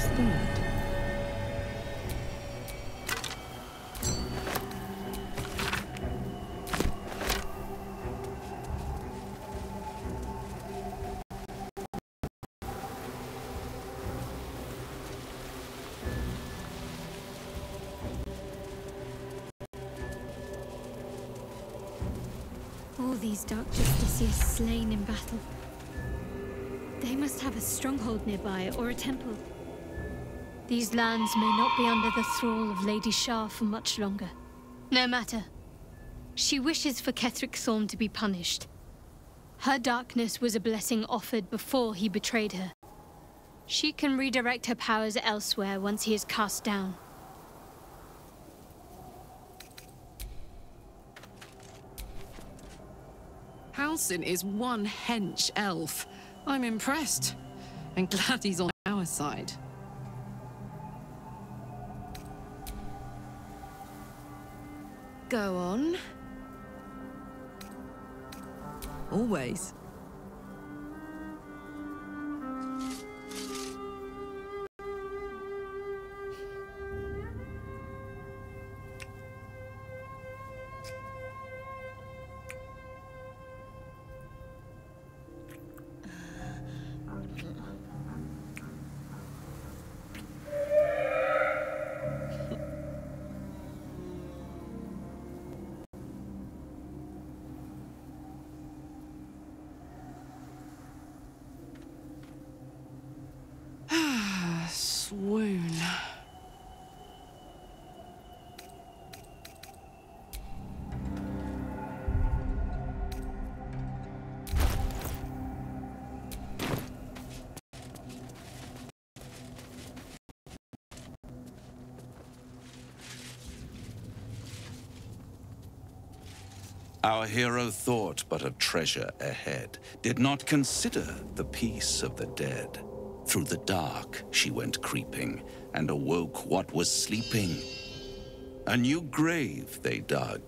once thought. All these dark justiciars slain in battle. They must have a stronghold nearby, or a temple. These lands may not be under the thrall of Lady Shah for much longer. No matter. She wishes for Ketheric Thorm to be punished. Her darkness was a blessing offered before he betrayed her. She can redirect her powers elsewhere once he is cast down. Halsin is one hench elf. I'm impressed. And glad he's on our side. Go on. Always. Swoon. Our hero thought but of treasure ahead, did not consider the peace of the dead. Through the dark she went creeping, and awoke what was sleeping. A new grave they dug,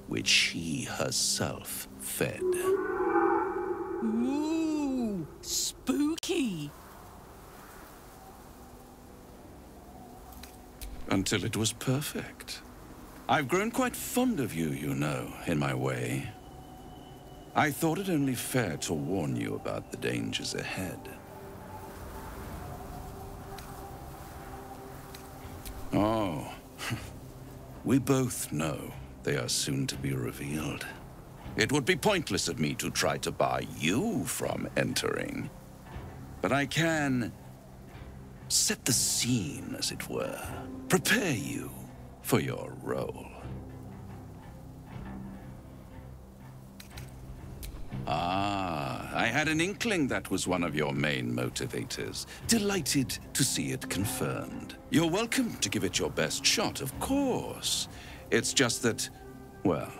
which she herself fed. Ooh, spooky. Until it was perfect. I've grown quite fond of you, you know, in my way. I thought it only fair to warn you about the dangers ahead. Oh, we both know they are soon to be revealed. It would be pointless of me to try to bar you from entering. But I can set the scene, as it were. Prepare you for your role. Ah, I had an inkling that was one of your main motivators. Delighted to see it confirmed. You're welcome to give it your best shot, of course. It's just that, well,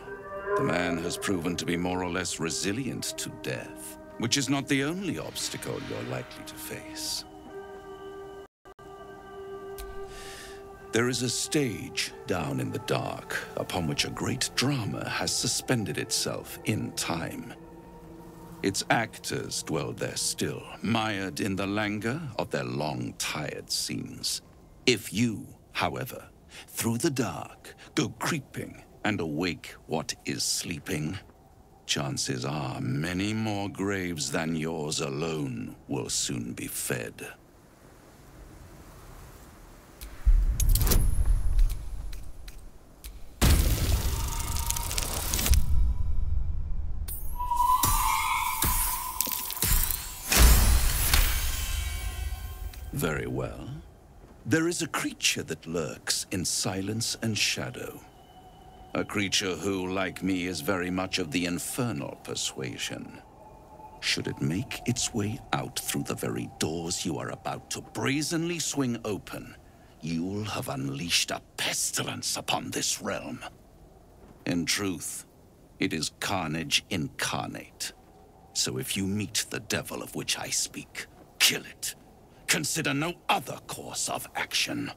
the man has proven to be more or less resilient to death, which is not the only obstacle you're likely to face. There is a stage down in the dark upon which a great drama has suspended itself in time. Its actors dwell there still, mired in the languor of their long, tired scenes. If you, however, through the dark, go creeping and awake what is sleeping, chances are many more graves than yours alone will soon be fed. Very well. There is a creature that lurks in silence and shadow. A creature who, like me, is very much of the infernal persuasion. Should it make its way out through the very doors you are about to brazenly swing open, you'll have unleashed a pestilence upon this realm. In truth, it is carnage incarnate. So if you meet the devil of which I speak, kill it. Consider no other course of action.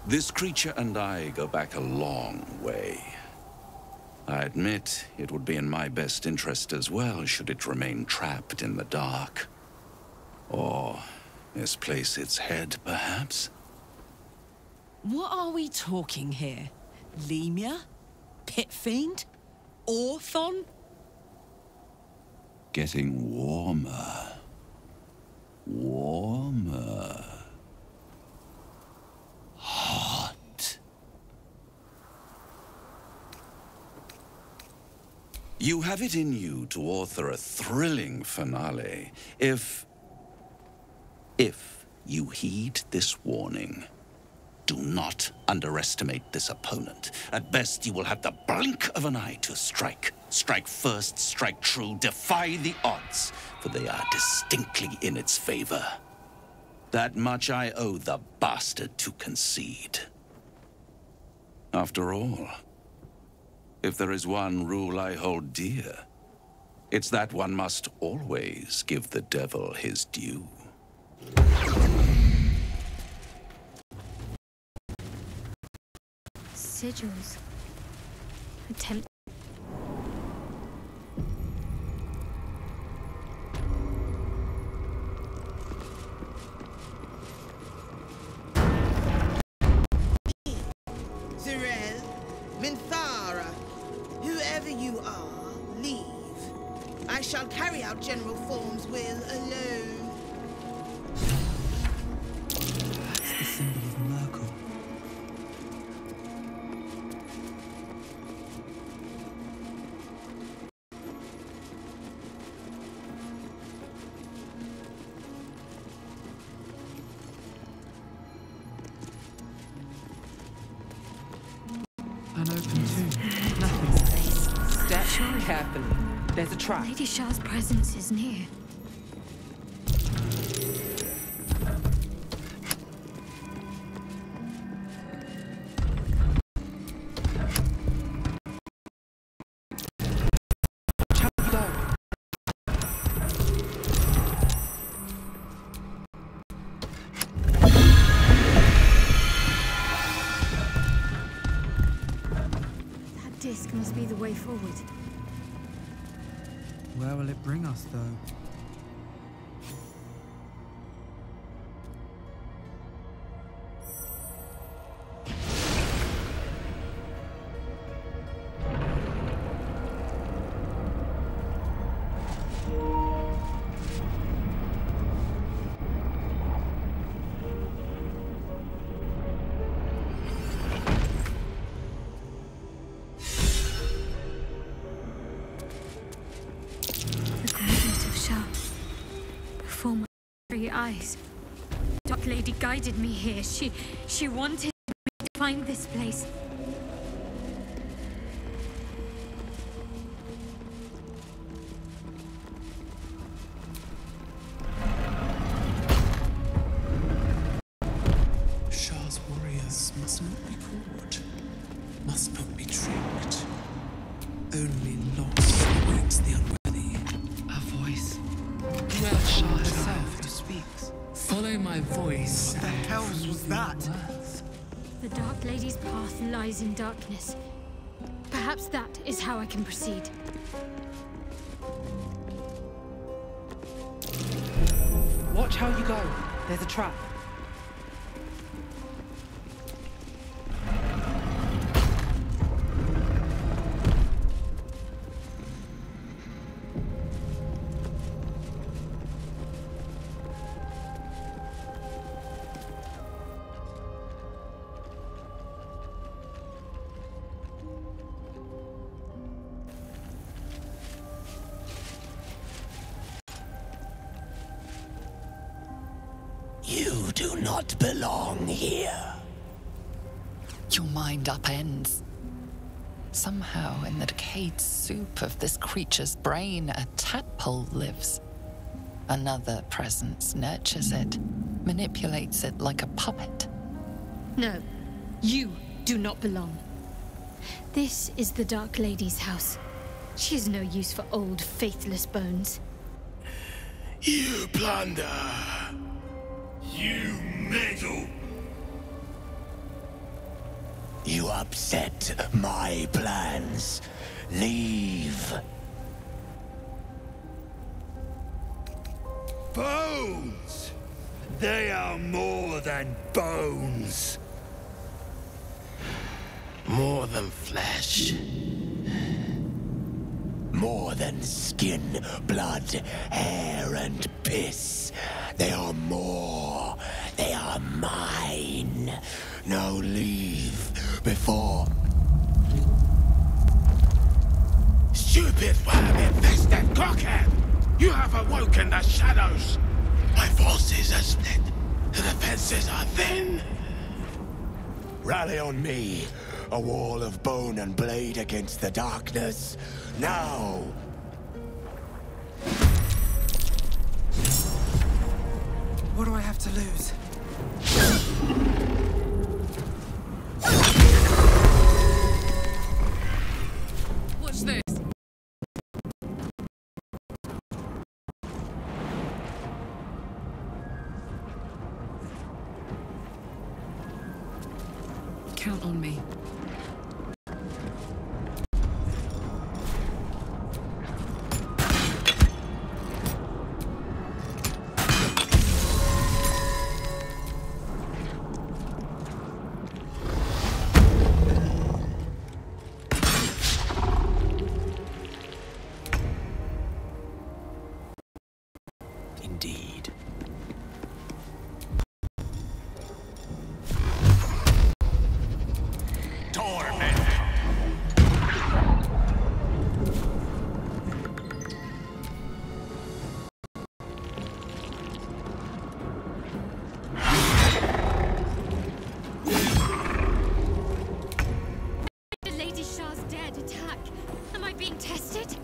This creature and I go back a long way. I admit it would be in my best interest as well should it remain trapped in the dark. Or misplace its head, perhaps? What are we talking here? Lemur? Pit fiend? Orthon? Getting warmer. Warmer. Hot. You have it in you to author a thrilling finale, if you heed this warning. Do not underestimate this opponent. At best, you will have the blink of an eye to strike. Strike first, strike true, defy the odds, for they are distinctly in its favor. That much I owe the bastard to concede. After all, if there is one rule I hold dear, it's that one must always give the devil his due. Sigils. Attempt. Zerel, Minthara, whoever you are, leave. I shall carry out General Form's will alone. That's the symbol of Merkel. An open tomb. Nothing. Step carefully. There's a trap. Lady Shah's presence is near. That disc must be the way forward. Where will it bring us, though? Before my very eyes. Dark Lady guided me here. She wanted me to find this place. Shah's warriors must not be caught, must not be tricked. Only loss awakes the unworthy. A voice. Well, Shah herself who speaks. Follow my voice. What the hell was that? The Dark Lady's path lies in darkness. Perhaps that is how I can proceed. Watch how you go. There's a trap. You do not belong here. Your mind upends. Somehow, in the decayed soup of this creature's brain, a tadpole lives. Another presence nurtures it, manipulates it like a puppet. No, you do not belong. This is the Dark Lady's house. She is no use for old, faithless bones. You plunder. You meddle. You upset my plans. Leave. Bones! They are more than bones. More than flesh. More than skin, blood, hair, and piss. They are more. They are mine. Now leave before... Stupid worm-infested cockhead! You have awoken the shadows! My forces are split. The defenses are thin. Rally on me. A wall of bone and blade against the darkness. Now! What do I have to lose? Watch this. Count on me. Indeed. Torment! The Lady Shah's dead attack. Am I being tested?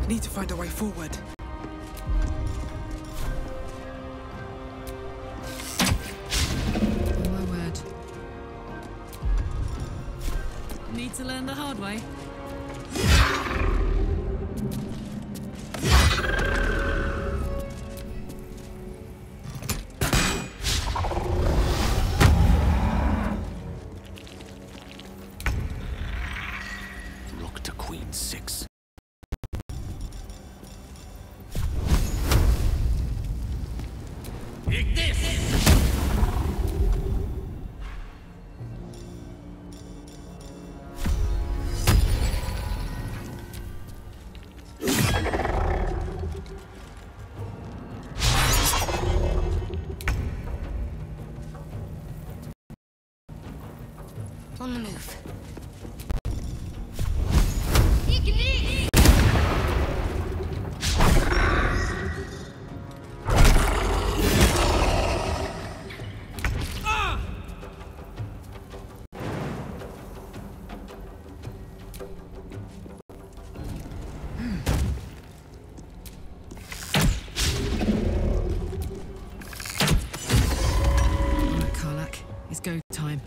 Need to find a way forward. Oh my word. Need to learn the hard way. Rook to Queen 6. Take this! On the move. Alright, Karlak. It's go time.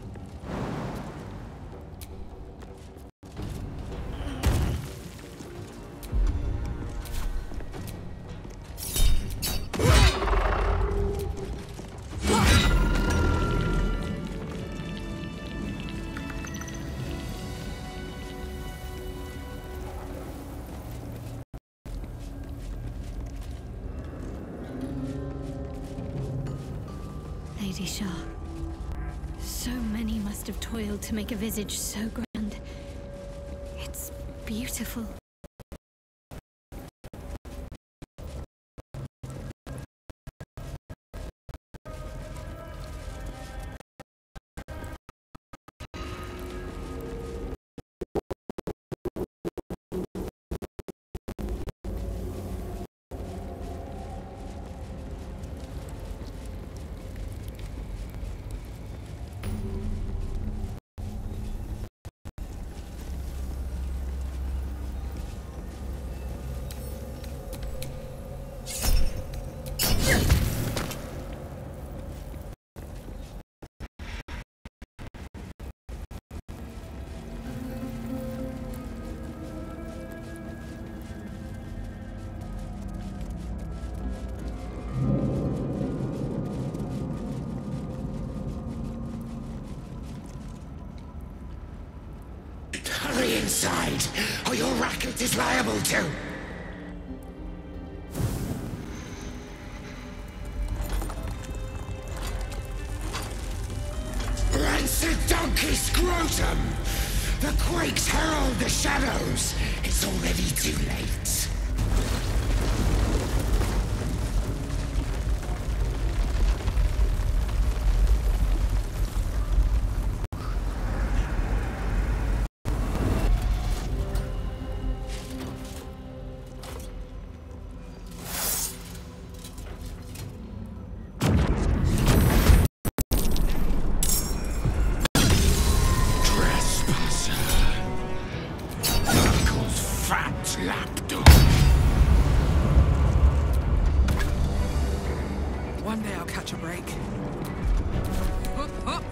Lady Shah. So many must have toiled to make a visage so grand. It's beautiful. inside, or your racket is liable to. Rancid donkey scrotum! The quakes herald the shadows. It's already too late. One day I'll catch a break. Hup, hup.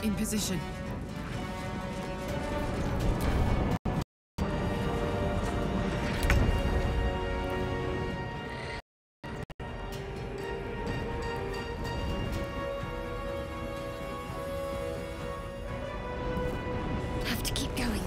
In position. Have to keep going.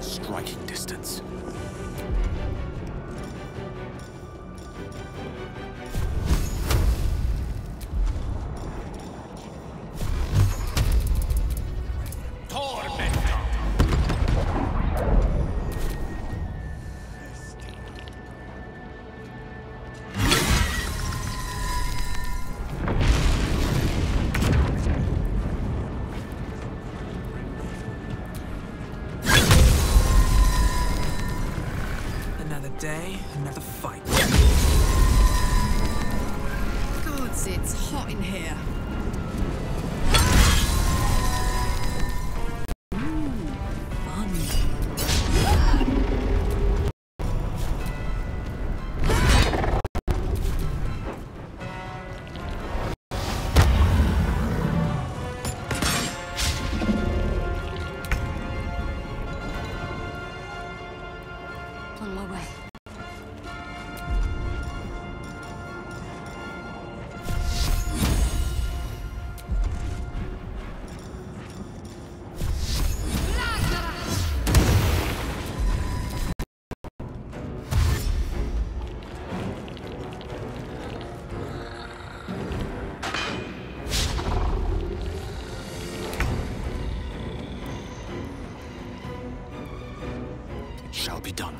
Striking distance. Another day, another fight. Gods, it's hot in here. On my way. It shall be done.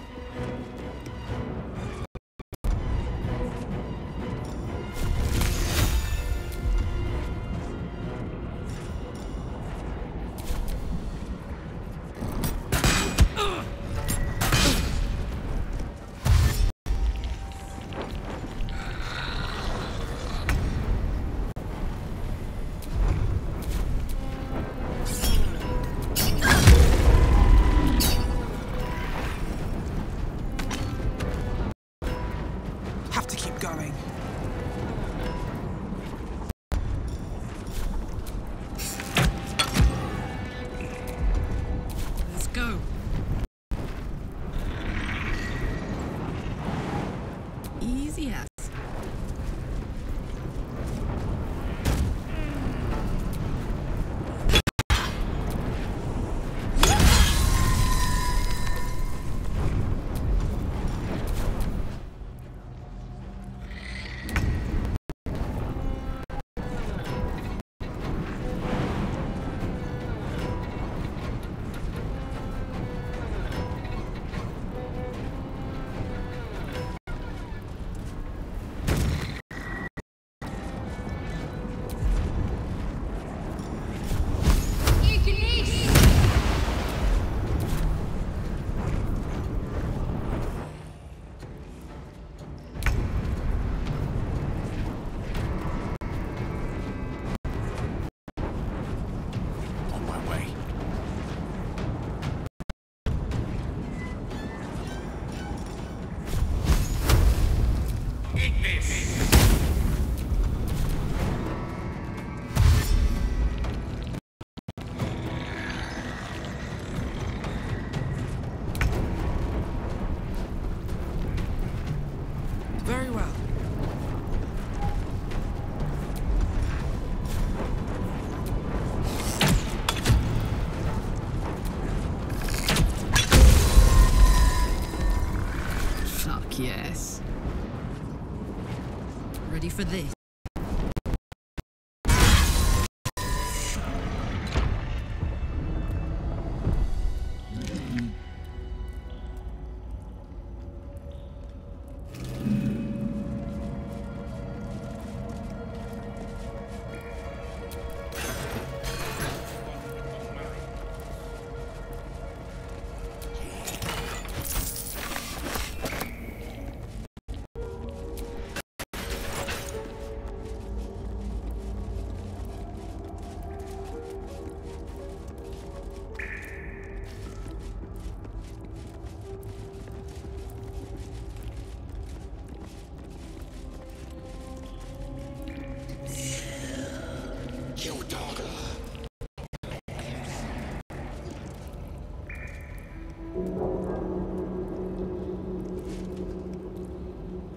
for this.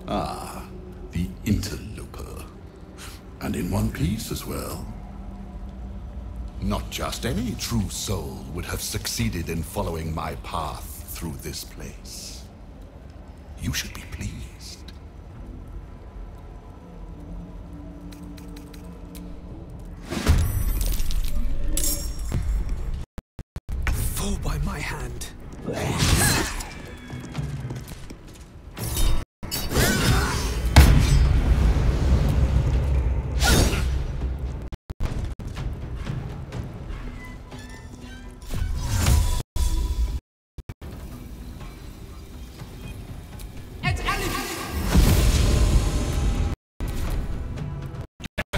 Ah, the interloper. And in one piece as well. Not just any true soul would have succeeded in following my path through this place. You should be pleased. Fall by my hand.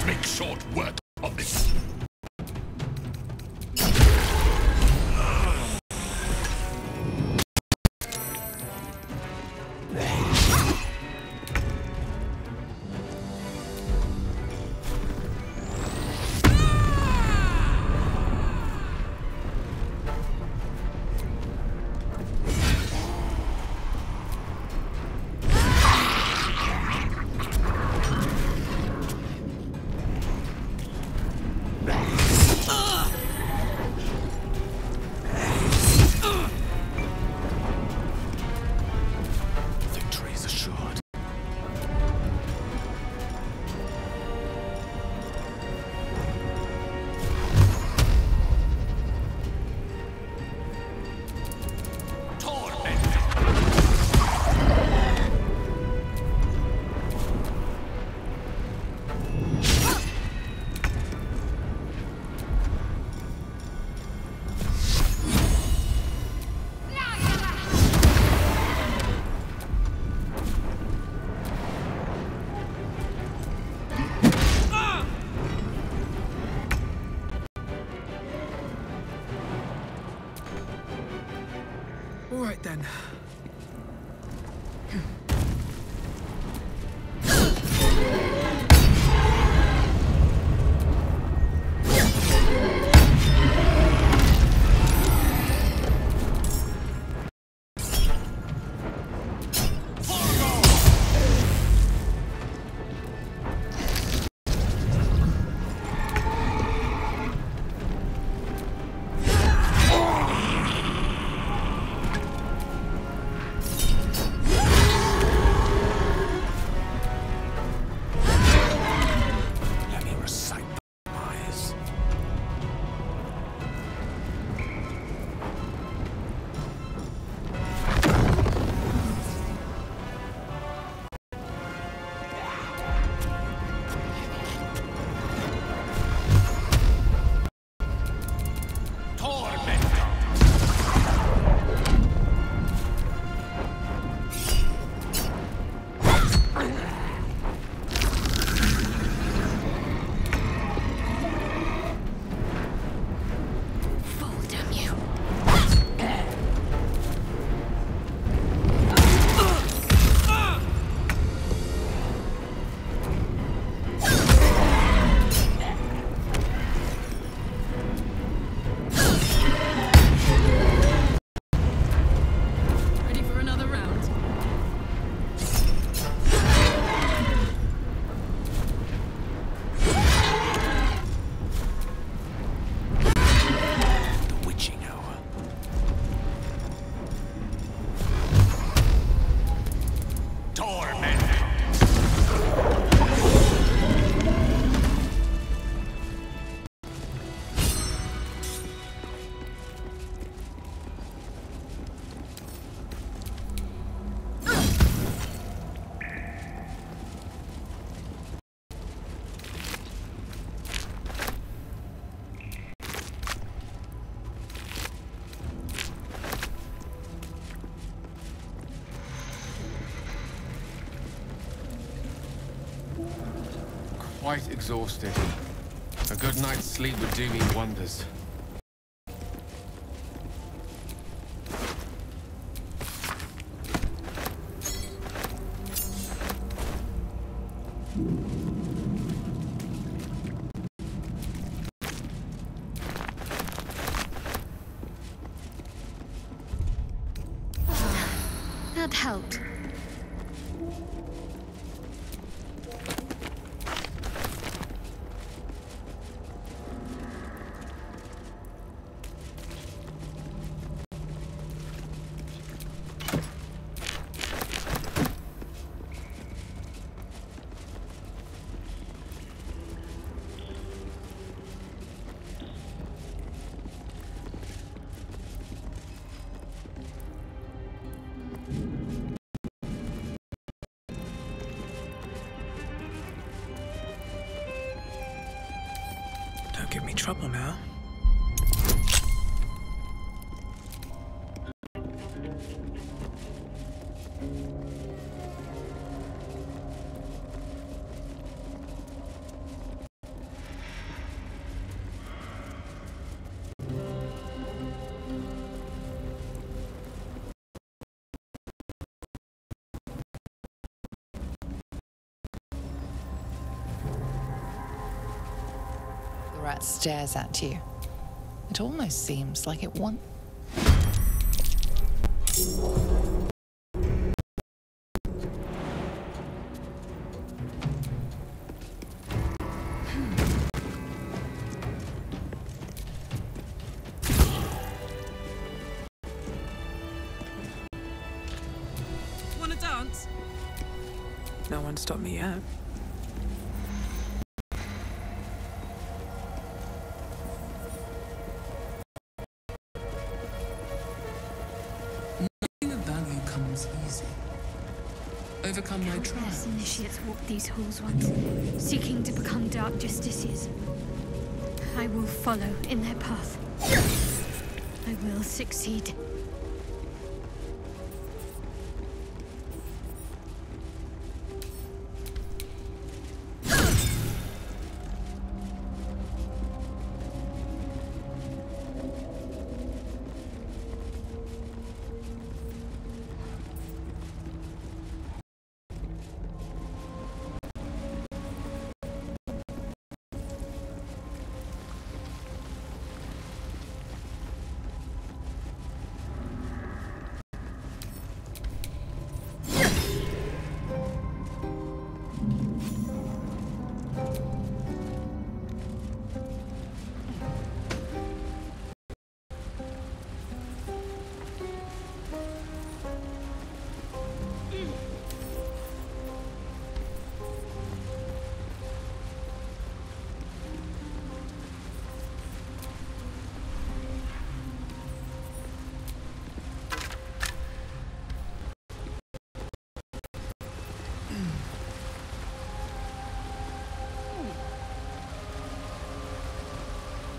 Make short work of this. All right then. quite exhausted. A good night's sleep would do me wonders. That helped. Don't give me trouble now. The rat stares at you. It almost seems like it wants... Wanna dance? No one stopped me yet. Easy. Overcome my trials. Countless initiates walk these halls once, seeking to become dark justiciars. I will follow in their path. I will succeed.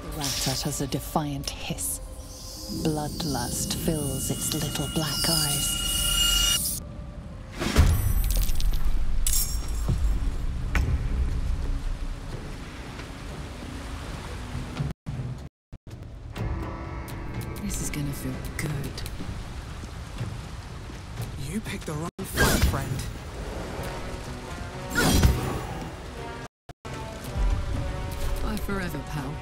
The rat utters a defiant hiss. Bloodlust fills its little black eyes. This is gonna feel good. You picked the wrong fight, friend. Bye forever, pal.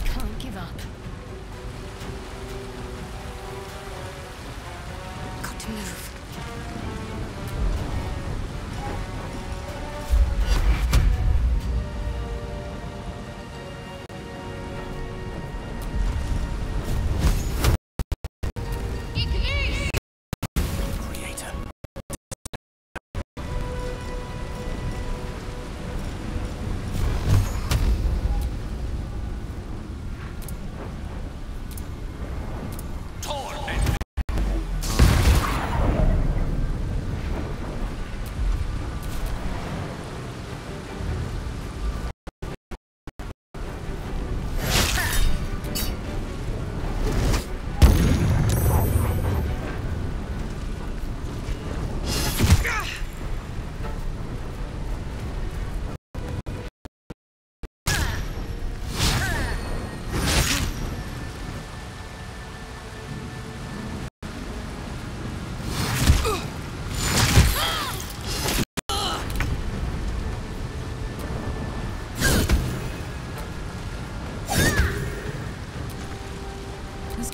Can't give up. Got to move.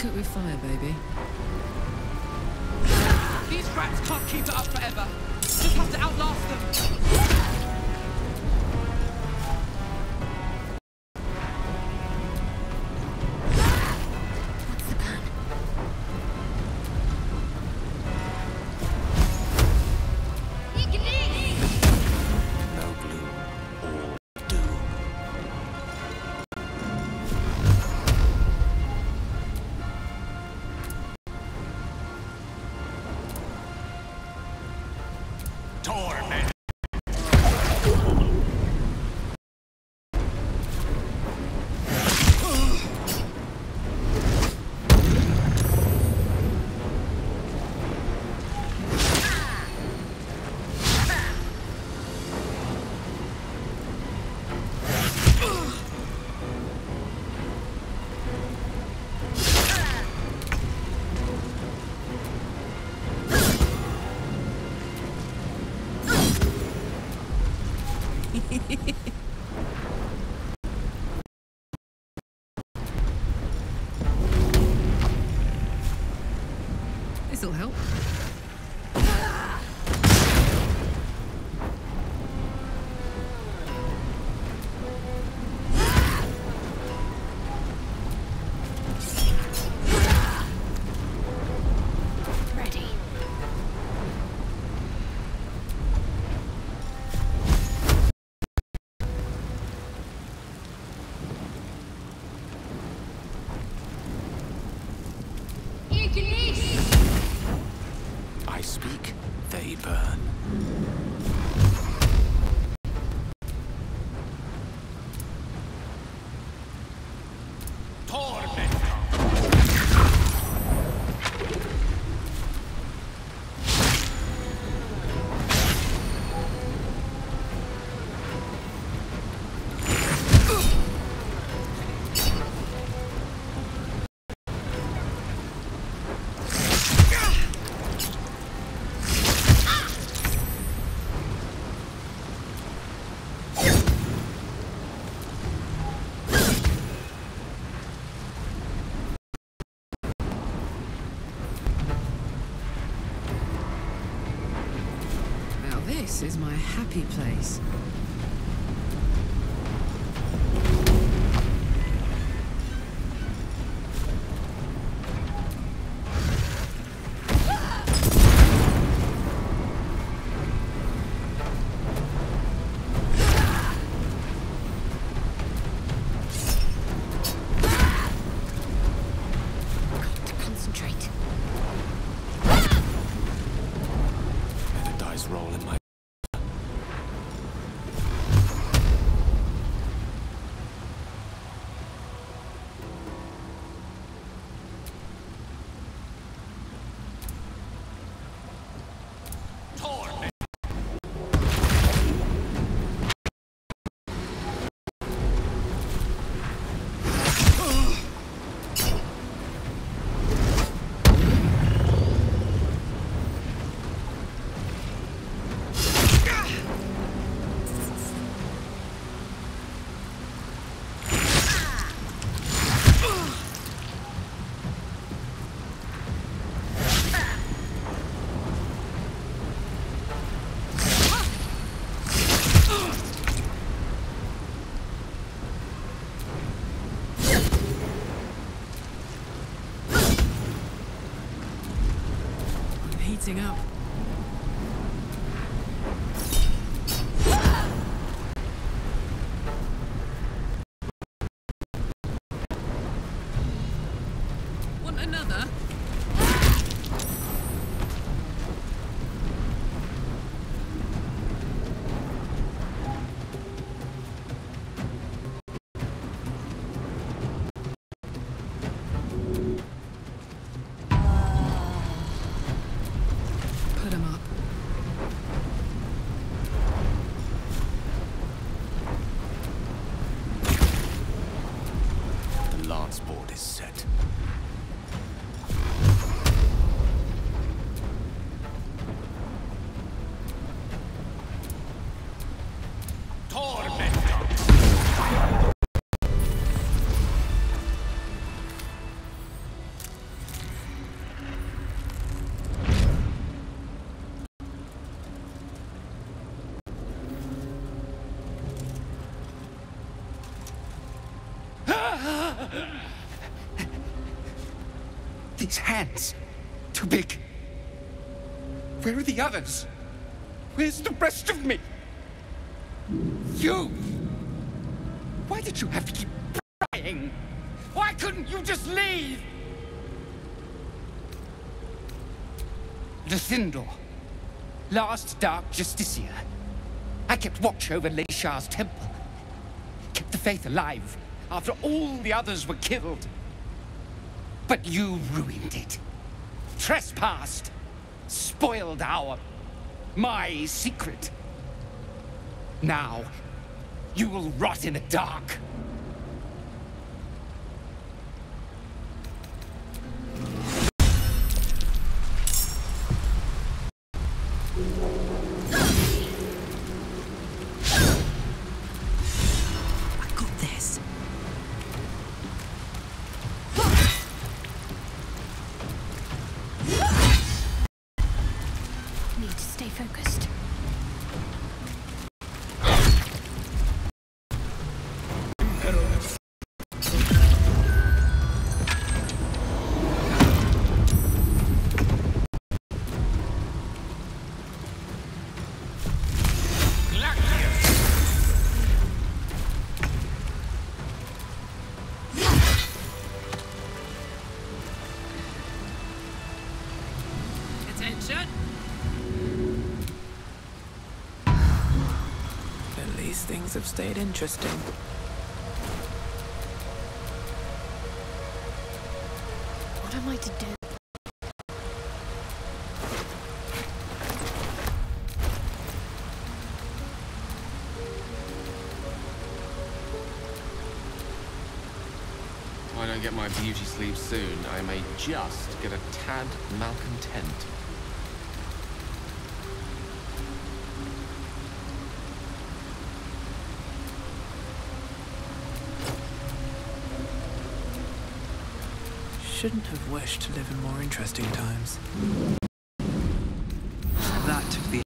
cook with fire, baby. These rats can't keep it up forever. Just have to outlast them. What's the plan? No gloom, all doom. Torment. This'll help. Ready. I speak, they burn. Torment. Now this is my happy place. Got to concentrate. Let the dice roll in my... Torment. I'm heating up. Want another? Put 'em up. The lance board is set. Torment. These hands. Too big. Where are the others? Where's the rest of me? You! Why did you have to keep prying? Why couldn't you just leave? Luthindor, last Dark Justicia. I kept watch over Lady Shah's temple. Kept the faith alive after all the others were killed. But you ruined it. Trespassed. Spoiled my secret. Now, you will rot in the dark. Things have stayed interesting. What am I to do? If I don't get my beauty sleep soon, I may just get a tad malcontent. Shouldn't have wished to live in more interesting times. That took the...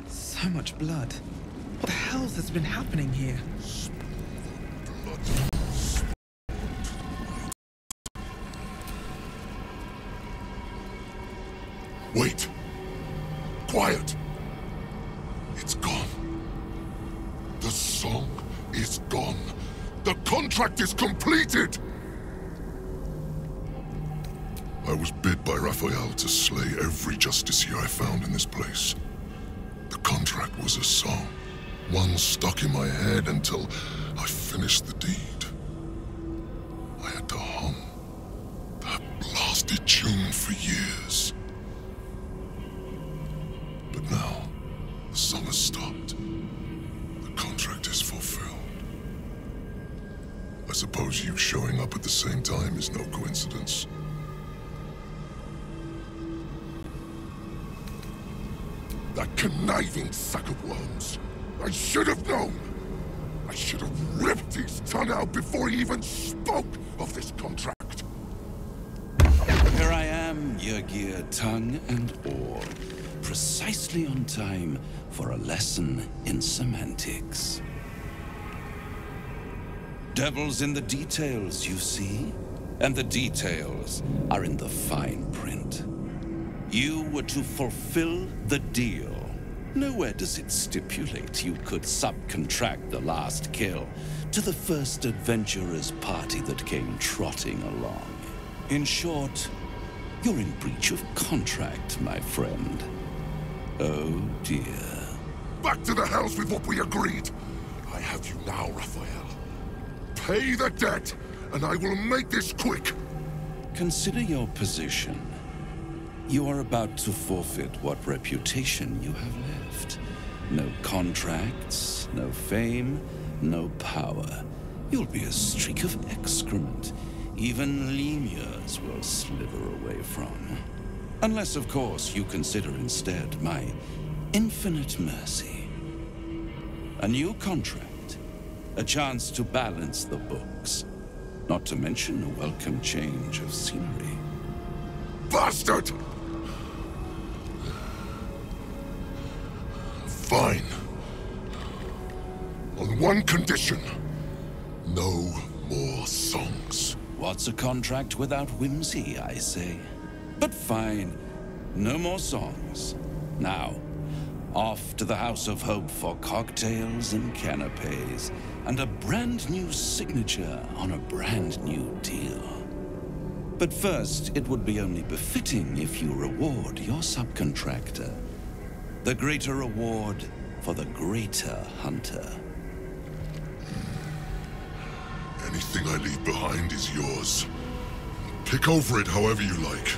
So much blood. What the hell has been happening here? Wait. Quiet. It's gone. The song is gone. The contract is completed! I was bid by Raphael to slay every justiciar I found in this place. The contract was a song, one stuck in my head until I finished the deed. I had to hum that blasted tune for years. I suppose you showing up at the same time is no coincidence. That conniving sack of worms! I should have known! I should have ripped his tongue out before he even spoke of this contract! Here I am, Yrgir, tongue and all, precisely on time for a lesson in semantics. Devil's in the details, you see? And the details are in the fine print. You were to fulfill the deal. Nowhere does it stipulate you could subcontract the last kill to the first adventurer's party that came trotting along. In short, you're in breach of contract, my friend. Oh dear. Back to the house with what we agreed! I have you now, Raphael. Pay the debt, and I will make this quick! Consider your position. You are about to forfeit what reputation you have left. No contracts, no fame, no power. You'll be a streak of excrement even lemurs will slither away from. Unless, of course, you consider instead my infinite mercy. A new contract, a chance to balance the books, not to mention a welcome change of scenery. Bastard! Fine. On one condition. No more songs. What's a contract without whimsy, I say? But fine. No more songs. Now, off to the House of Hope for cocktails and canapes, and a brand new signature on a brand new deal. But first, it would be only befitting if you reward your subcontractor. The greater reward for the greater hunter. Anything I leave behind is yours. Pick over it however you like.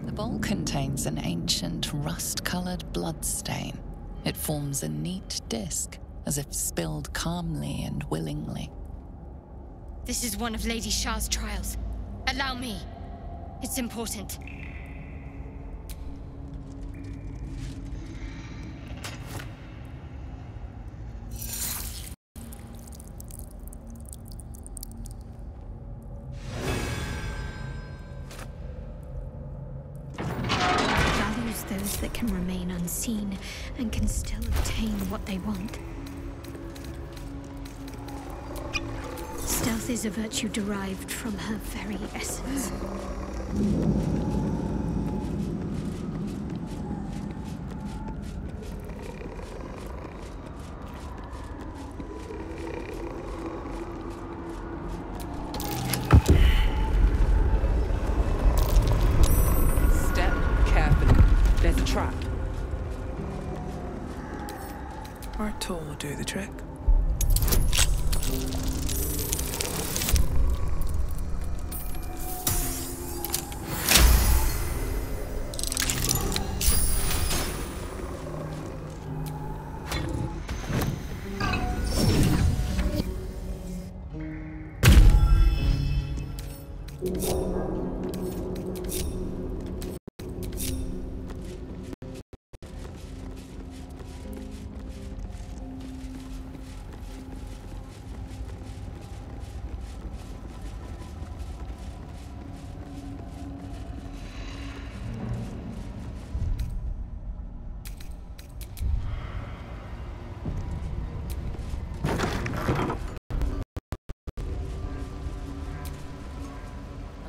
The bowl contains an ancient, rust-colored bloodstain. It forms a neat disc, as if spilled calmly and willingly. This is one of Lady Shah's trials. Allow me. It's important. that can remain unseen and can still obtain what they want. Stealth is a virtue derived from her very essence. Or a tool will do the trick.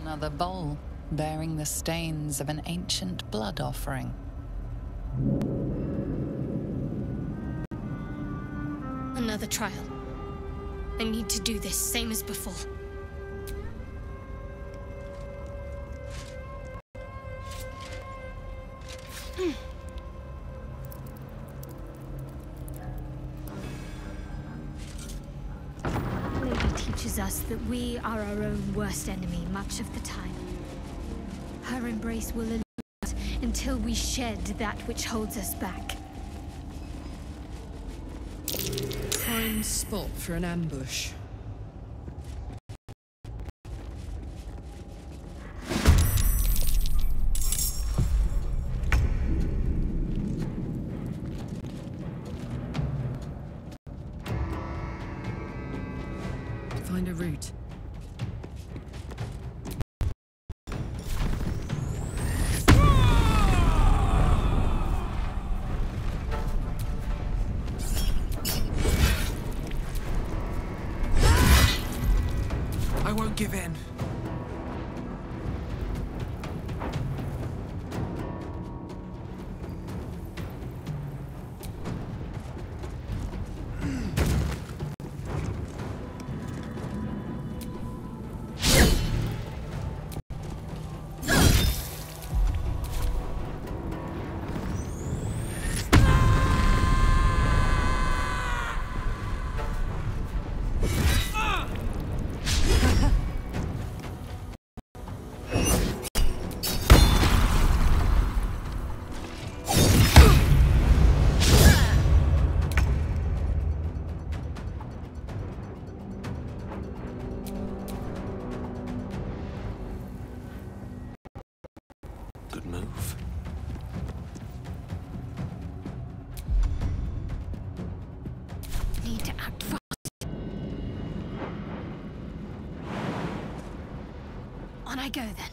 Another bowl, bearing the stains of an ancient blood offering. Another trial. I need to do this, same as before. Us that we are our own worst enemy much of the time. Her embrace will elude us until we shed that which holds us back. Prime spot for an ambush. Find a route. I won't give in. Move. Need to act fast. On I go then.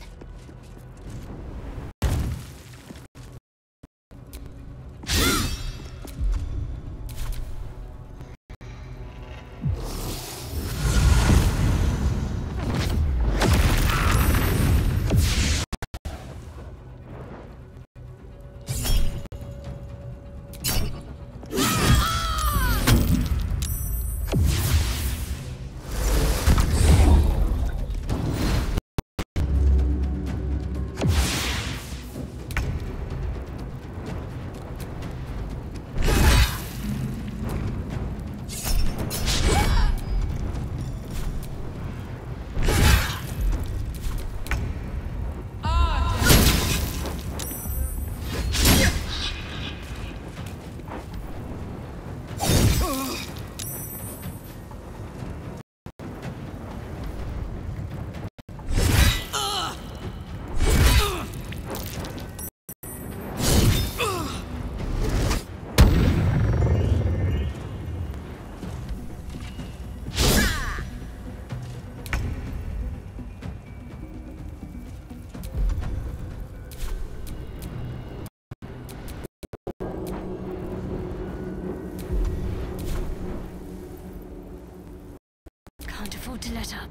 can't afford to let up.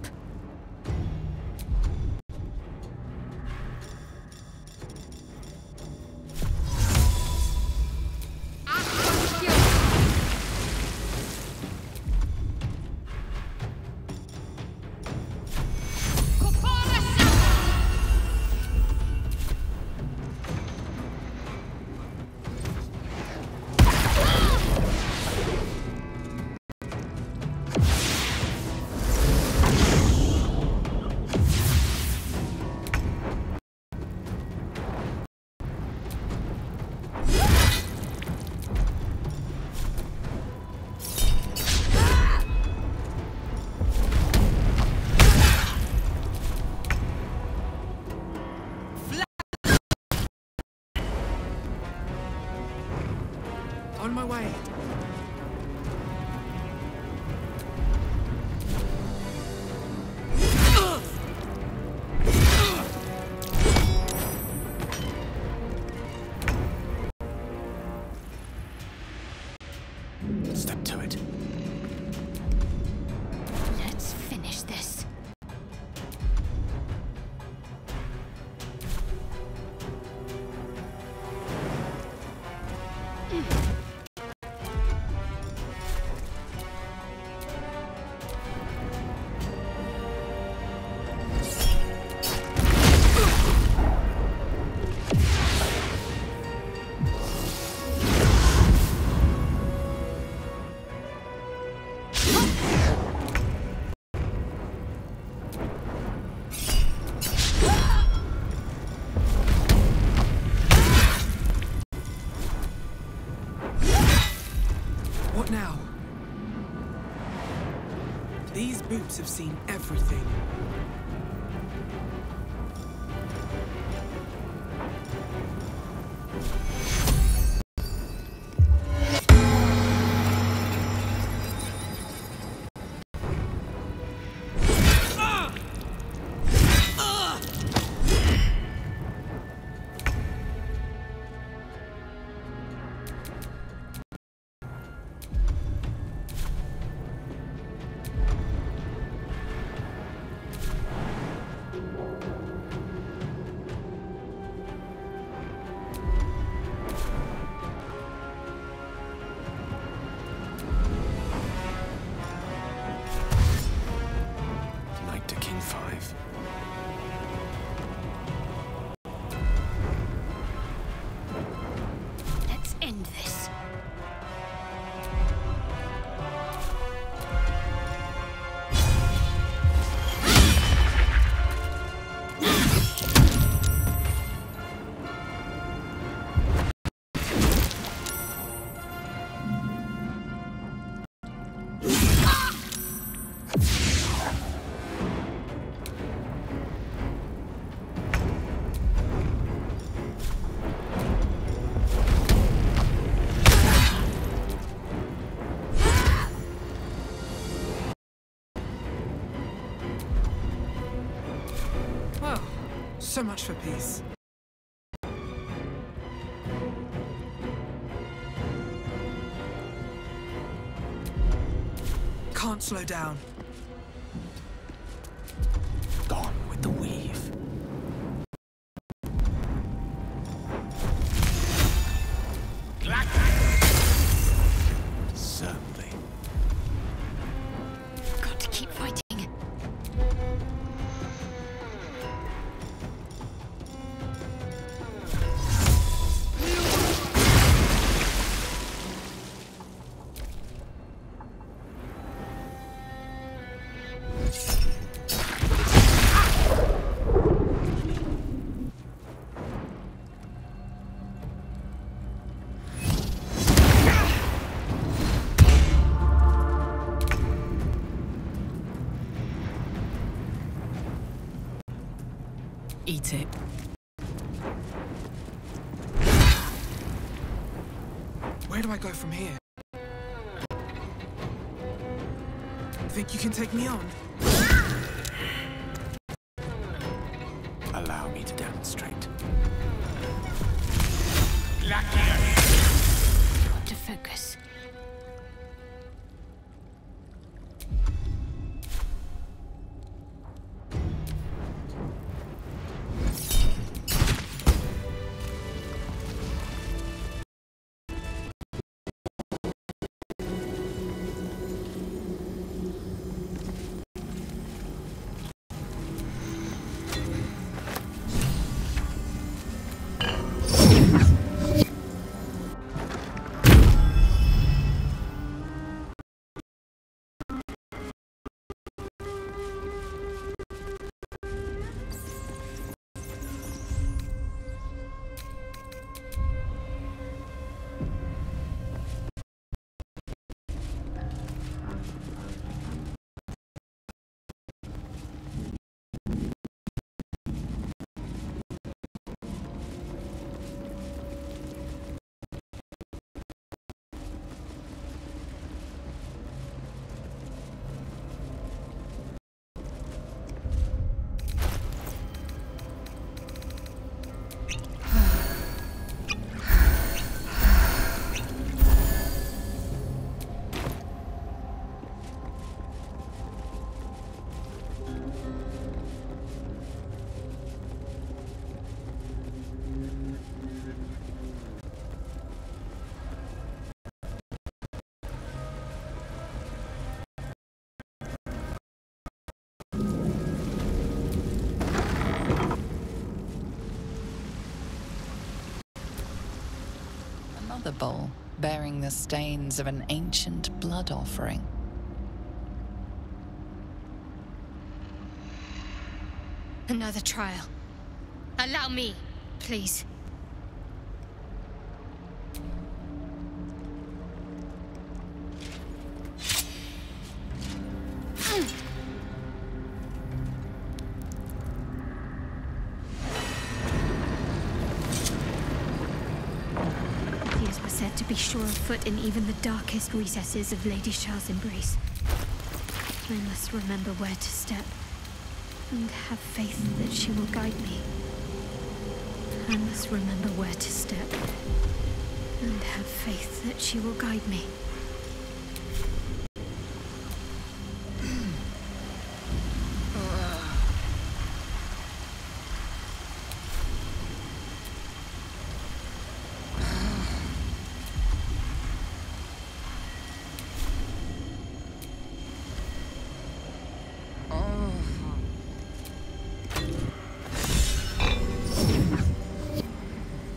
On my way. Step to it. Let's finish this. What now? These boots have seen everything. Knight to King 5. Let's end this. Well, so much for peace. Can't slow down. Gone with the weave. Certainly. Got to keep fighting. Eat it. Where do I go from here? Think you can take me on? Allow me to demonstrate. Got to focus. another bowl bearing the stains of an ancient blood offering. Another trial. Allow me, please. These were said to be sure of foot in even the darkest recesses of Lady Shah's embrace. I must remember where to step, and have faith that she will guide me. I must remember where to step, and have faith that she will guide me.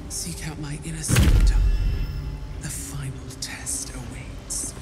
Seek out my inner sanctum. The final test awaits.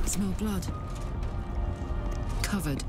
Smell blood. Covered.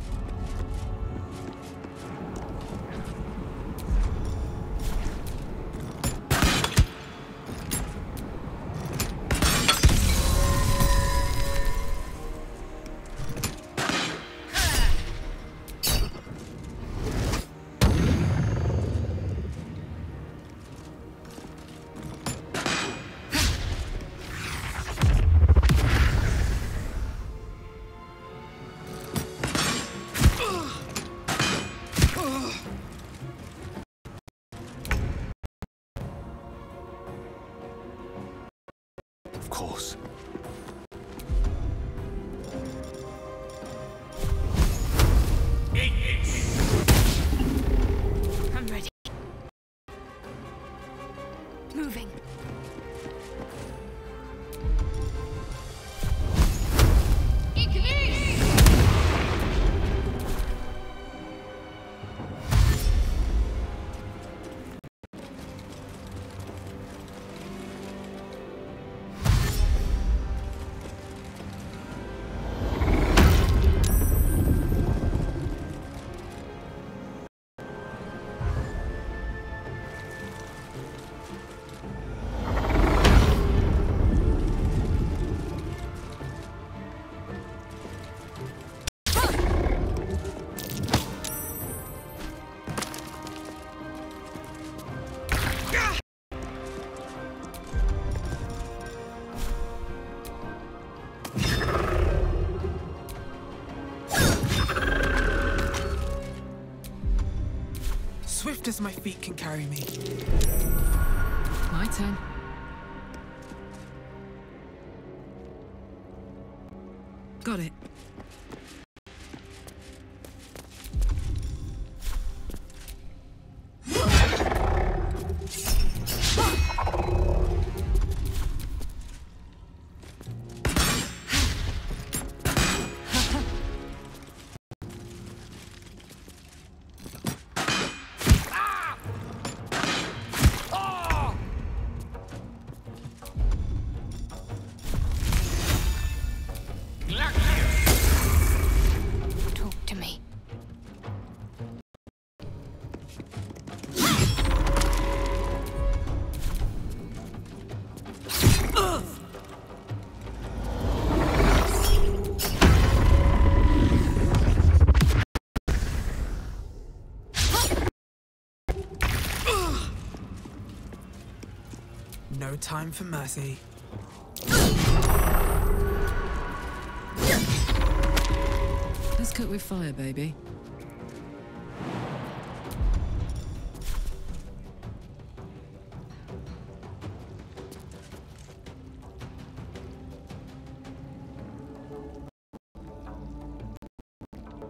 Of course. I'm ready. Moving. Swift as my feet can carry me. My turn. Got it. No time for mercy. Let's cook with fire, baby.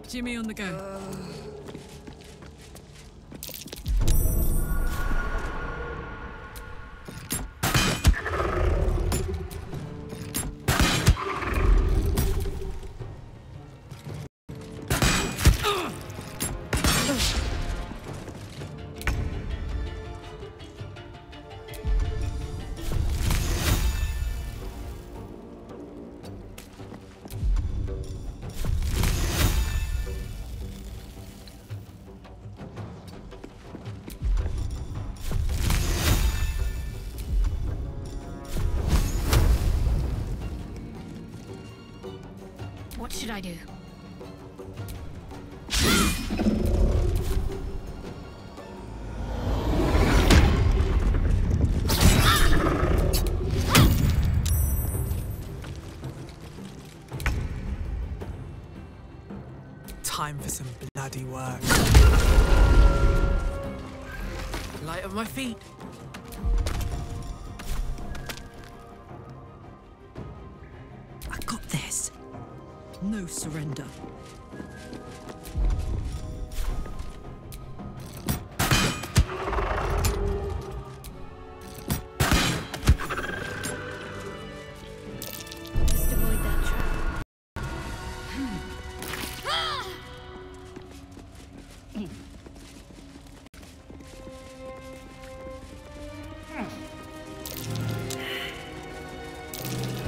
Jimmy on the go. What should I do? Time for some bloody work. Light on my feet. I got this. No surrender. Just avoid that trap.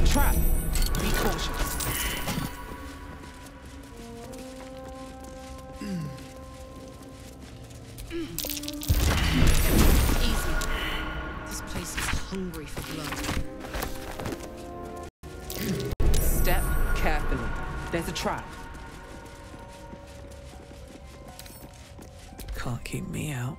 Trap! Be cautious. Easy. This place is hungry for blood. Step carefully. There's a trap. Can't keep me out.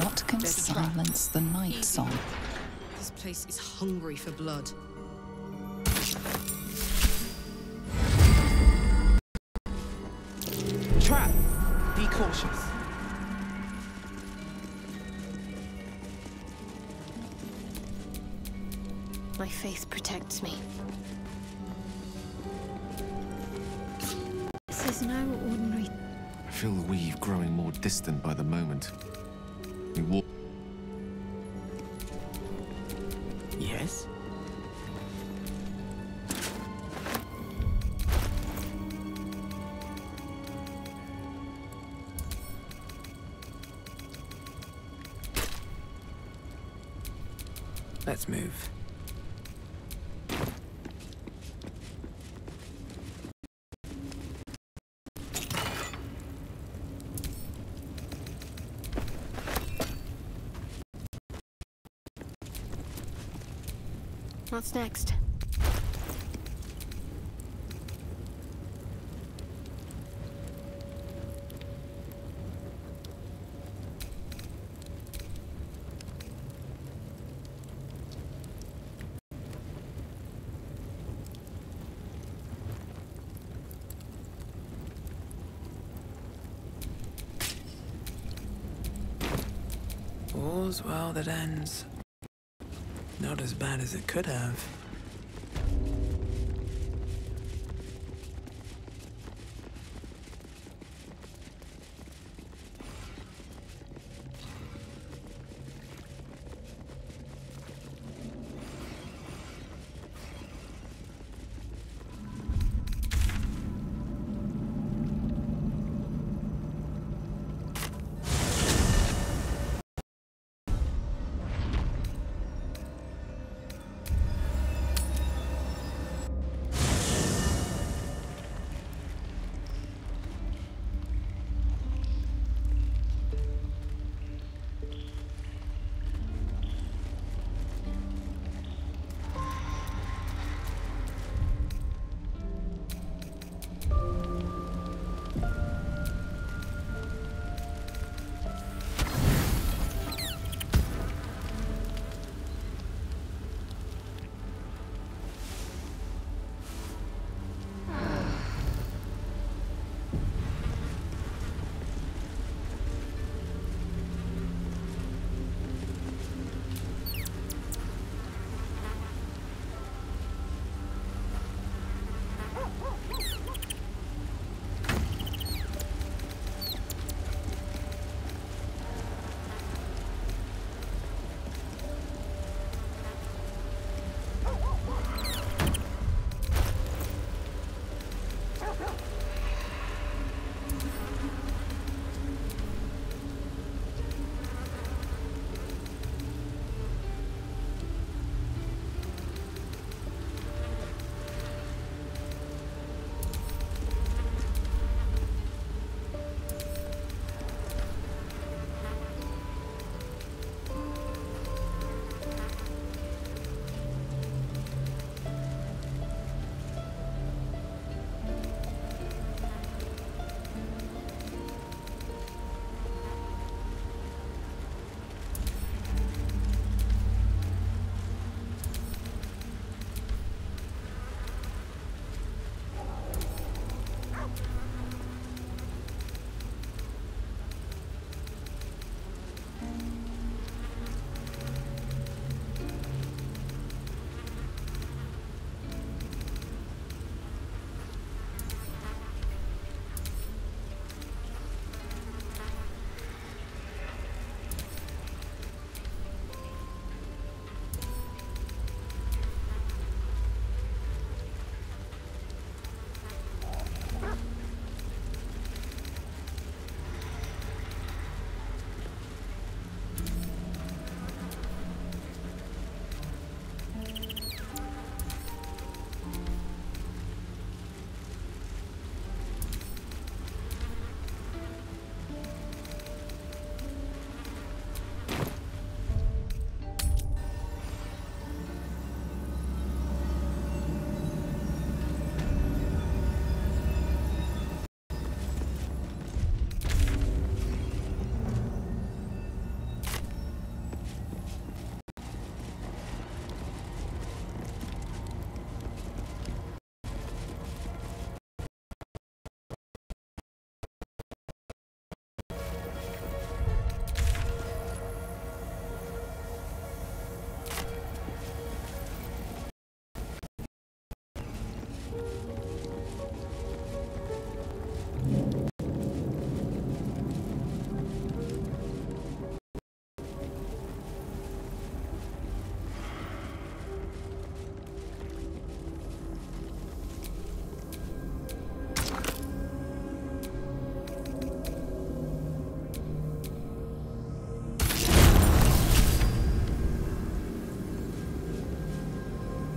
What can silence the night song? This place is hungry for blood. Trap! Be cautious. My faith protects me. This is no ordinary. I feel the weave growing more distant by the moment. We walk. Yes? Let's move. What's next? All's well that ends. Not as bad as it could have.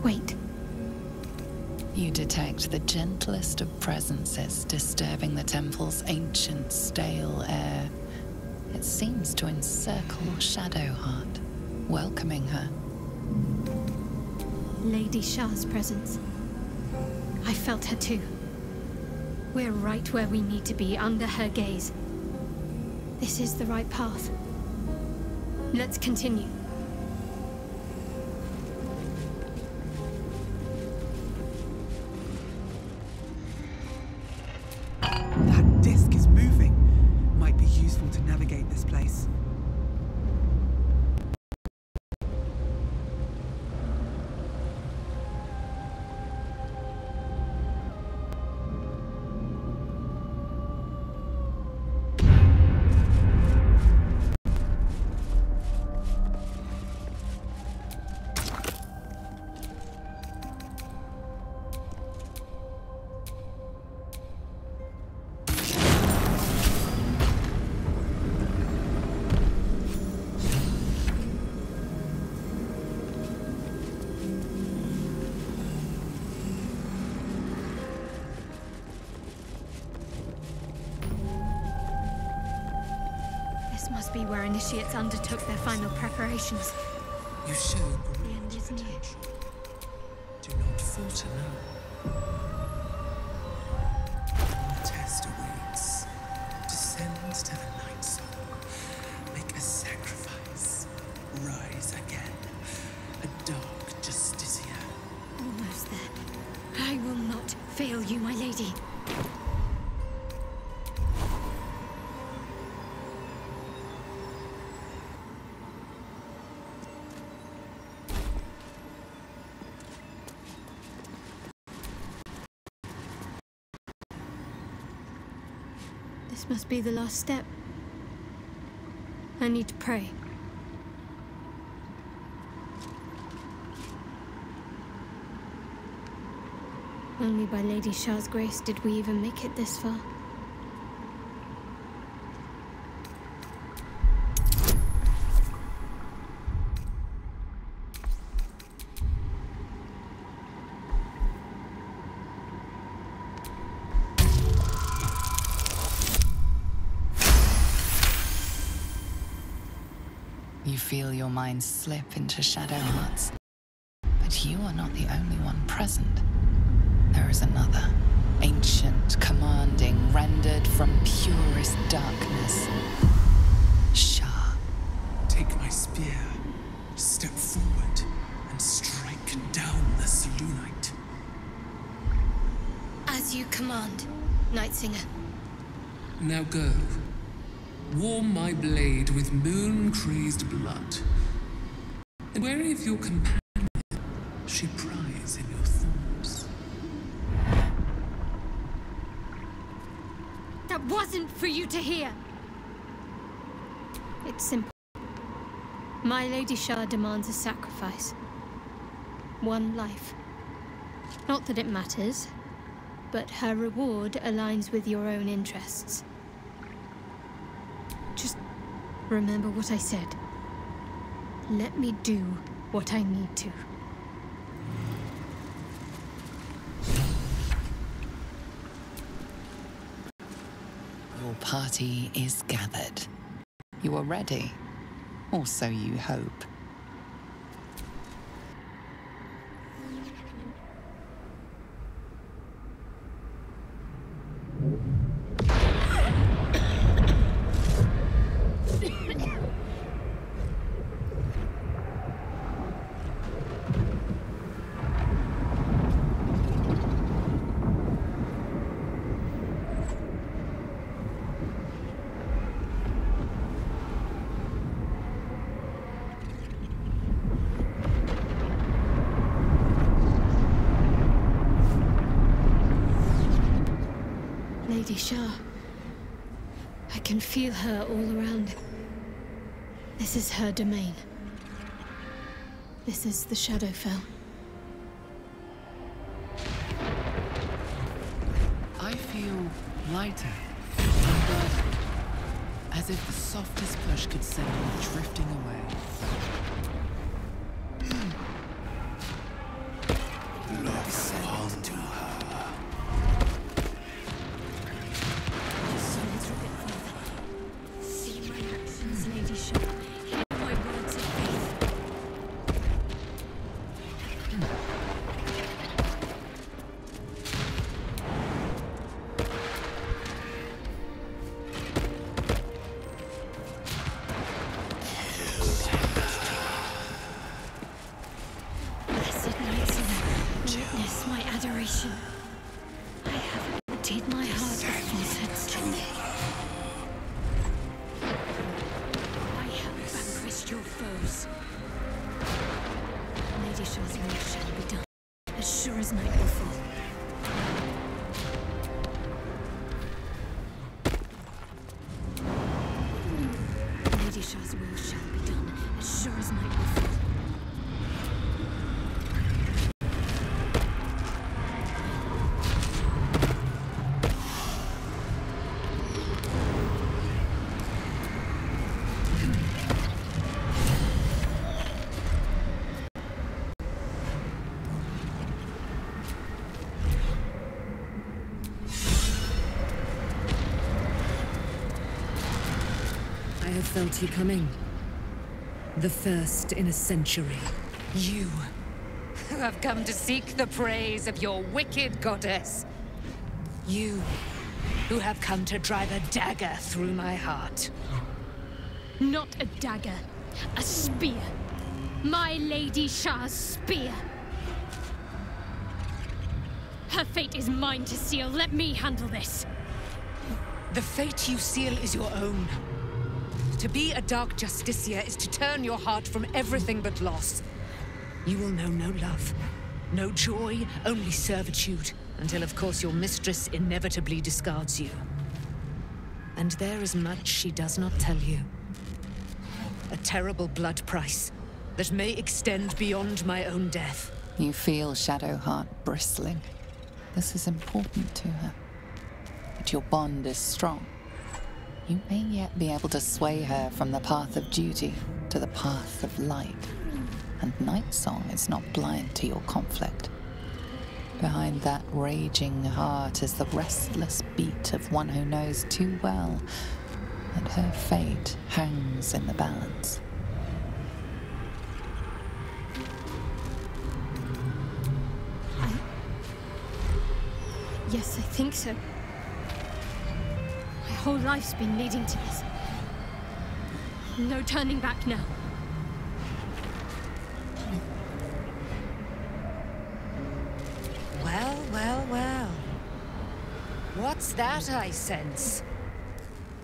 Wait. You detect the gentlest of presences disturbing the temple's ancient, stale air. It seems to encircle Shadowheart, welcoming her. Lady Shah's presence. I felt her too. We're right where we need to be, under her gaze. This is the right path. Let's continue. That disc is moving. Might be useful to navigate this place. our initiates undertook their final preparations. You show The end is near. potential. Do not falter now. Your test awaits. Descend to the night soul. Make a sacrifice. Rise again. A dark Justicia. Almost there. I will not fail you, my lady. This must be the last step. I need to pray. Only by Lady Shah's grace did we even make it this far. You feel your mind slip into shadow hearts. But you are not the only one present. There is another, ancient, commanding, rendered from purest darkness. Shah. Take my spear, step forward, and strike down the Selûnite. As you command, Nightsinger. Now go. Warm my blade with moon-crazed blood. And wary of your companion, she pries in your thoughts. That wasn't for you to hear! It's simple. My Lady Shah demands a sacrifice. One life. Not that it matters, but her reward aligns with your own interests. Just remember what I said. Let me do what I need to. Your party is gathered. You are ready, or so you hope. Lady Shah. I can feel her all around. This is her domain. This is the Shadowfell. I feel lighter, unburdened, as if the softest push could send me drifting away. Look onto her. See my actions, Lady Shah. Hear my words of faith. Blessed Nightsinger, witness my adoration. I have emptied my heart of falsehood. I have vanquished your foes. Lady Shah's will shall be done, as sure as night will fall. Lady Shah's will shall be done, as sure as night will fall. I have felt you coming. The first in a century. You, who have come to seek the praise of your wicked goddess. You, who have come to drive a dagger through my heart. Not a dagger, a spear. My Lady Shah's spear. Her fate is mine to seal. Let me handle this. The fate you seal is your own. To be a Dark Justiciar is to turn your heart from everything but loss. You will know no love, no joy, only servitude, until of course your mistress inevitably discards you. And there is much she does not tell you. A terrible blood price that may extend beyond my own death. You feel Shadowheart bristling. This is important to her. But your bond is strong. You may yet be able to sway her from the path of duty to the path of light. And Nightsong is not blind to your conflict. Behind that raging heart is the restless beat of one who knows too well that her fate hangs in the balance. Yes, I think so. My whole life's been leading to this. No turning back now. Well, well, well. What's that I sense?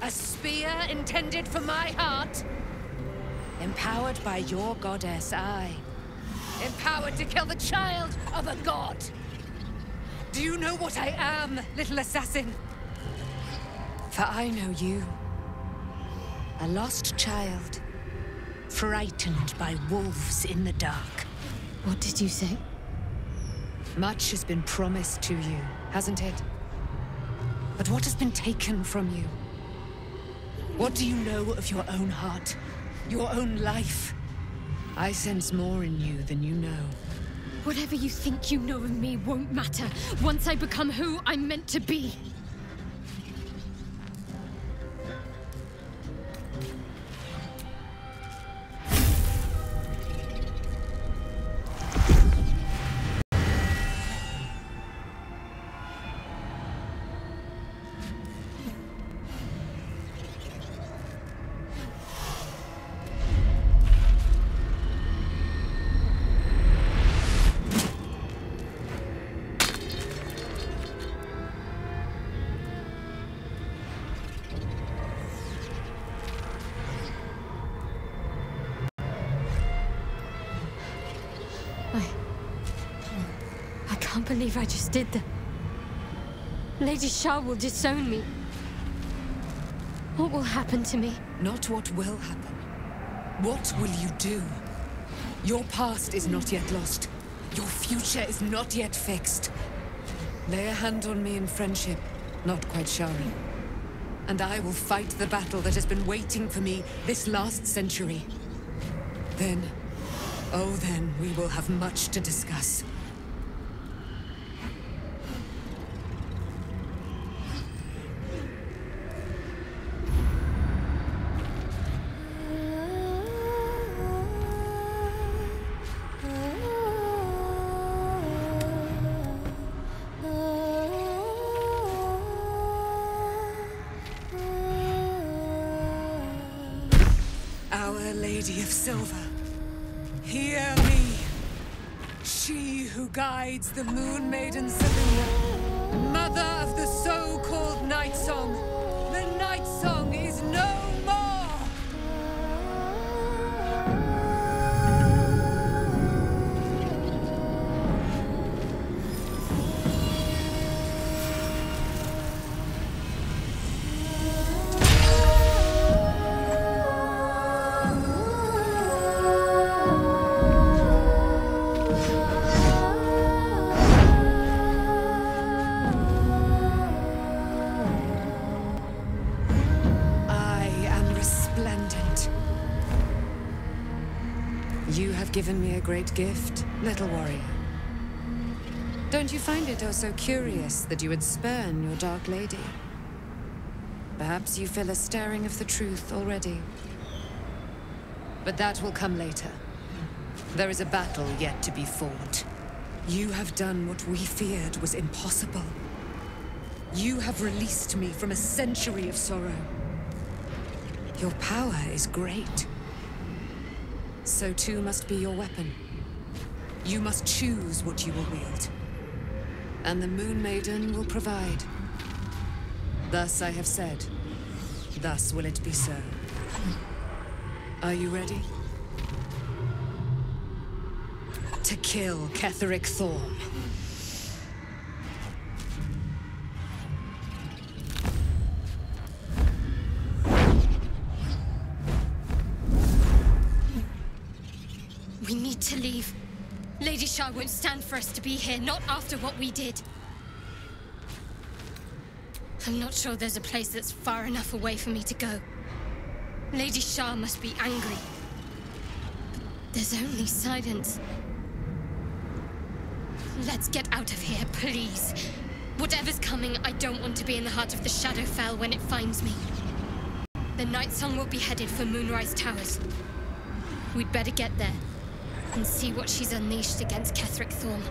A spear intended for my heart? Empowered by your goddess, I. Empowered to kill the child of a god. Do you know what I am, little assassin? For I know you. A lost child. Frightened by wolves in the dark. What did you say? Much has been promised to you, hasn't it? But what has been taken from you? What do you know of your own heart? Your own life? I sense more in you than you know. Whatever you think you know of me won't matter once I become who I'm meant to be. I can't believe I just did that. Lady Shah will disown me. What will happen to me? Not what will happen. What will you do? Your past is not yet lost. Your future is not yet fixed. Lay a hand on me in friendship, not quite Shari. And I will fight the battle that has been waiting for me this last century. Then, oh then, we will have much to discuss. Our Lady of Silver, hear me. She who guides the Moon Maiden Selena, mother of the so-called Night Song. The Night Song is no more! You have given me a great gift, little warrior. Don't you find it oh so curious that you would spurn your Dark Lady? Perhaps you feel a stirring of the truth already. But that will come later. There is a battle yet to be fought. You have done what we feared was impossible. You have released me from a century of sorrow. Your power is great. So too must be your weapon. You must choose what you will wield. And the Moon Maiden will provide. Thus I have said. Thus will it be so. Are you ready? To kill Ketheric Thorm. We need to leave. Lady Shah won't stand for us to be here, not after what we did. I'm not sure there's a place that's far enough away for me to go. Lady Shah must be angry. But there's only silence. Let's get out of here, please. Whatever's coming, I don't want to be in the heart of the Shadowfell when it finds me. The Night Song will be headed for Moonrise Towers. We'd better get there and see what she's unleashed against Ketheric Thorm.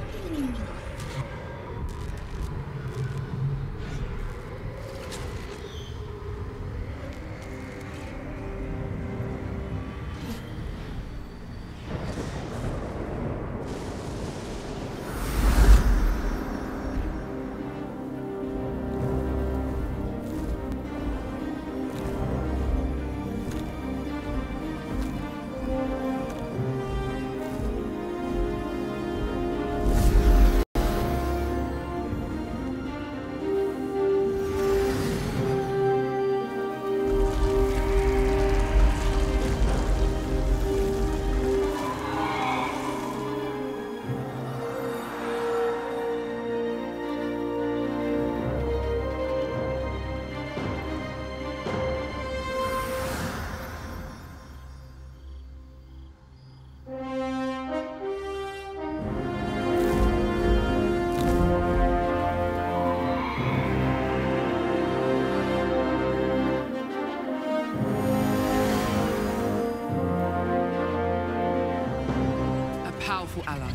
Powerful ally.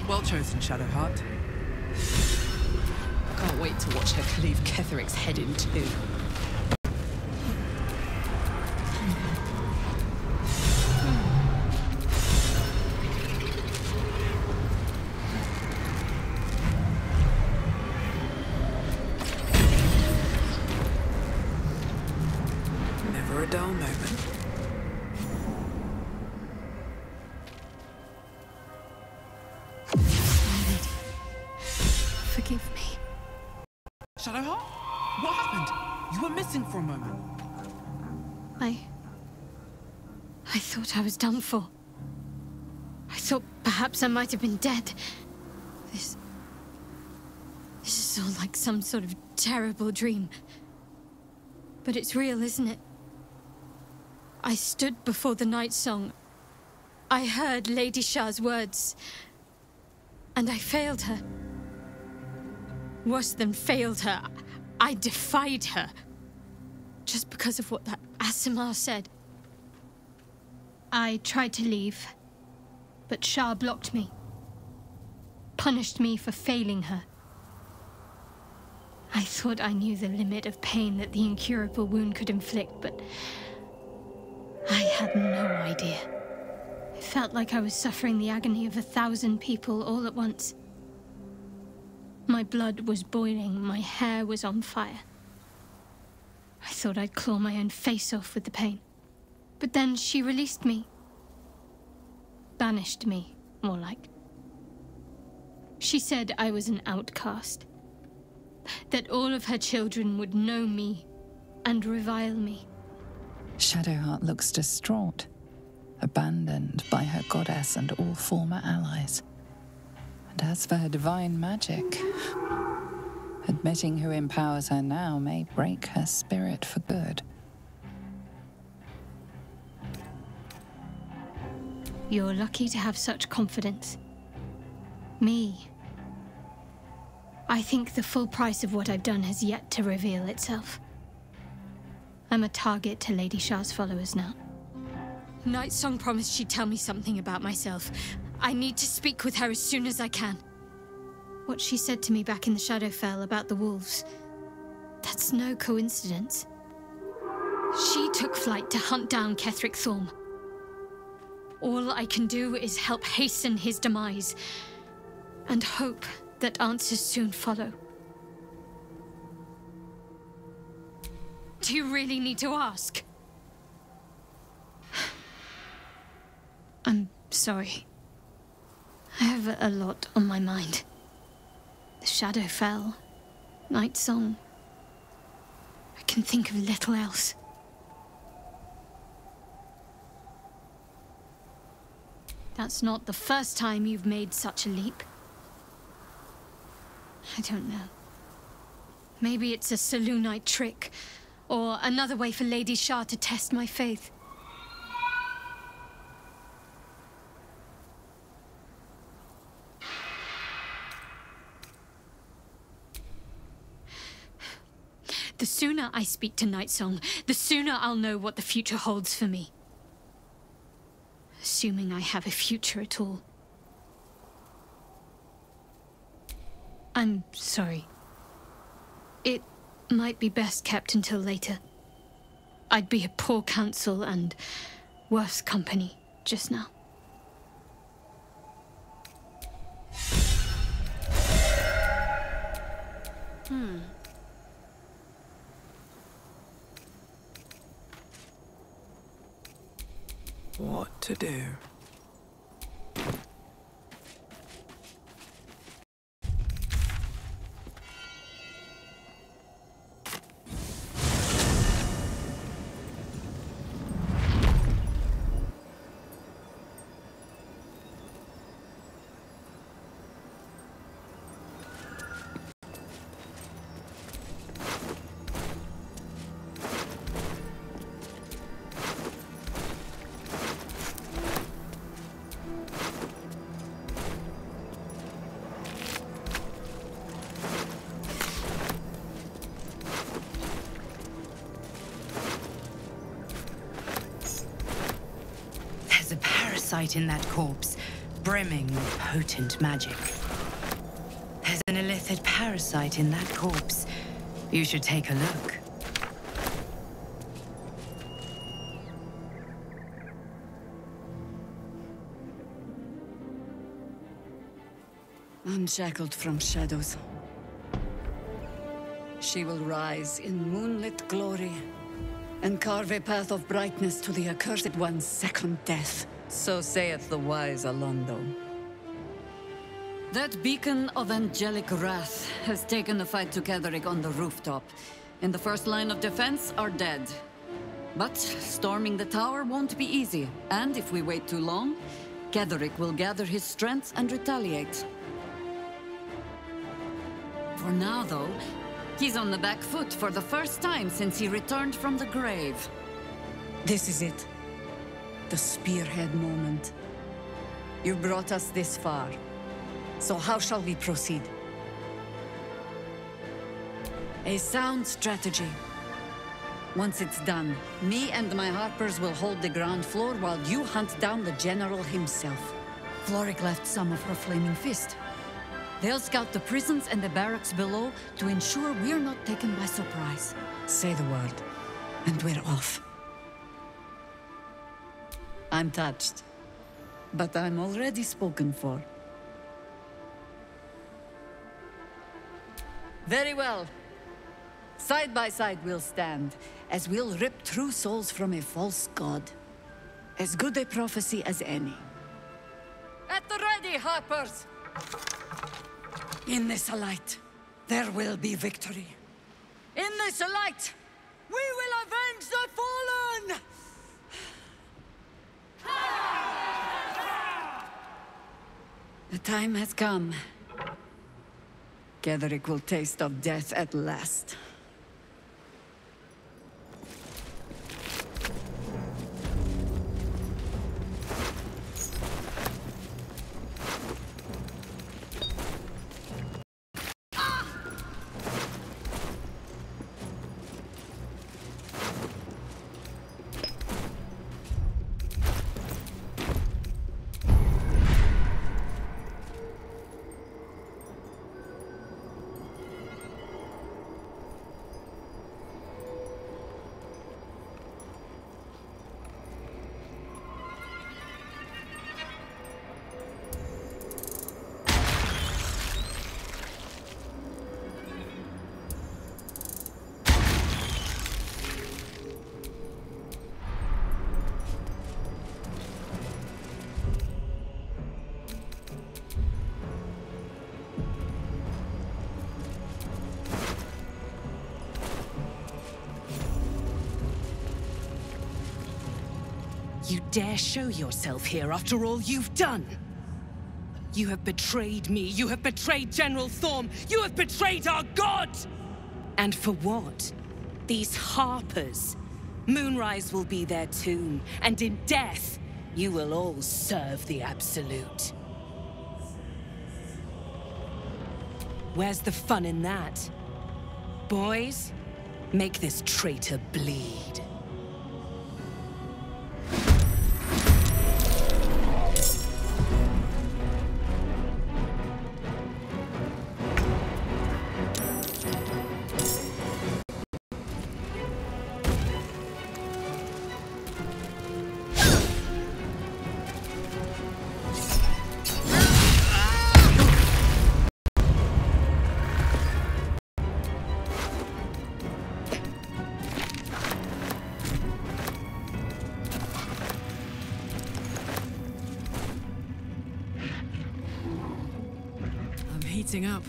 Well chosen, Shadowheart. I can't wait to watch her cleave Ketheric's head in two. Never a dull moment. Forgive me. Shadowheart? What happened? You were missing for a moment. I thought I was done for. I thought perhaps I might have been dead. This is all like some sort of terrible dream. But it's real, isn't it? I stood before the Night Song. I heard Lady Shah's words. And I failed her. Worse than failed her, I defied her. Just because of what that Asimar said. I tried to leave, but Shah blocked me. Punished me for failing her. I thought I knew the limit of pain that the incurable wound could inflict, but I had no idea. It felt like I was suffering the agony of 1,000 people all at once. My blood was boiling, my hair was on fire. I thought I'd claw my own face off with the pain. But then she released me. Banished me, more like. She said I was an outcast. That all of her children would know me and revile me. Shadowheart looks distraught, abandoned by her goddess and all former allies. And as for her divine magic, admitting who empowers her now may break her spirit for good. You're lucky to have such confidence. Me. I think the full price of what I've done has yet to reveal itself. I'm a target to Lady Shah's followers now. Nightsong promised she'd tell me something about myself. I need to speak with her as soon as I can. What she said to me back in the Shadowfell about the wolves, that's no coincidence. She took flight to hunt down Ketheric Thorm. All I can do is help hasten his demise, and hope that answers soon follow. Do you really need to ask? I'm sorry. I have a lot on my mind. The Shadowfell, Nightsong. I can think of little else. That's not the first time you've made such a leap. I don't know. Maybe it's a Selûnite trick, or another way for Lady Shar to test my faith. The sooner I speak to Nightsong, the sooner I'll know what the future holds for me. Assuming I have a future at all. I'm sorry. It might be best kept until later. I'd be a poor counsel and worse company just now. What to do? In that corpse, brimming with potent magic. There's an illithid parasite in that corpse. You should take a look. Unshackled from shadows, she will rise in moonlit glory and carve a path of brightness to the accursed one's second death. So saith the wise Alondo. That beacon of angelic wrath has taken the fight to Ketheric on the rooftop, and the first line of defense are dead. But storming the tower won't be easy, and if we wait too long, Ketheric will gather his strength and retaliate. For now, though, he's on the back foot for the first time since he returned from the grave. This is it. The spearhead moment. You brought us this far. So how shall we proceed? A sound strategy. Once it's done, me and my Harpers will hold the ground floor while you hunt down the General himself. Floric left some of her flaming fist. They'll scout the prisons and the barracks below to ensure we're not taken by surprise. Say the word, and we're off. I'm touched, but I'm already spoken for. Very well. Side by side we'll stand, as we'll rip true souls from a false god. As good a prophecy as any. At the ready, Harpers! In this light, there will be victory. In this light, we will avenge the fallen! The time has come. Ketheric will taste of death at last. You dare show yourself here after all you've done? You have betrayed me. You have betrayed General Thorm. You have betrayed our god! And for what? These harpers. Moonrise will be their tomb, and in death, you will all serve the Absolute. Where's the fun in that? Boys, make this traitor bleed. Heating up.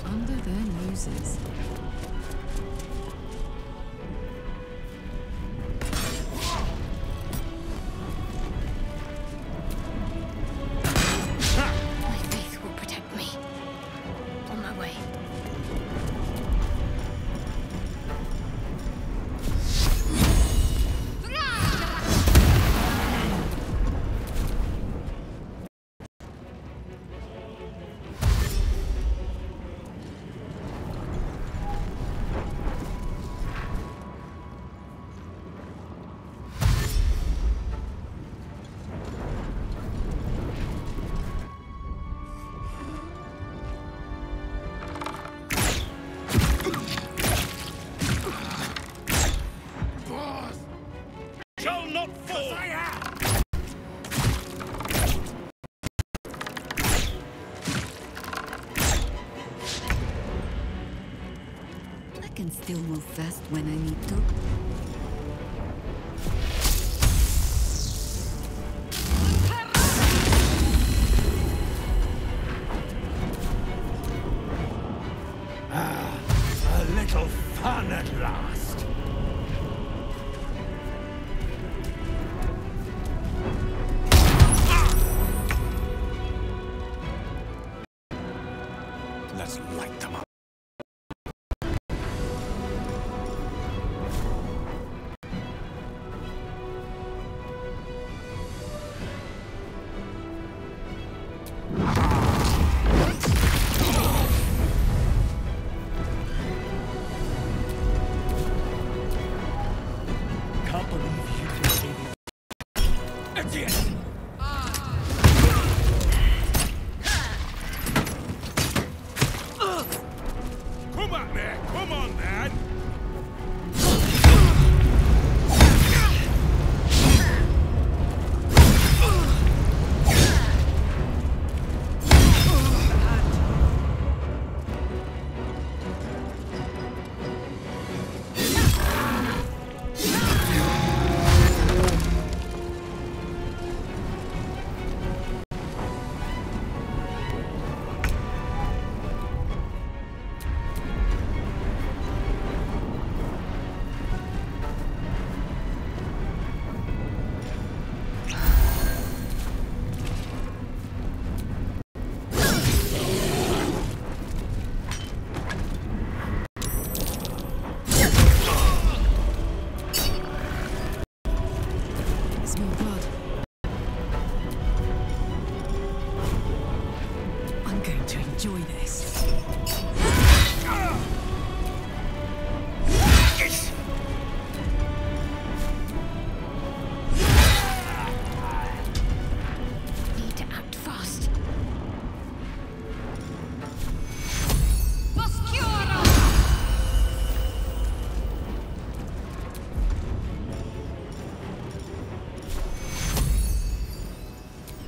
Under their noses. My faith will protect me. On my way. I can still move fast when I need to. A little fun at last. Let's light them up. Can't believe you can see me. Idiot! Come on, man! Come on, man! Smell blood. I'm going to enjoy this. Need to act fast.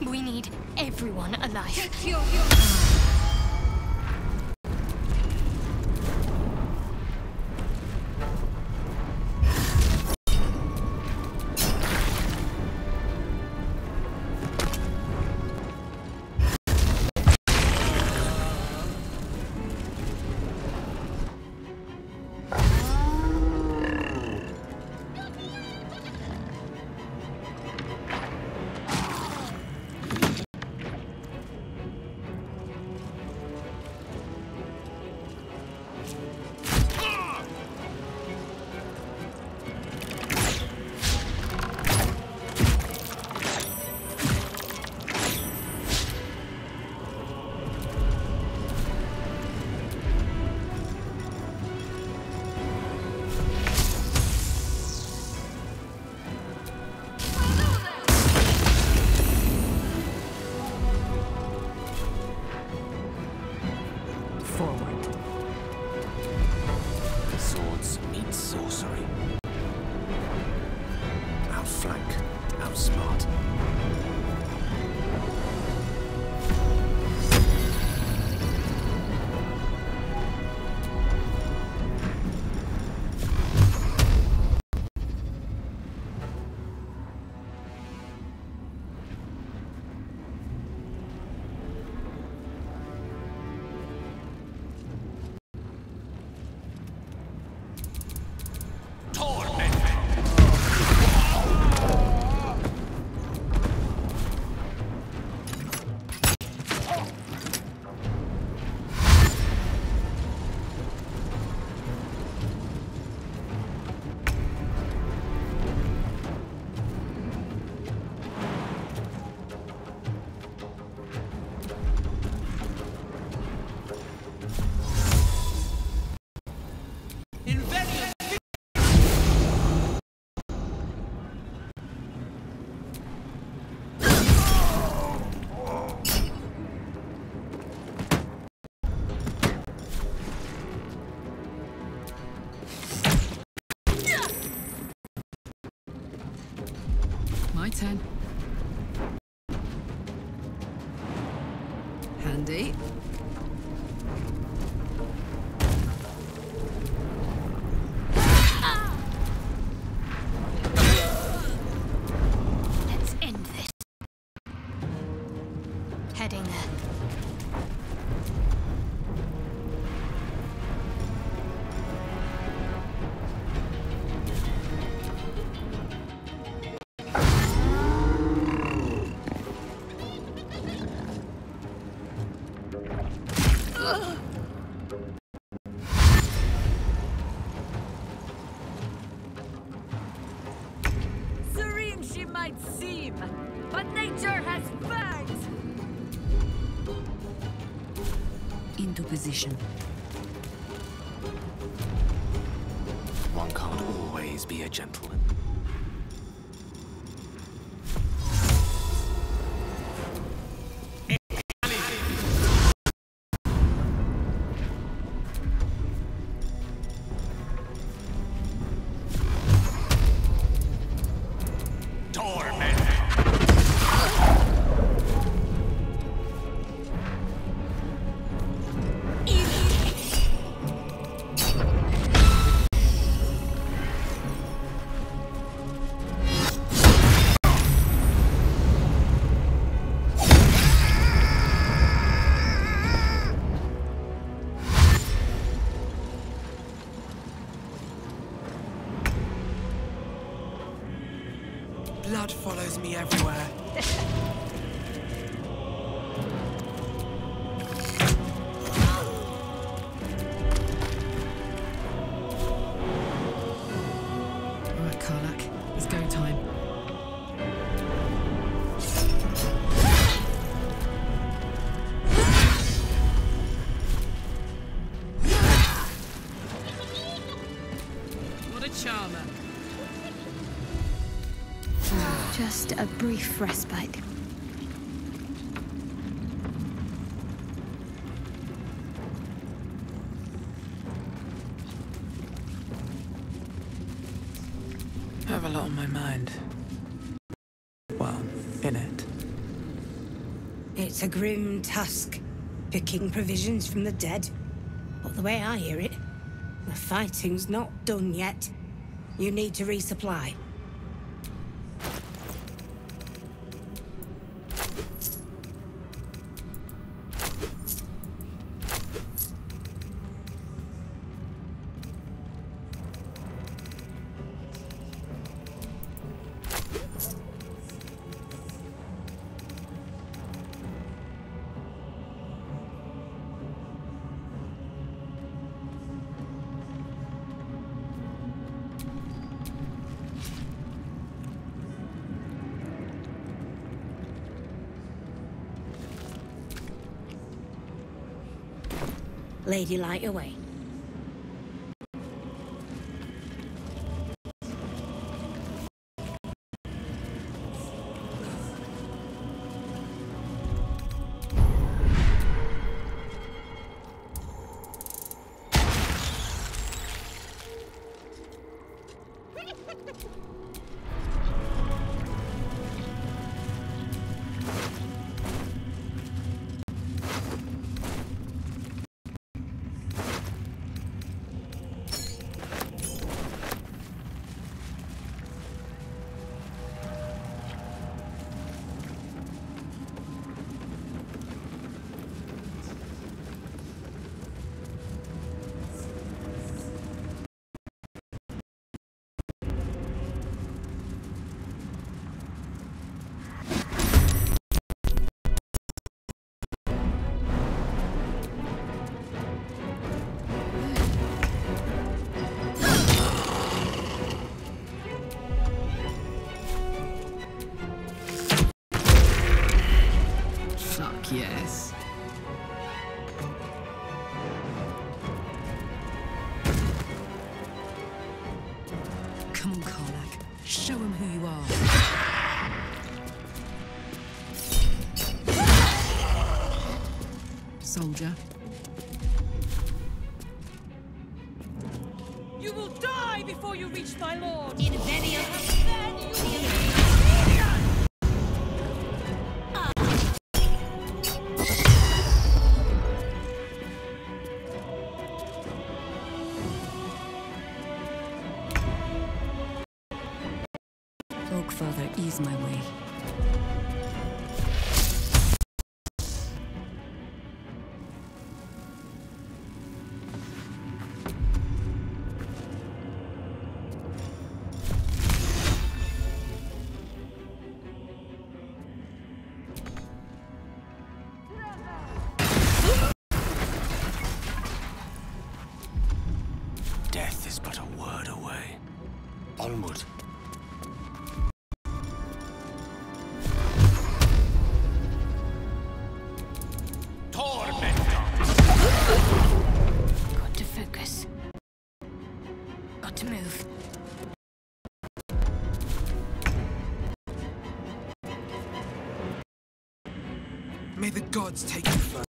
We need everyone alive. Swords meet sorcery. Outflank, outsmart. My turn. Handy. Let's end this. Heading there. Serene she might seem, but nature has fangs! Into position. One can't always be a gentleman. Blood follows me everywhere. Alright, Karlak. It's go time. What a charmer. Just a brief respite. I have a lot on my mind. Well, in it. It's a grim task, picking provisions from the dead. But the way I hear it, the fighting's not done yet. You need to resupply. Lady Light away. Yes. Come on, Karlach. Show him who you are. Soldier. You will die before you reach my lord! In Venia. Father, ease my way. Death is but a word away. Onward. Got to focus. Got to move. May the gods take you first.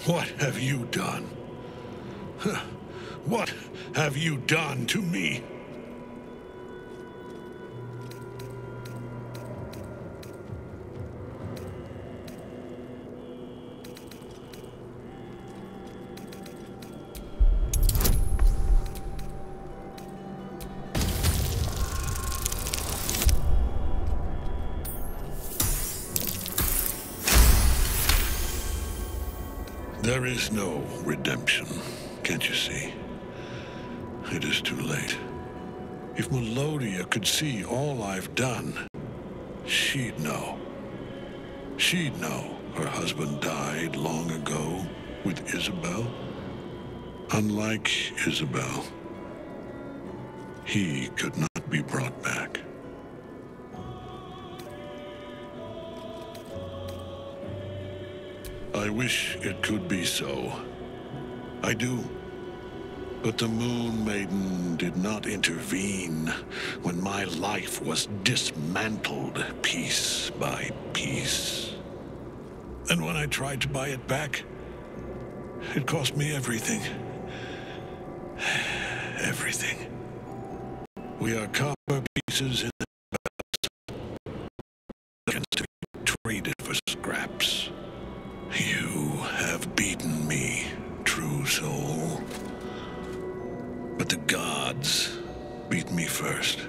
What have you done? What have you done to me? There is no redemption, can't you see? It is too late. If Melodia could see all I've done, she'd know. She'd know her husband died long ago with Isabel. Unlike Isabel, he could not be brought back. I wish it could be so. I do. But the Moon Maiden did not intervene when my life was dismantled piece by piece. And when I tried to buy it back, it cost me everything. Everything. We are copper pieces in the belt to be traded for scraps. You have beaten me, true soul. But the gods beat me first.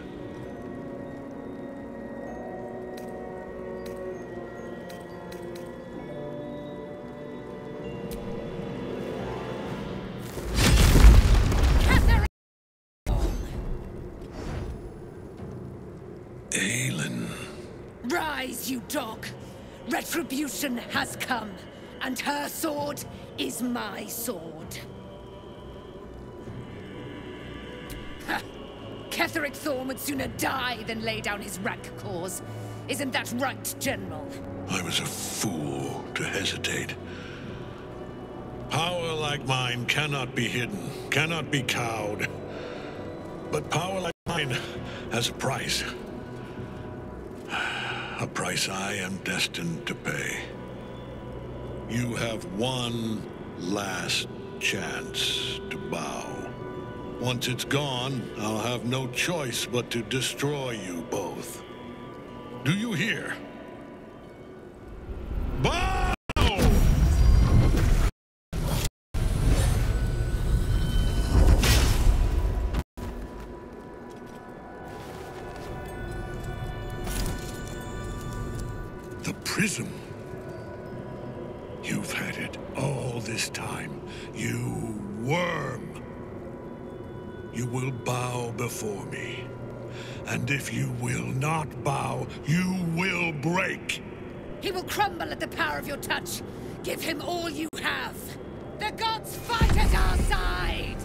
Aelin. Rise, you dog! Retribution has come, and her sword is my sword. Ha! Ketheric Thorn would sooner die than lay down his rank cause. Isn't that right, General? I was a fool to hesitate. Power like mine cannot be hidden, cannot be cowed. But power like mine has a price. A price I am destined to pay. You have one last chance to bow. Once it's gone, I'll have no choice but to destroy you both. Do you hear? Bow! The prism. You've had it all this time, you worm. You will bow before me. And if you will not bow, you will break. He will crumble at the power of your touch. Give him all you have. The gods fight at our side!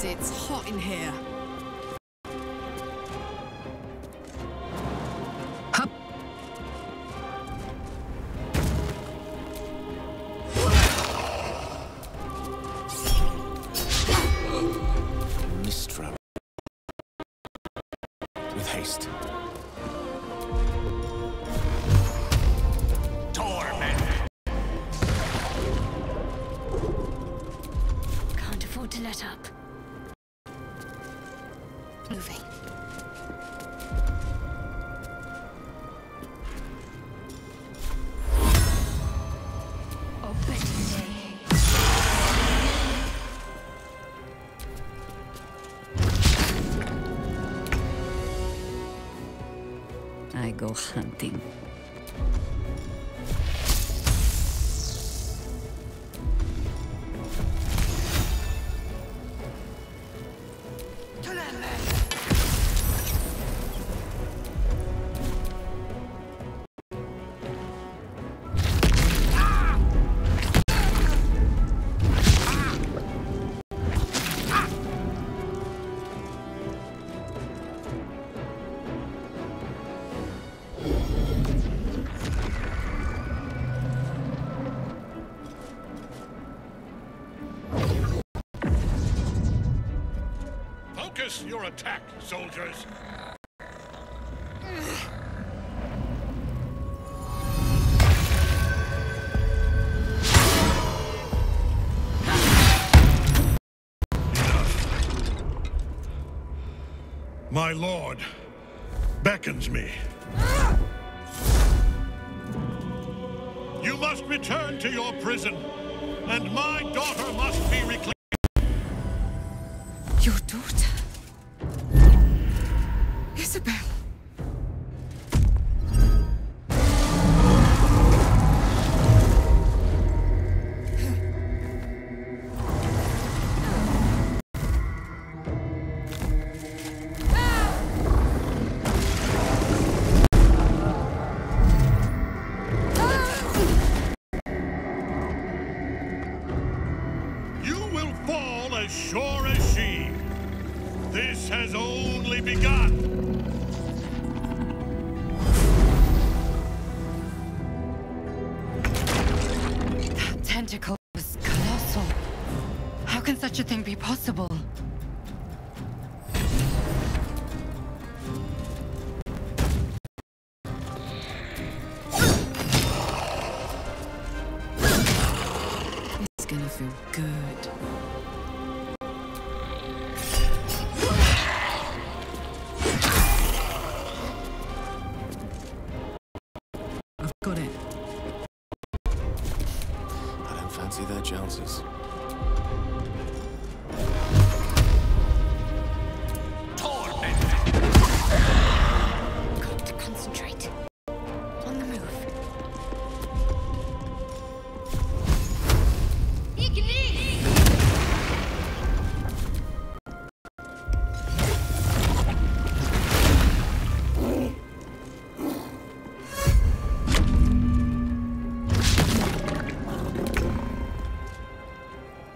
It's hot in here. Hup. Mistra. With haste. Torment! Can't afford to let up. Moving. I go hunting. Focus your attack, soldiers! My lord beckons me. You must return to your prison, and my daughter must be reclaimed. Your daughter? Isabel. You will fall as sure as she. This has only begun. That tentacle was colossal. How can such a thing be possible? It's gonna feel good. I've got it. I don't Fancy their chances. Got to concentrate. On the move.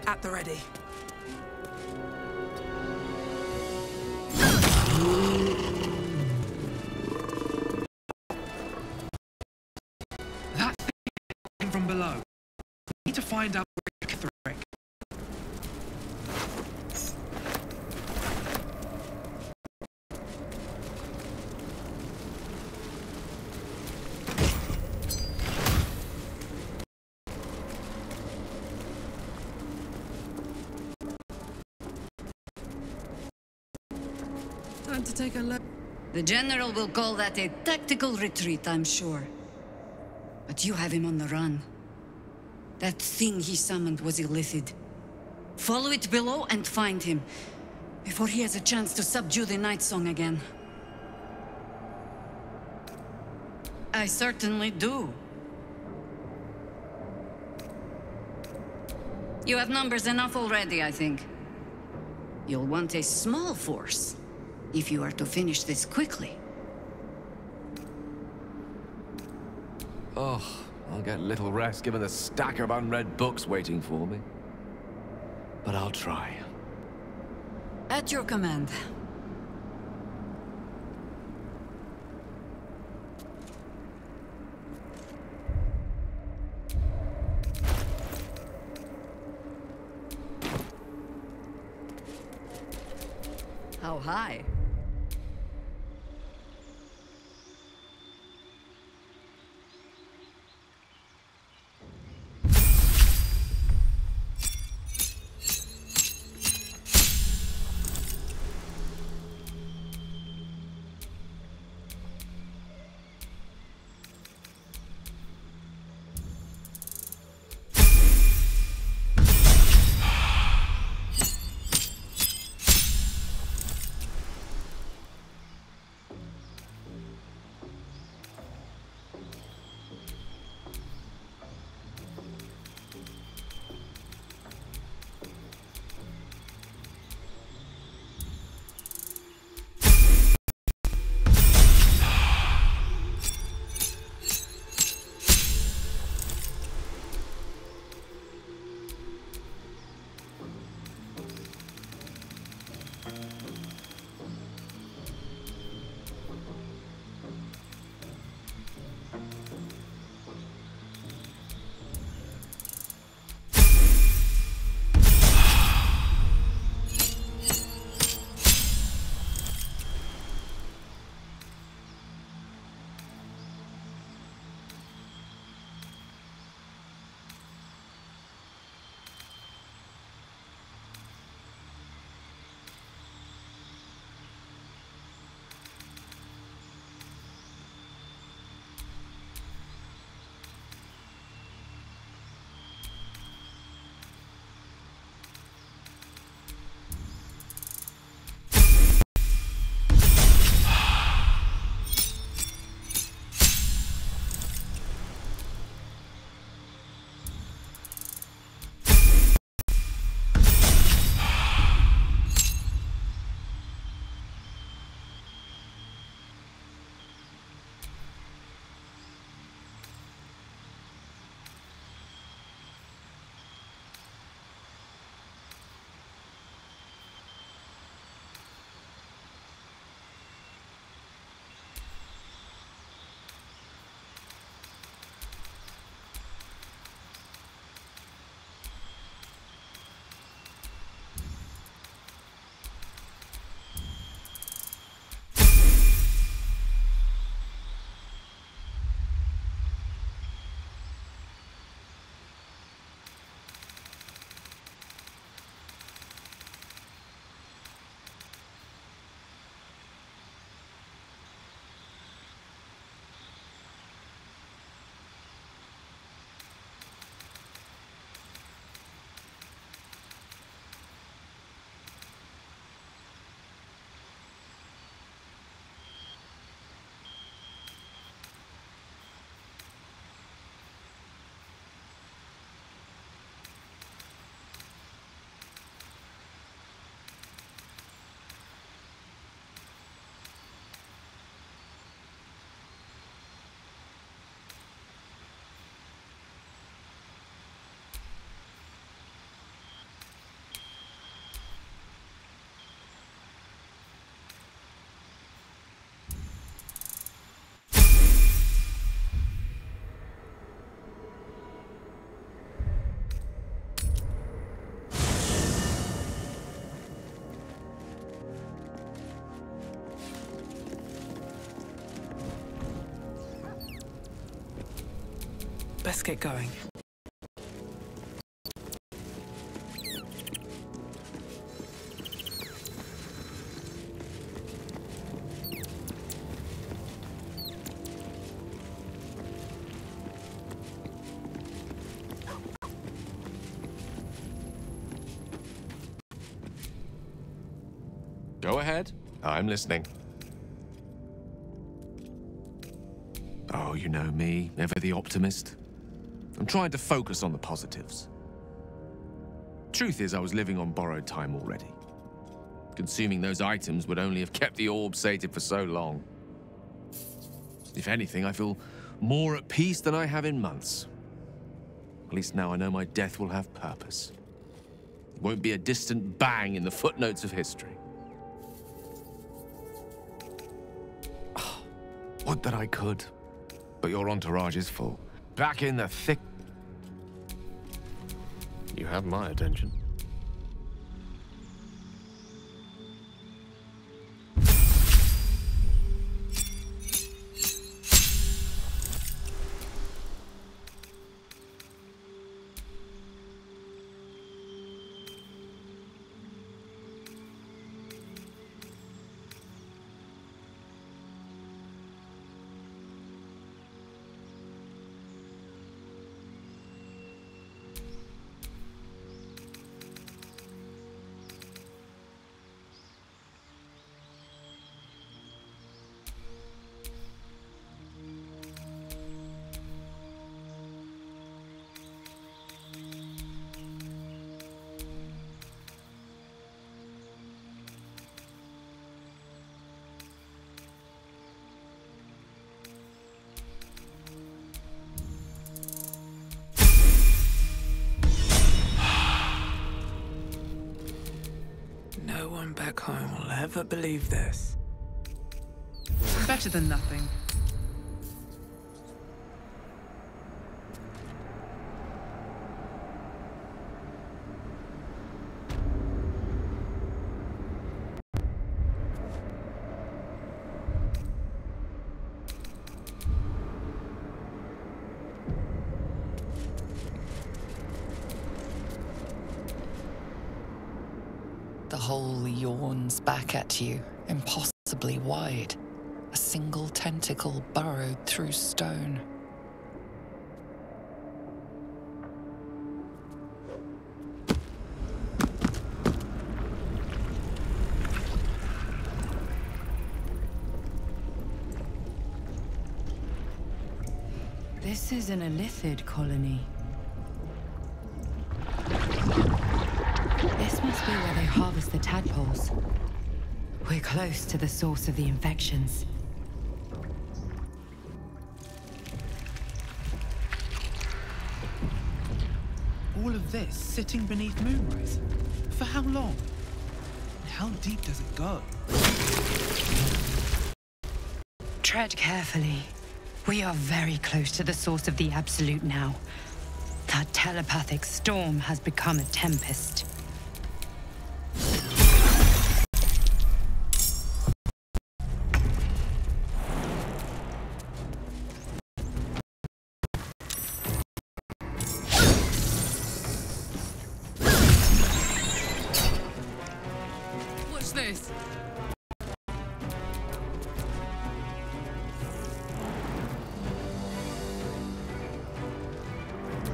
At the ready. That thing from below. We need to find out where it threat. Time to take a look. The General will call that a tactical retreat, I'm sure. But you have him on the run. That thing he summoned was illithid. Follow it below and find him, before he has a chance to subdue the Night Song again. I certainly do. You have numbers enough already, I think. You'll want a small force, if you are to finish this quickly. Oh, I'll get little rest given the stack of unread books waiting for me. But I'll try. At your command. How high? Best get going. Go ahead. I'm listening. Oh, you know me, ever the optimist. I'm trying to focus on the positives. Truth is, I was living on borrowed time already. Consuming those items would only have kept the orb sated for so long. If anything, I feel more at peace than I have in months. At least now I know my death will have purpose. It won't be a distant bang in the footnotes of history. Would that I could, but your entourage is full. Back in the thick... You have my attention. No one back home will ever believe this. Better than nothing. The hole yawns back at you, impossibly wide. A single tentacle burrowed through stone. This is an Illithid colony. This must be where they harvest the tadpoles. We're close to the source of the infections. All of this sitting beneath Moonrise? For how long? And how deep does it go? Tread carefully. We are very close to the source of the Absolute now. That telepathic storm has become a tempest. What's this?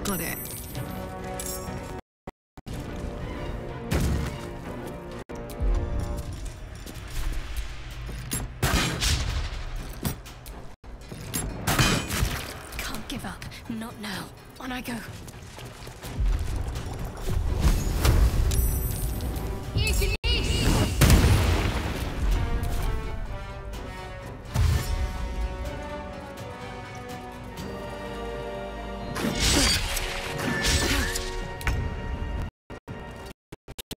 Got it. Can't give up. Not now. On I go.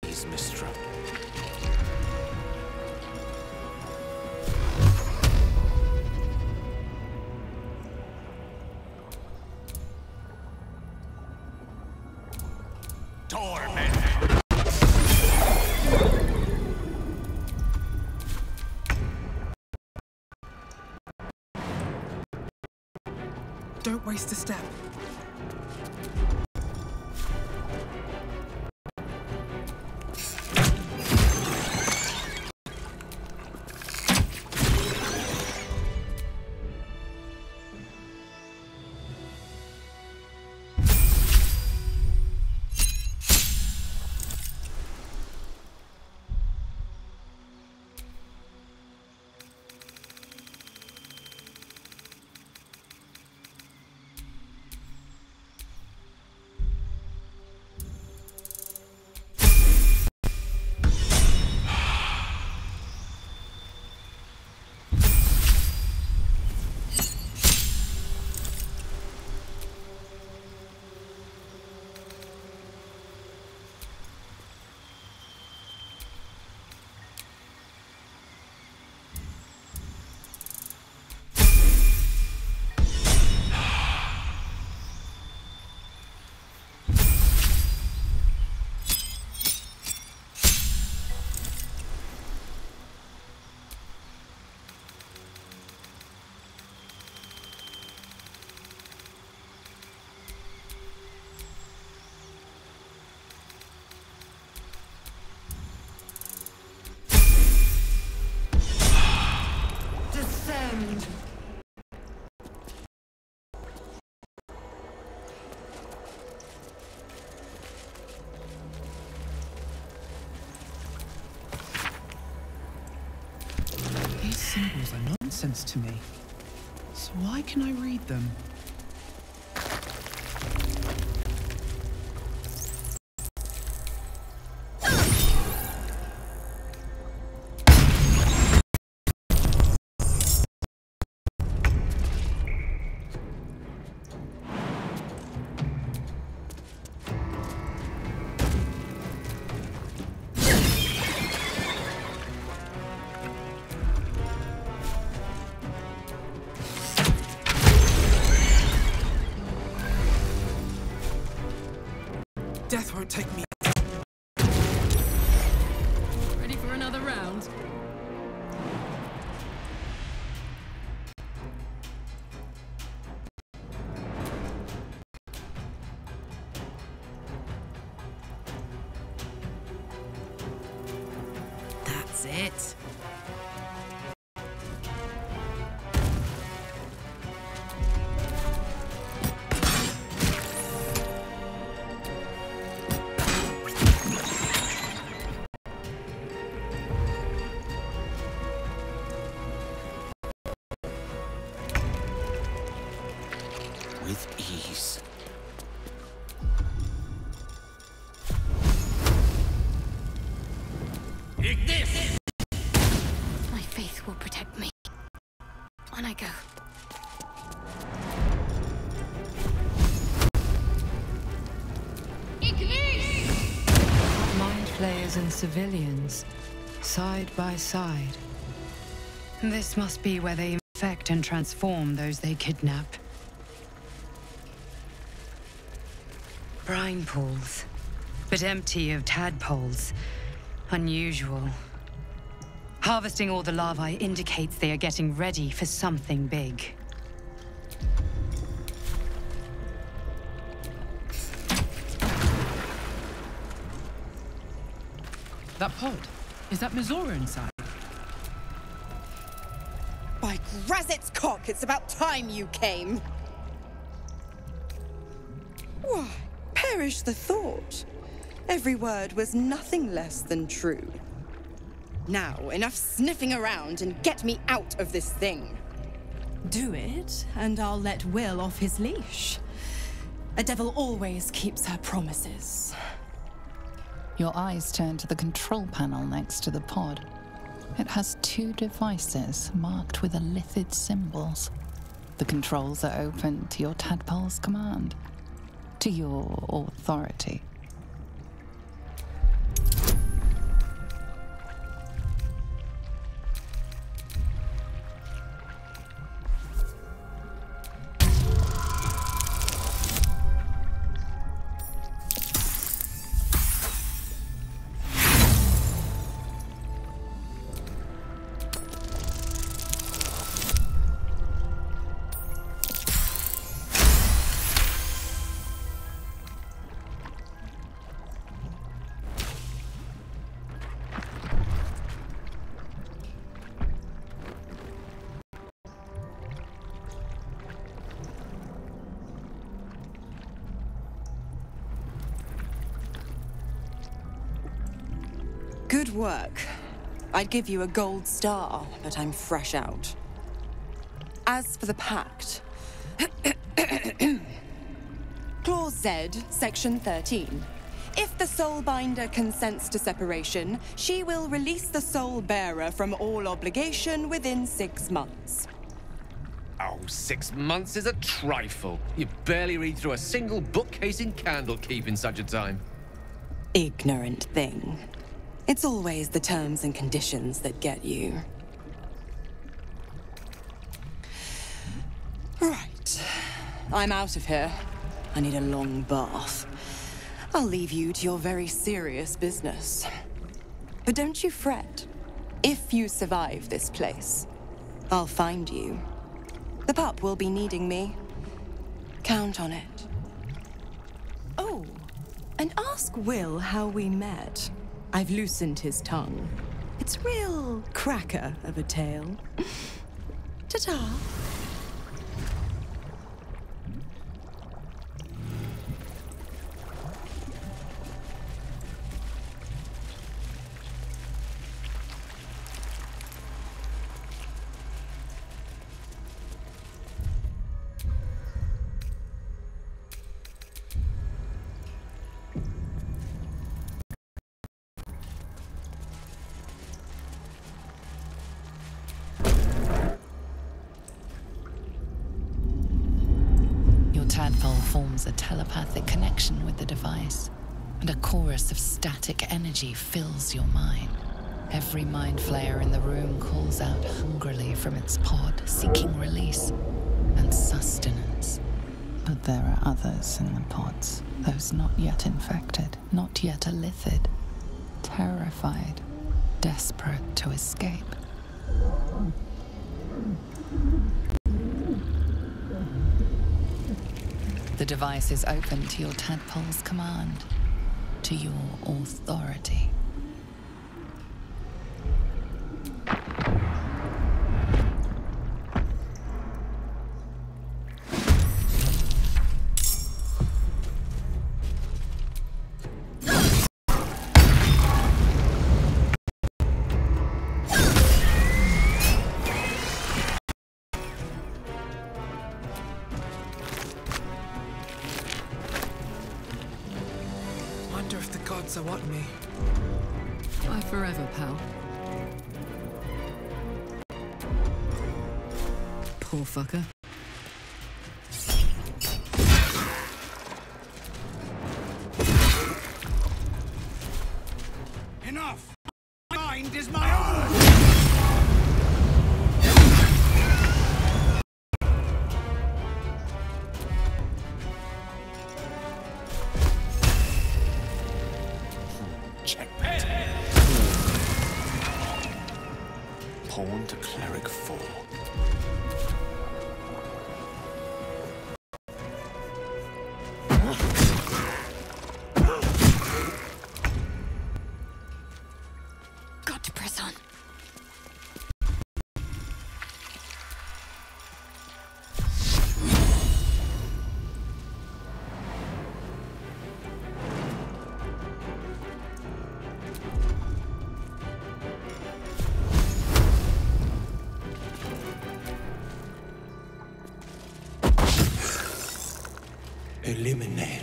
Please, Mistra. Don't waste a step. Descend. These symbols are nonsense to me. So why can I read them? Death won't take me. Ready for another round? That's it. With ease. My faith will protect me. On I go. Mind flayers and civilians, side by side. This must be where they infect and transform those they kidnap. Brine pools, but empty of tadpoles. Unusual. Harvesting all the larvae indicates they are getting ready for something big. That pod. Is that Mizora inside? By Grazit's cock, it's about time you came. Why, perish the thought. Every word was nothing less than true. Now, enough sniffing around and get me out of this thing. Do it, and I'll let Will off his leash. A devil always keeps her promises. Your eyes turn to the control panel next to the pod. It has 2 devices marked with illithid symbols. The controls are open to your tadpole's command, to your authority. Good work. I'd give you a gold star, but I'm fresh out. As for the pact... Clause Z, Section 13. If the Soulbinder consents to separation, she will release the Soul Bearer from all obligation within 6 months. Oh, 6 months is a trifle. You barely read through a single bookcase in Candlekeep in such a time. Ignorant thing. It's always the terms and conditions that get you. Right. I'm out of here. I need a long bath. I'll leave you to your very serious business. But don't you fret. If you survive this place, I'll find you. The pup will be needing me. Count on it. Oh, and ask Will how we met. I've loosened his tongue. It's real cracker of a tale. Ta-ta. Forms a telepathic connection with the device, and a chorus of static energy fills your mind. Every mind flayer in the room calls out hungrily from its pod, seeking release and sustenance. But there are others in the pods, those not yet infected, not yet elithid, terrified, desperate to escape. The device is open to your tadpole's command, to your authority. So what me? Bye forever, pal. Poor fucker. Enough! My mind is my own! Pawn to cleric 4. Got to press on. Eliminate.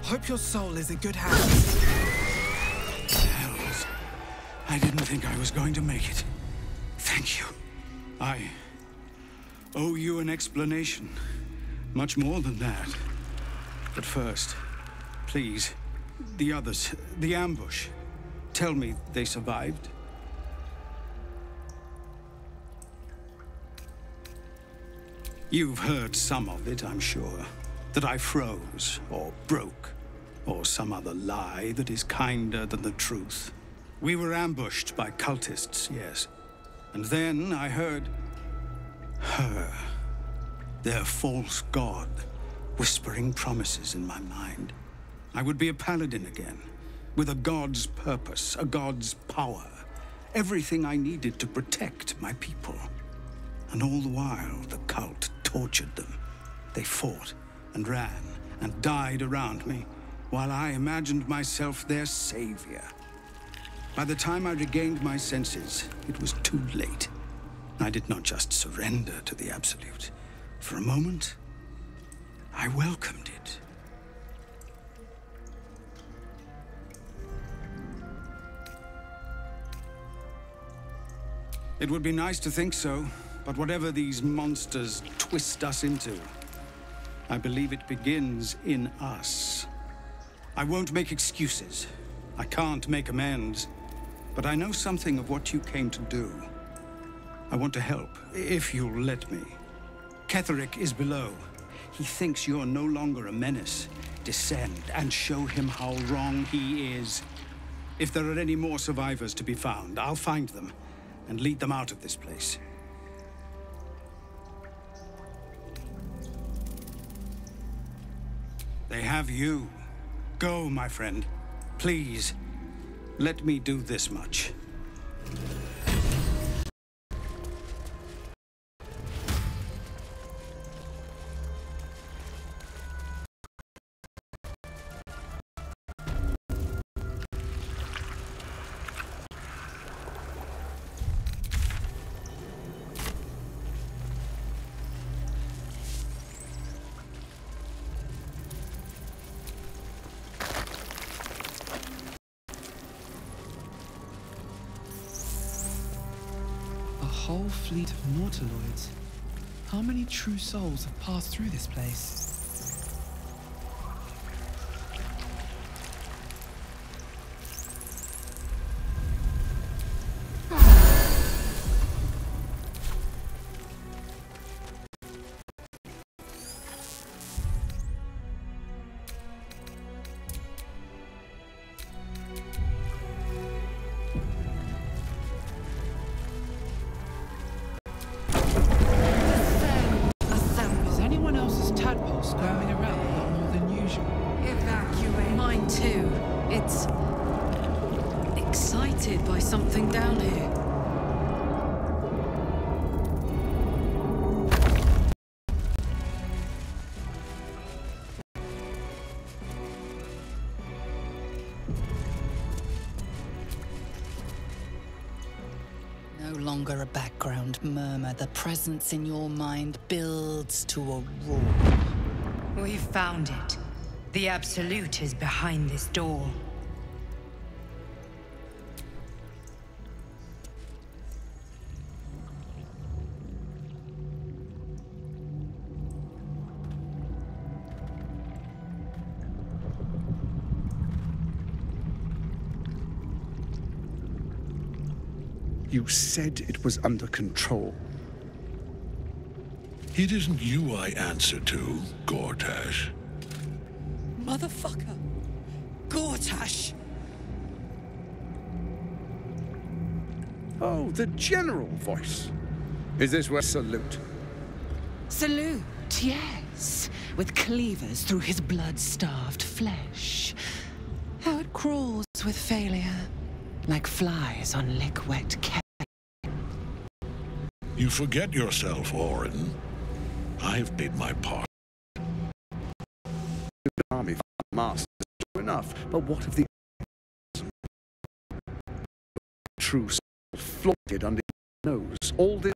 Hope your soul is in good hands. Hells. I didn't think I was going to make it. Thank you. I owe you an explanation. Much more than that. But first, please, the others, the ambush. Tell me they survived. You've heard some of it, I'm sure. That I froze, or broke, or some other lie that is kinder than the truth. We were ambushed by cultists, yes. And then I heard her, their false god, whispering promises in my mind. I would be a paladin again. With a god's purpose, a god's power. Everything I needed to protect my people. And all the while, the cult tortured them. They fought and ran and died around me, while I imagined myself their savior. By the time I regained my senses, it was too late. I did not just surrender to the Absolute. For a moment, I welcomed it. It would be nice to think so, but whatever these monsters twist us into, I believe it begins in us. I won't make excuses. I can't make amends. But I know something of what you came to do. I want to help, if you'll let me. Ketherick is below. He thinks you're no longer a menace. Descend and show him how wrong he is. If there are any more survivors to be found, I'll find them and lead them out of this place. They have you. Go, my friend. Please, let me do this much. A whole fleet of Nautiloids. How many true souls have passed through this place? By something down here. No longer a background murmur. The presence in your mind builds to a roar. We've found it. The Absolute is behind this door. You said it was under control. It isn't you I answer to, Gortash. Motherfucker! Gortash! Oh, the general voice. Is this where Salute? Salute, yes. With cleavers through his blood-starved flesh. How it crawls with failure. Like flies on lick-wet cat. You forget yourself, Orin. I've played my part. Army masters, true enough, but what of the true soul flaunted under your nose all this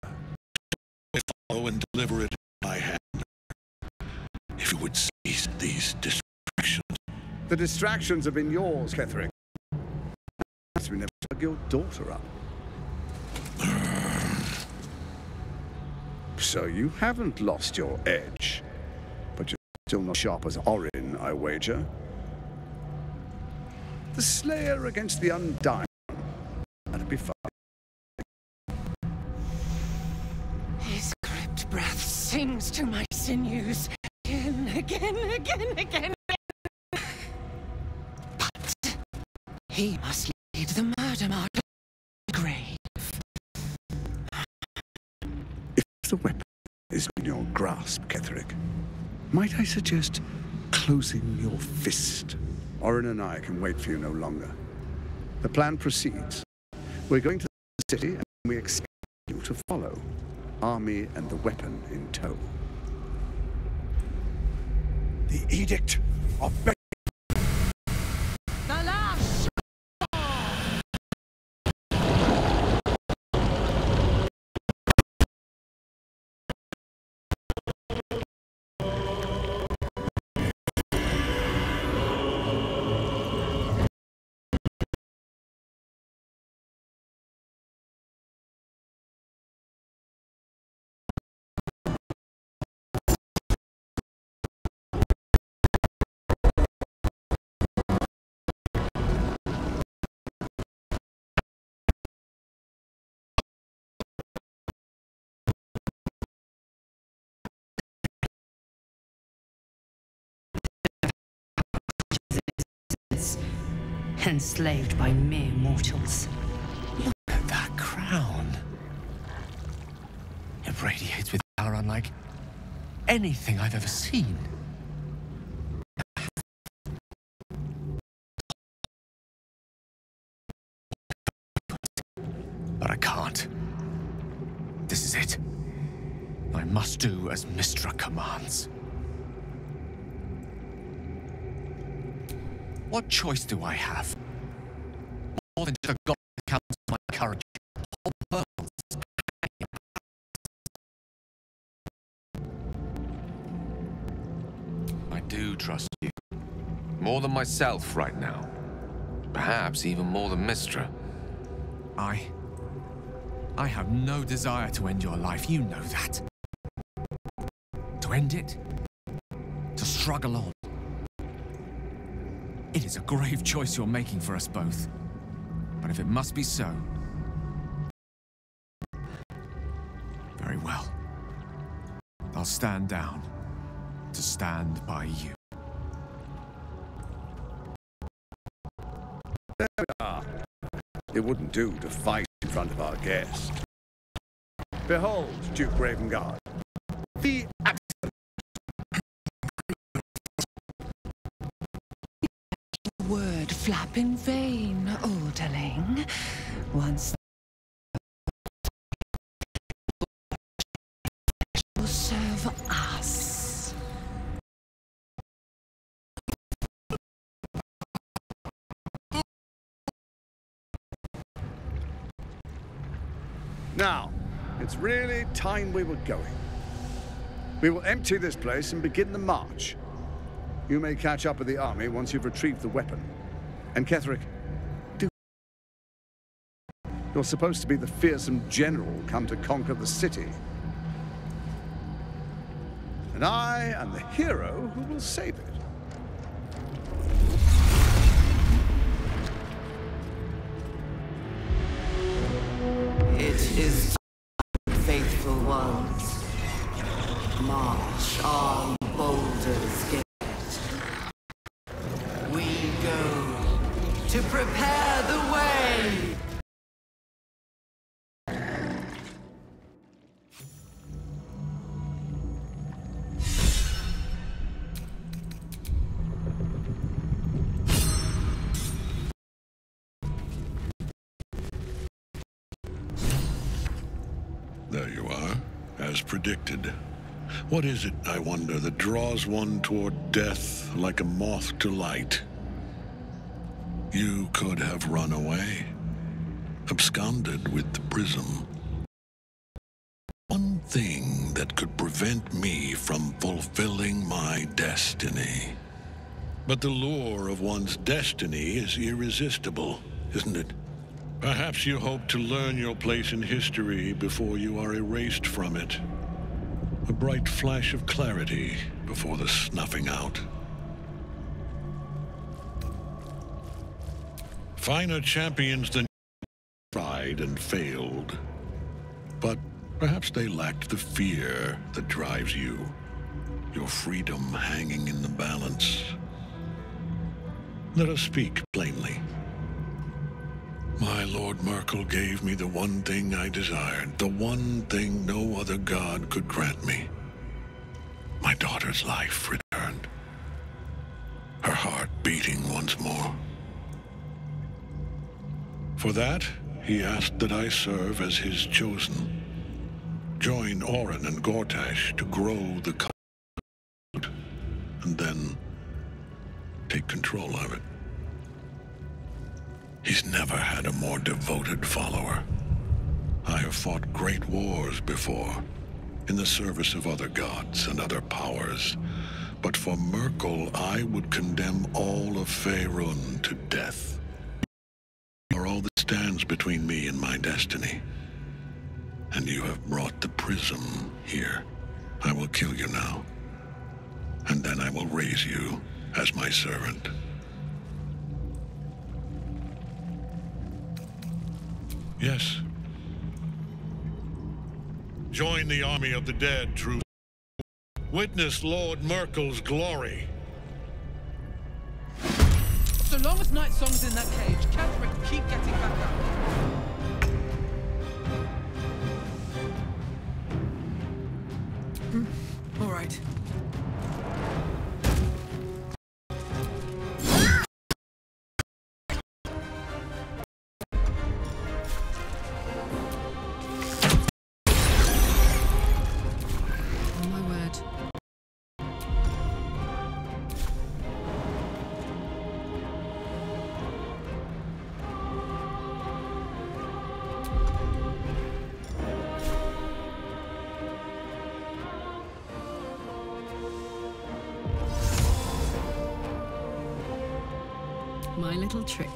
time? Follow and deliver it in my hand. If you would cease these distractions. The distractions have been yours, Ketherick. We never dug your daughter up. So you haven't lost your edge, but you're still not sharp as Orin, I wager. The Slayer against the Undying. That'd be fun. His gripped breath sings to my sinews again, again. But he must lead the murder mark to the grave. If the weapon is in your grasp, Ketherick, might I suggest closing your fist? Orin and I can wait for you no longer. The plan proceeds. We're going to the city and we expect you to follow, army and the weapon in tow. The Edict of The last enslaved by mere mortals. Look at that crown. It radiates with power unlike anything I've ever seen. But I can't. This is it. I must do as Mystra commands. What choice do I have? More than just a god that counts my courage. Whole worlds. I do trust you. More than myself right now. Perhaps even more than Mystra. I have no desire to end your life, you know that. To end it? To struggle on. It is a grave choice you're making for us both. But if it must be so... very well. I'll stand down to stand by you. There we are. It wouldn't do to fight in front of our guest. Behold, Duke Ravengard. The word flap in vain, orderling. Once will serve us. Now, it's really time we were going. We will empty this place and begin the march. You may catch up with the army once you've retrieved the weapon. And Ketheric, you're supposed to be the fearsome general come to conquer the city. And I am the hero who will save it. It is faithful ones. March on Baldur's Gate. We go to prepare the way. There you are, as predicted. What is it, I wonder, that draws one toward death like a moth to light? You could have run away, absconded with the prism. One thing that could prevent me from fulfilling my destiny. But the lure of one's destiny is irresistible, isn't it? Perhaps you hope to learn your place in history before you are erased from it. A bright flash of clarity before the snuffing out. Finer champions than tried and failed. But perhaps they lacked the fear that drives you. Your freedom hanging in the balance. Let us speak plainly. My Lord Merkel gave me the one thing I desired, the one thing no other god could grant me. My daughter's life returned. Her heart beating once more. For that, He asked that I serve as his chosen. Join Orin and Gortash to grow the cult, and then take control of it. He's never had a more devoted follower. I have fought great wars before, in the service of other gods and other powers. But for Merkel, I would condemn all of Faerun to death. You are all that stands between me and my destiny. And you have brought the prism here. I will kill you now. And then I will raise you as my servant. Yes. Join the army of the dead, true. Witness Lord Merkel's glory. So long as Night Song's in that cage, Catherine can keep getting back up. All right. Oh my word. My little trick.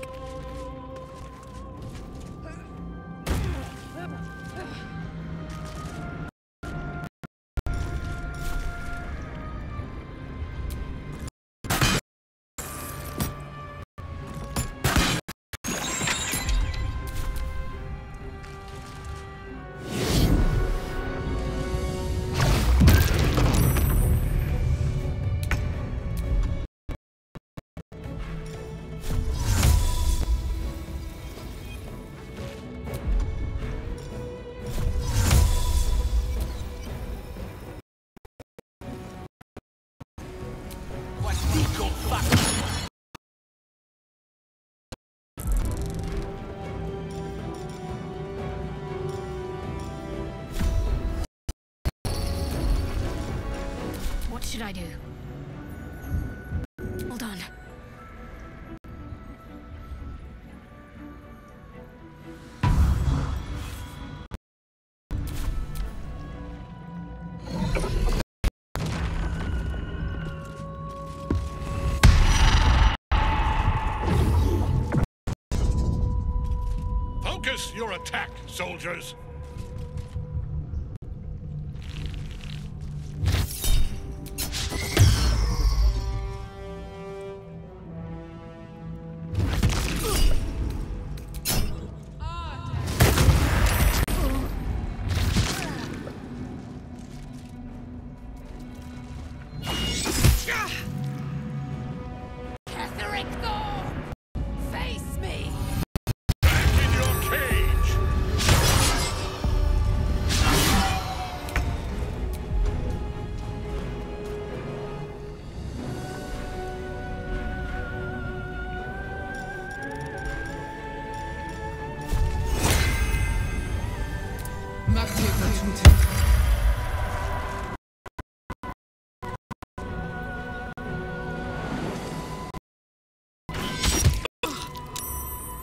What should I do? Hold on. Focus your attack, soldiers! Face me! In your cage!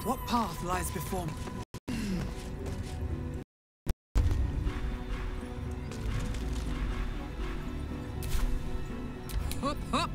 What path lies before me? Hop, hop!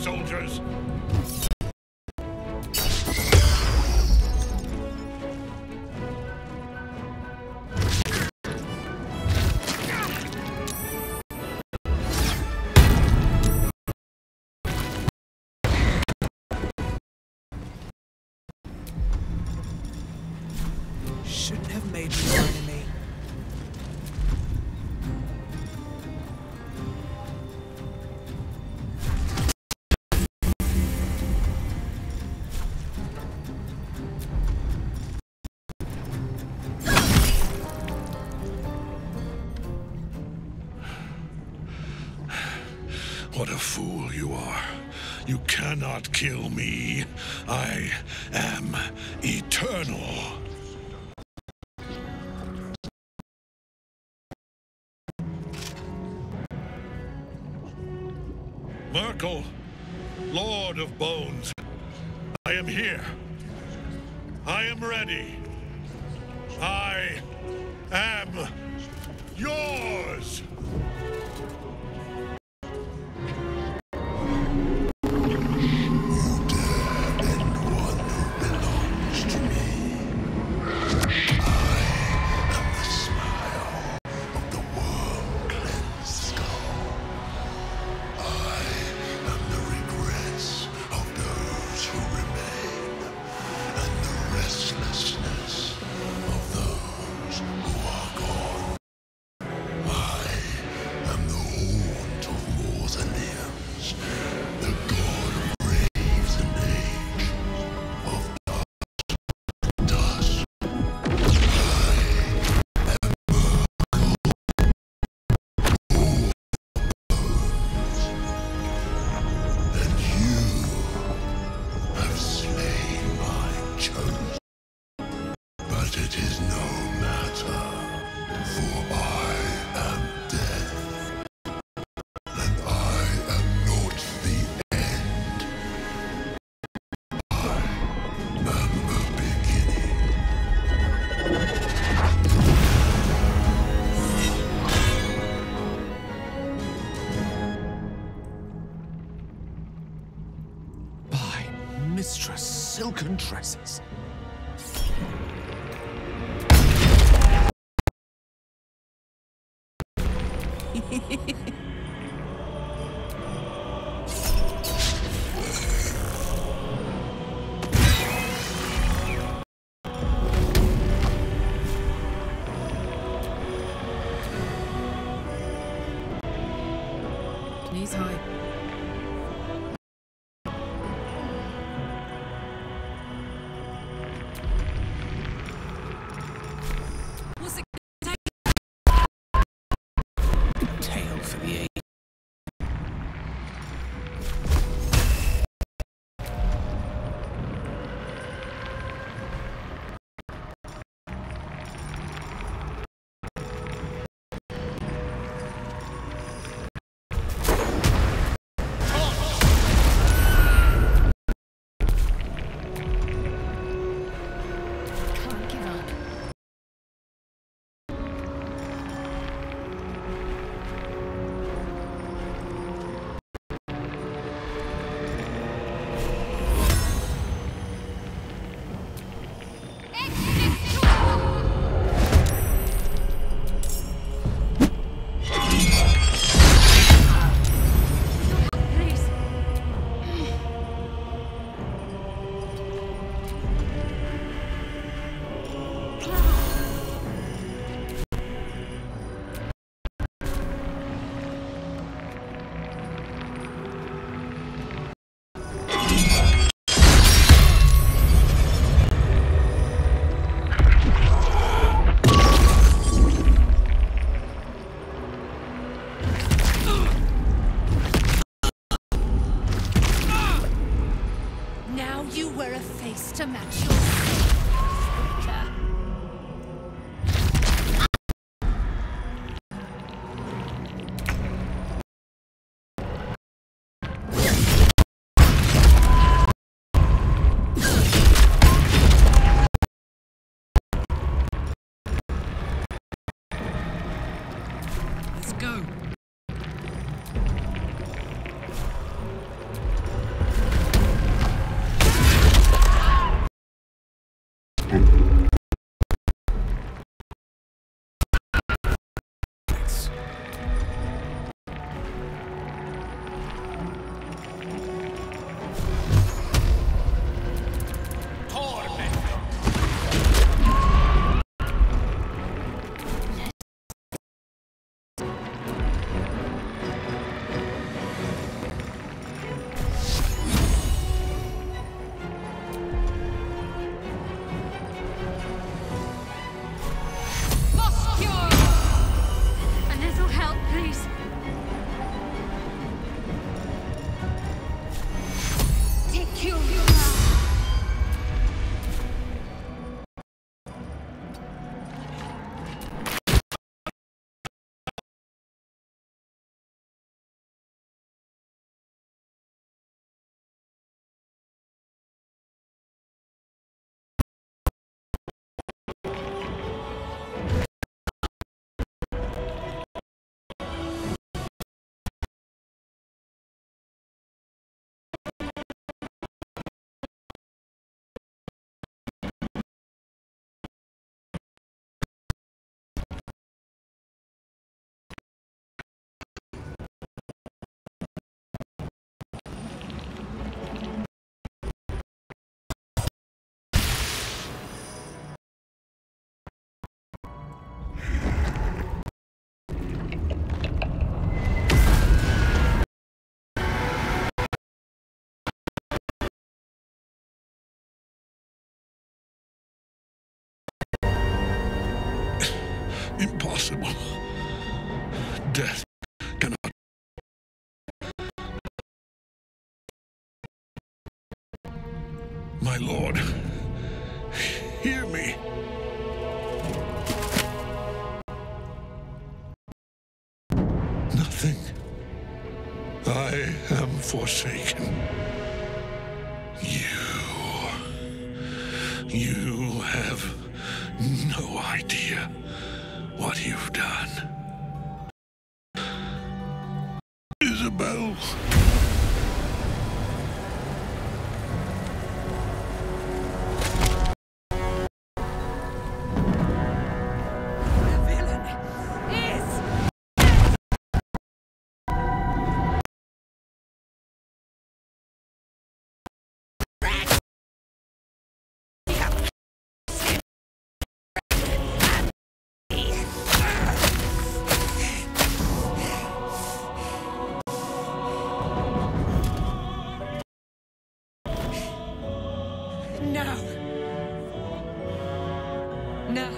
soldiers! Shouldn't have made me your enemy. What a fool you are. You cannot kill me. I am eternal. Merkel, Lord of Bones, I am here. I am ready. I am yours. Mistress Silken Tresses. Knees high. Tail for the age. Now you wear a face to match your speaker. Let's go. impossible. Death cannot. My lord, hear me. Nothing. I am forsaken. You have no idea what you've done. Isabel. Now,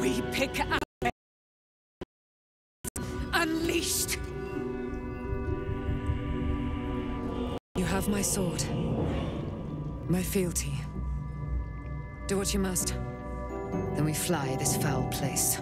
we pick our unleashed. You have my sword, my fealty. Do what you must. Then we fly this foul place.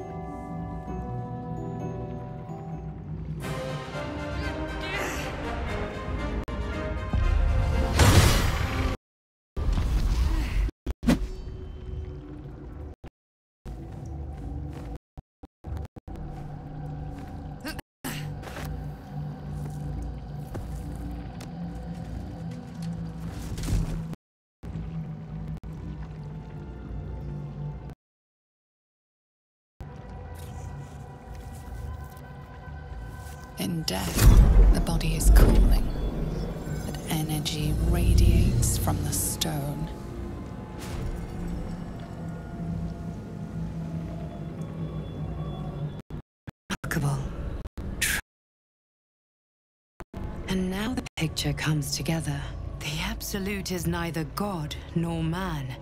In death, the body is cooling, but energy radiates from the stone. Remarkable. And now the picture comes together. The Absolute is neither god nor man.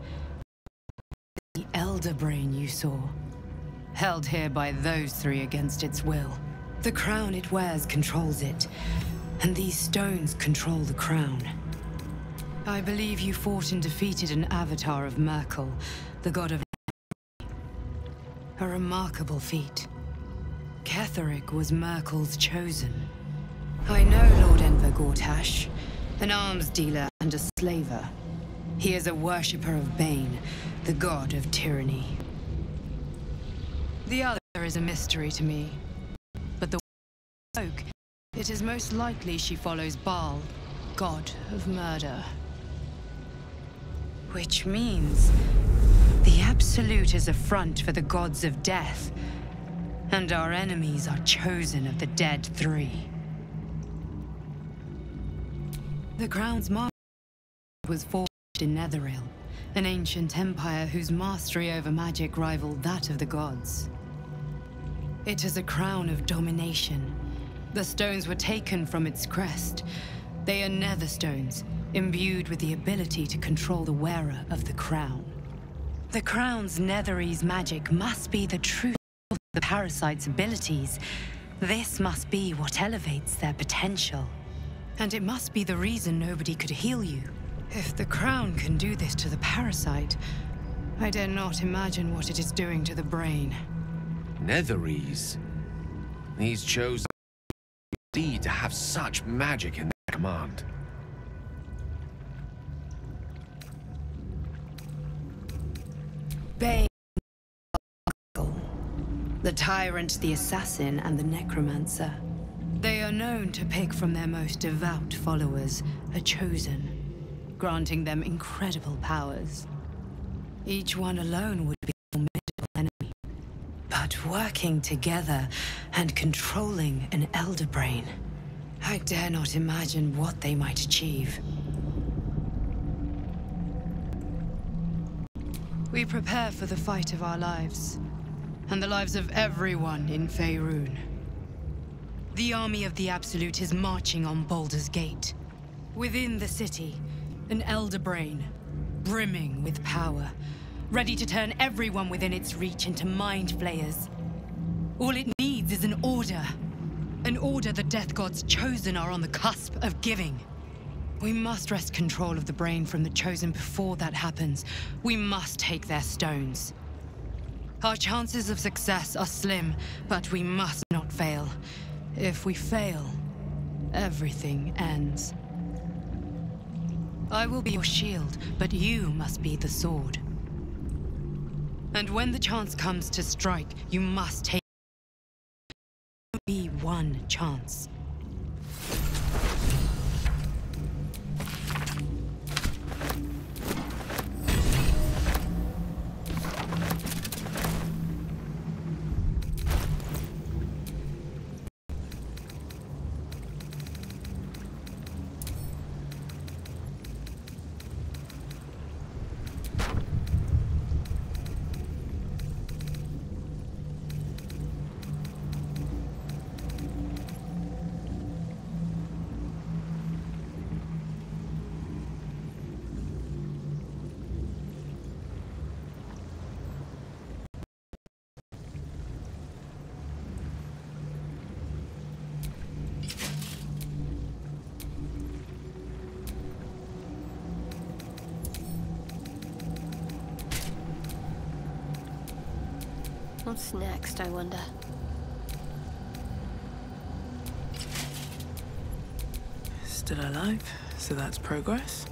The Elder Brain you saw, held here by those three against its will. The crown it wears controls it, and these stones control the crown. I believe you fought and defeated an avatar of Merkel, the god of... A remarkable feat. Ketheric was Merkel's chosen. I know Lord Enver Gortash, an arms dealer and a slaver. He is a worshipper of Bane, the god of tyranny. The other is a mystery to me. But the oak, it is most likely she follows Baal, god of murder. Which means the Absolute is a front for the gods of death, and our enemies are chosen of the dead three. The crown's mark was forged in Netheril, an ancient empire whose mastery over magic rivaled that of the gods. It is a crown of domination. The stones were taken from its crest. They are nether stones, imbued with the ability to control the wearer of the crown. The crown's Netherese magic must be the truth of the parasite's abilities. This must be what elevates their potential. And it must be the reason nobody could heal you. If the crown can do this to the parasite, I dare not imagine what it is doing to the brain. Netherese. These chosen indeed to have such magic in their command. Bane, the tyrant, the assassin, and the necromancer. They are known to pick from their most devout followers a chosen, granting them incredible powers. Each one alone would be a formidable enemy. But working together and controlling an Elder Brain, I dare not imagine what they might achieve. We prepare for the fight of our lives, and the lives of everyone in Faerun. The army of the Absolute is marching on Baldur's Gate. Within the city, an Elder Brain, brimming with power, ready to turn everyone within its reach into mind flayers. All it needs is an order. An order the Death God's chosen are on the cusp of giving. We must wrest control of the brain from the chosen before that happens. We must take their stones. Our chances of success are slim, but we must not fail. If we fail, everything ends. I will be your shield, but you must be the sword. And when the chance comes to strike, you must take be one chance. What's next, I wonder? Still alive, so that's progress.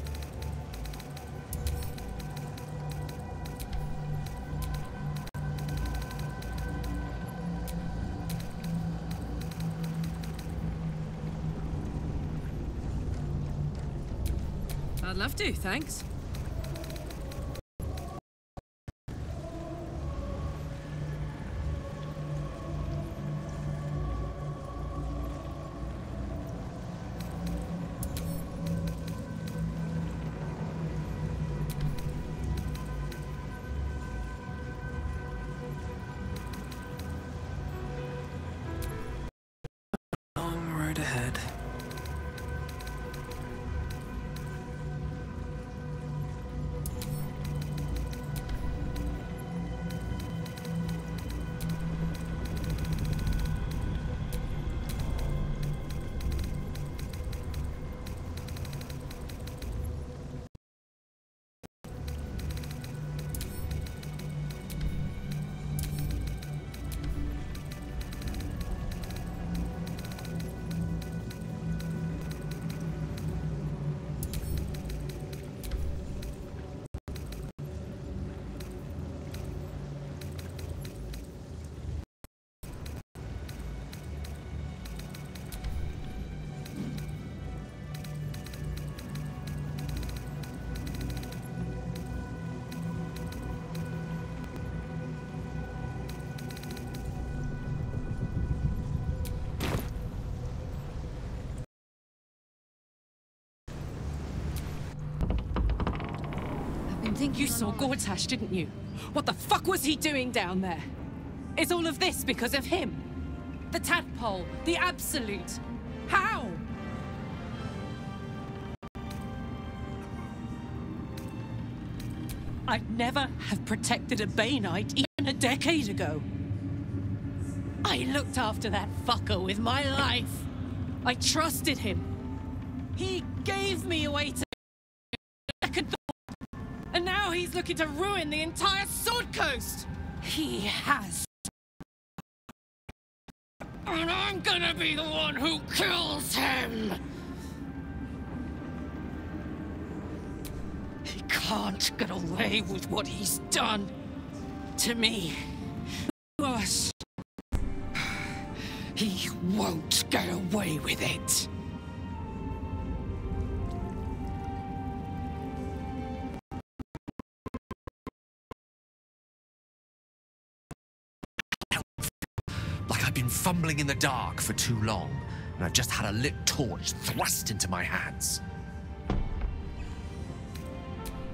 I'd love to, thanks. Long road ahead. You saw Gortash, didn't you? What the fuck was he doing down there? Is all of this because of him? The tadpole, the absolute. How? I'd never have protected a Bainite even a decade ago. I looked after that fucker with my life. I trusted him. He gave me away to second thought. And now he's looking to ruin the entire Sword Coast! He has. And I'm gonna be the one who kills him! He can't get away with what he's done to me. To us. He won't get away with it. Like I've been fumbling in the dark for too long, and I've just had a lit torch thrust into my hands.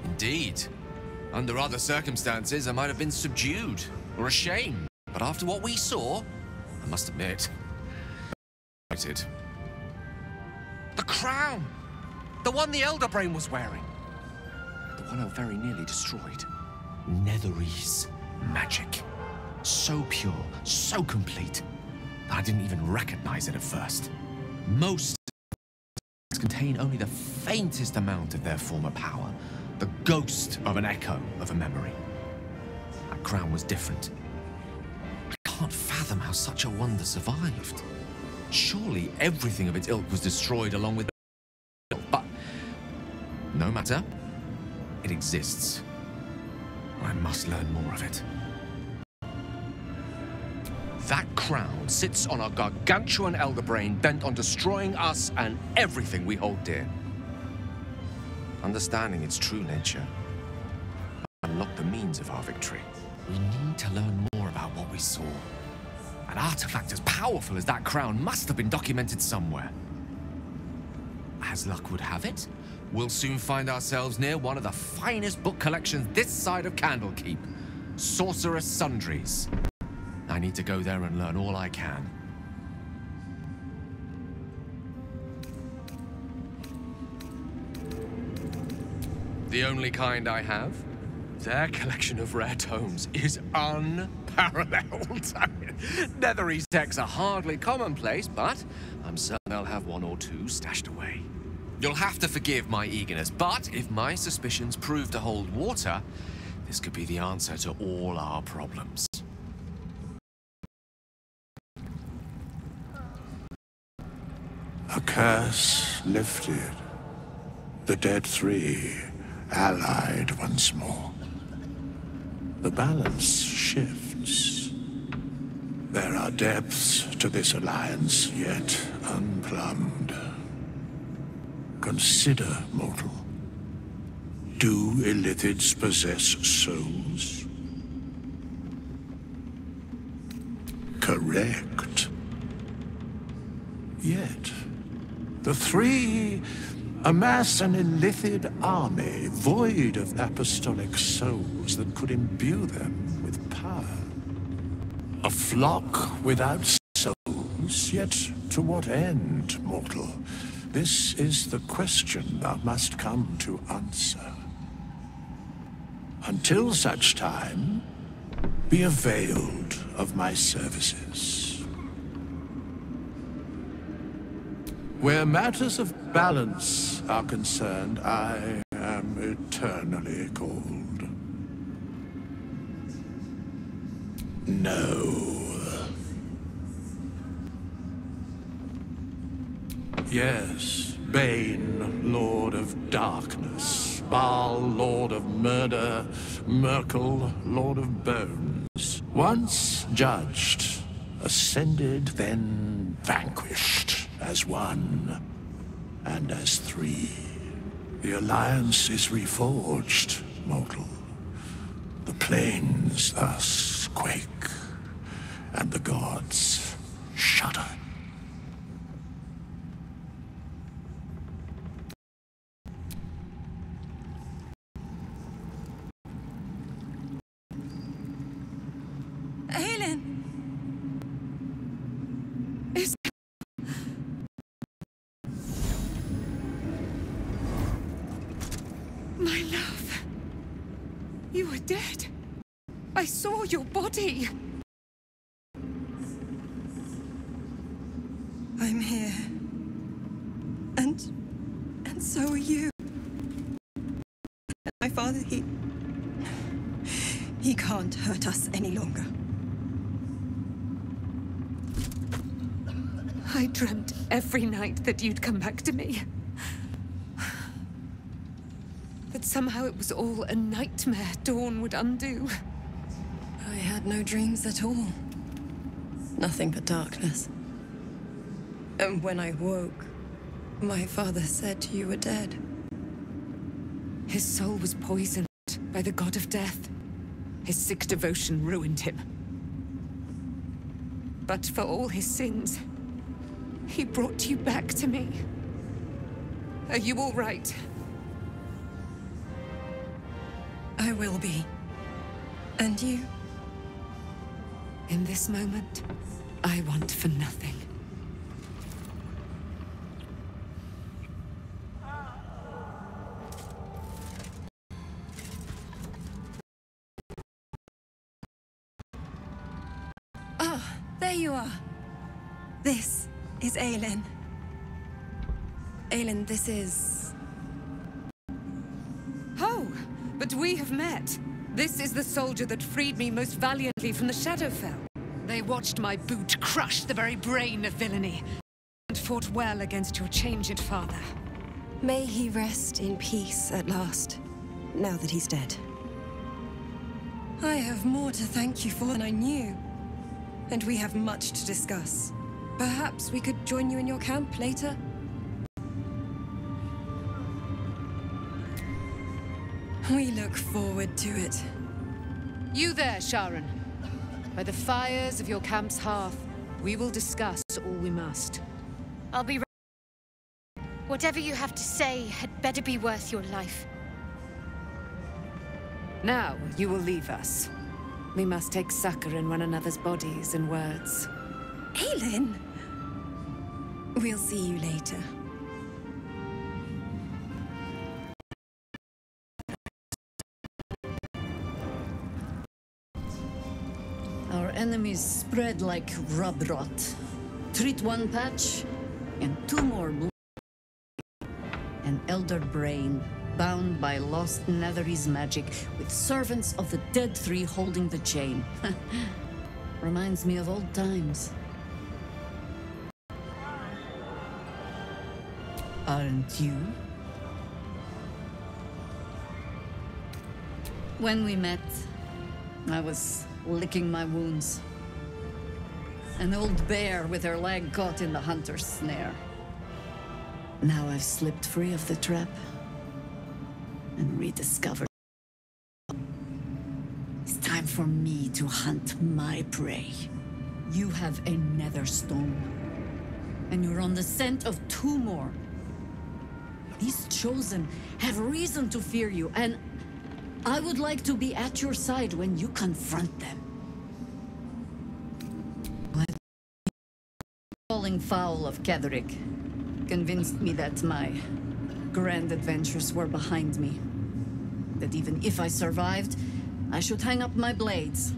Indeed. Under other circumstances, I might have been subdued or ashamed. But after what we saw, I must admit, excited. The crown! The one the Elder Brain was wearing. The one I very nearly destroyed. Netherese magic. So pure, so complete, that I didn't even recognize it at first. Most contain only the faintest amount of their former power, the ghost of an echo of a memory. That crown was different. I can't fathom how such a wonder survived. Surely everything of its ilk was destroyed along with it, but no matter. It exists. I must learn more of it. That crown sits on a gargantuan elder brain bent on destroying us and everything we hold dear. Understanding its true nature unlock the means of our victory. We need to learn more about what we saw. An artifact as powerful as that crown must have been documented somewhere. As luck would have it, we'll soon find ourselves near one of the finest book collections this side of Candlekeep, Sorcerous Sundries. I need to go there and learn all I can. The only kind I have? Their collection of rare tomes is unparalleled. Netherese texts are hardly commonplace, but I'm certain they'll have one or two stashed away. You'll have to forgive my eagerness, but if my suspicions prove to hold water, this could be the answer to all our problems. A curse lifted. The dead three allied once more. The balance shifts. There are depths to this alliance yet unplumbed. Consider, mortal. Do Illithids possess souls? Correct. Yet, the three amass an Illithid army void of apostolic souls that could imbue them with power. A flock without souls, yet to what end, mortal? This is the question thou must come to answer. Until such time, be availed of my services. Where matters of balance are concerned, I am eternally cold. No. Yes, Bane, Lord of Darkness, Baal, Lord of Murder, Merkel, Lord of Bones. Once judged, ascended, then vanquished as one and as three. The Alliance is reforged, mortal. The plains thus quake, and the gods shudder. My love, you are dead. I saw your body. I'm here. And so are you. My father, he can't hurt us any longer. I dreamt every night that you'd come back to me. But somehow it was all a nightmare Dawn would undo. I had no dreams at all. Nothing but darkness. And when I woke, my father said you were dead. His soul was poisoned by the god of death. His sick devotion ruined him. But for all his sins, he brought you back to me. Are you all right? I will be. And you? In this moment, I want for nothing. There you are. This is Aelin. Aelin, this is... Oh, but we have met. This is the soldier that freed me most valiantly from the Shadowfell. They watched my boot crush the very brain of villainy, and fought well against your changed father. May he rest in peace at last, now that he's dead. I have more to thank you for than I knew. And we have much to discuss. Perhaps we could join you in your camp later? We look forward to it. You there, Sharon. By the fires of your camp's hearth, we will discuss all we must. I'll be ready. Whatever you have to say had better be worth your life. Now, you will leave us. We must take succor in one another's bodies and words. Aelin! We'll see you later. Our enemies spread like rub rot. Treat one patch, and two more blue. An elder brain, bound by lost Netherese magic, with servants of the dead three holding the chain. Reminds me of old times. Aren't you? When we met, I was licking my wounds. An old bear with her leg caught in the hunter's snare. Now I've slipped free of the trap and rediscovered. It's time for me to hunt my prey. You have a nether stone, and you're on the scent of two more. These chosen have reason to fear you, and I would like to be at your side when you confront them. Falling foul of Ketherick convinced me that my grand adventures were behind me. That even if I survived, I should hang up my blades.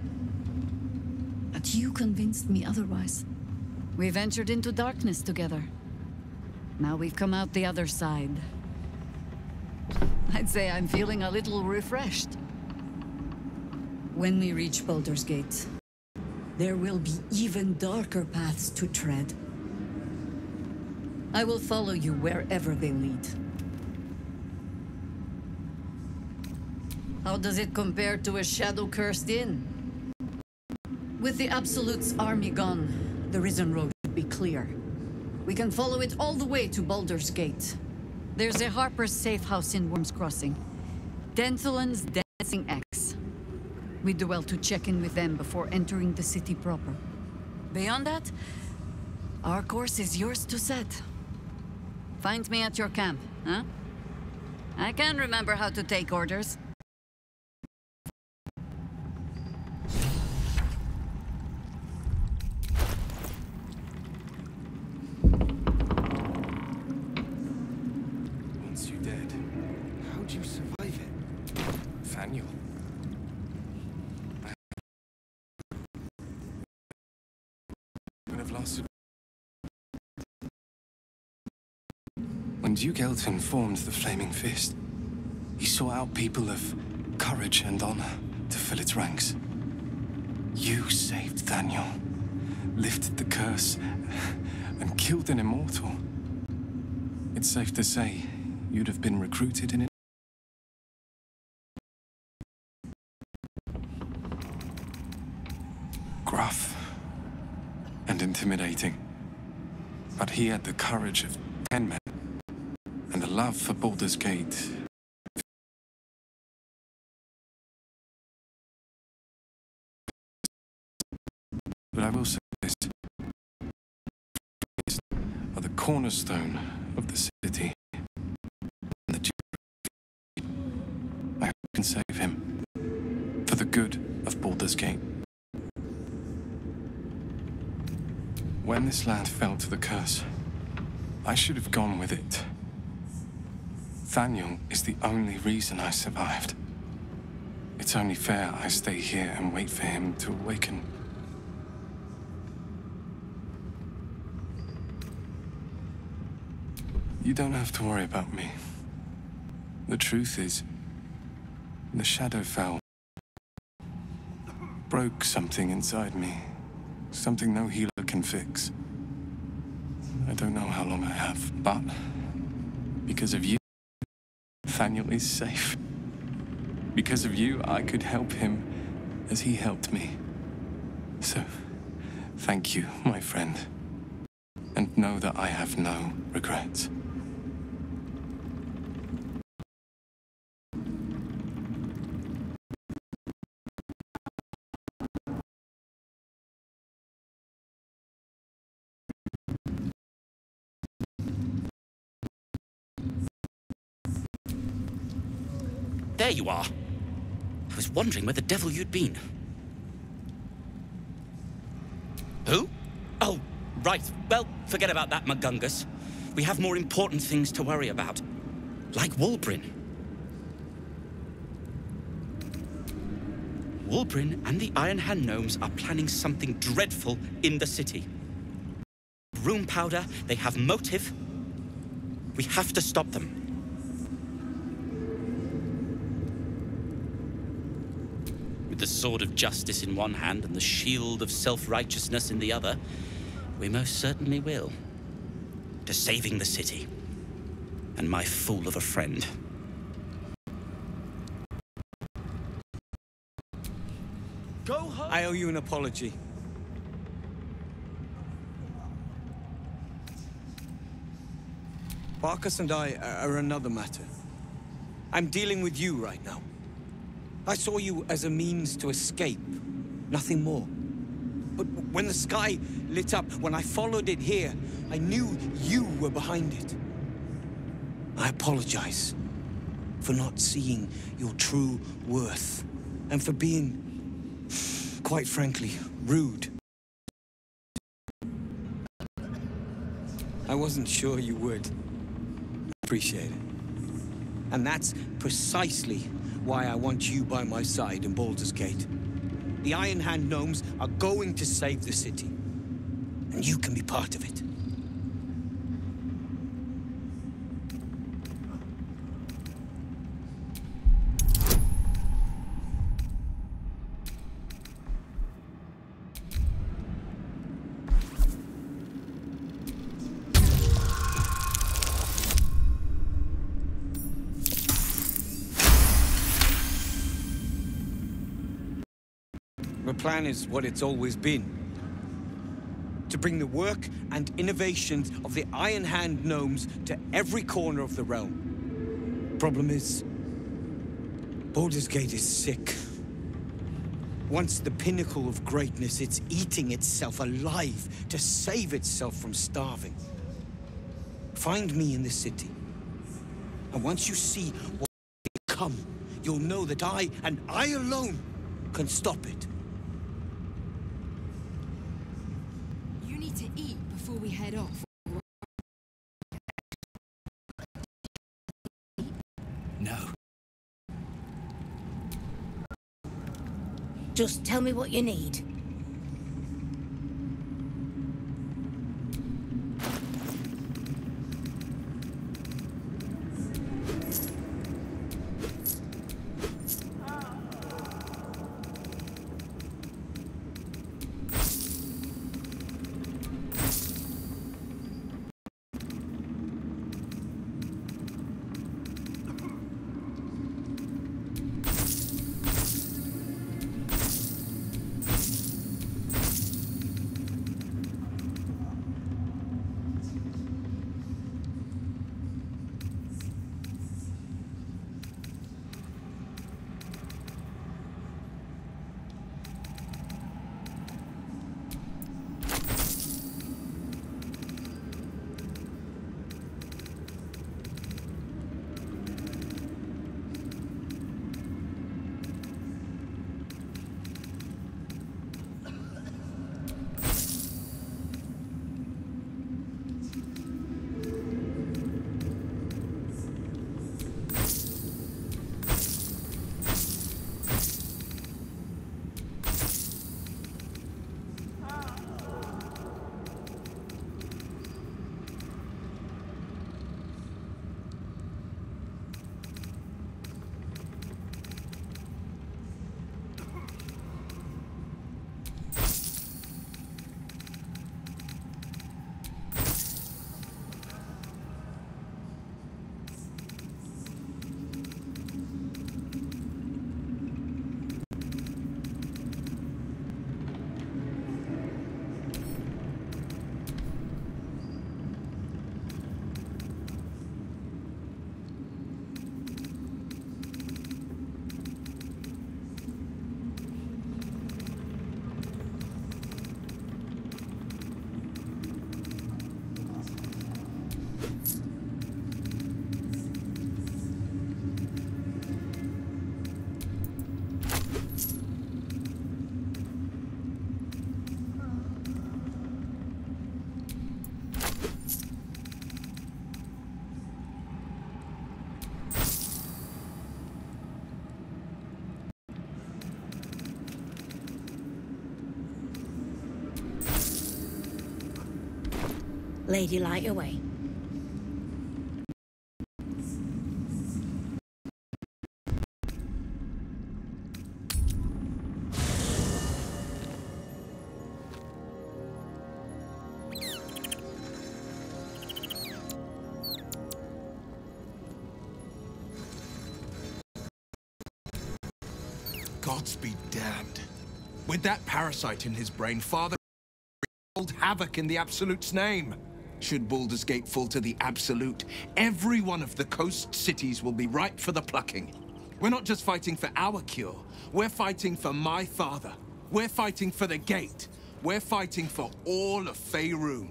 But you convinced me otherwise. We ventured into darkness together. Now we've come out the other side. I'd say I'm feeling a little refreshed. When we reach Baldur's Gate, there will be even darker paths to tread. I will follow you wherever they lead. How does it compare to a shadow-cursed inn? With the Absolute's army gone, the Risen Road should be clear. We can follow it all the way to Baldur's Gate. There's a Harper's safe house in Worm's Crossing. Denthalen's Dancing Axe. We do well to check in with them before entering the city proper. Beyond that, our course is yours to set. Find me at your camp, huh? I can remember how to take orders. Once you're dead, how'd you survive it? Nathaniel? I would have lasted. When Duke Elton formed the Flaming Fist, he sought out people of courage and honor to fill its ranks. You saved Daniel, lifted the curse, and killed an immortal. It's safe to say you'd have been recruited in it. Gruff and intimidating, but he had the courage of 10 men and the love for Baldur's Gate. But I will say this: are the cornerstone of the city, and the Duke. I hope I can save him for the good of Baldur's Gate. When this land fell to the curse, I should have gone with it. Nathaniel is the only reason I survived. It's only fair I stay here and wait for him to awaken. You don't have to worry about me. The truth is, the shadow fell. Broke something inside me. Something no healer can fix. I don't know how long I have, but because of you, Nathaniel is safe. Because of you, I could help him as he helped me. So, thank you, my friend. And know that I have no regrets. There you are. I was wondering where the devil you'd been. Who? Oh, right. Well, forget about that, Magungus. We have more important things to worry about. Like Wulbrin. Wulbrin and the Iron Hand Gnomes are planning something dreadful in the city. Room powder, they have motive. We have to stop them. With the sword of justice in one hand and the shield of self-righteousness in the other, we most certainly will. To saving the city. And my fool of a friend. Go home. I owe you an apology. Barkus and I are another matter. I'm dealing with you right now. I saw you as a means to escape, nothing more. But when the sky lit up, when I followed it here, I knew you were behind it. I apologize for not seeing your true worth, and for being, quite frankly, rude. I wasn't sure you would. Appreciate it. And that's precisely why I want you by my side in Baldur's Gate. The Iron Hand Gnomes are going to save the city, and you can be part of it. The plan is what it's always been. To bring the work and innovations of the Iron Hand Gnomes to every corner of the realm. Problem is, Baldur's Gate is sick. Once the pinnacle of greatness, it's eating itself alive to save itself from starving. Find me in the city. And once you see what will come, you'll know that I, and I alone, can stop it. You need to eat before we head off. No. Just tell me what you need. Lady Light away. Gods be damned. With that parasite in his brain, Father wreaked havoc in the Absolute's name. Should Baldur's Gate fall to the Absolute, every one of the coast cities will be ripe for the plucking. We're not just fighting for our cure, we're fighting for my father. We're fighting for the Gate. We're fighting for all of Faerun.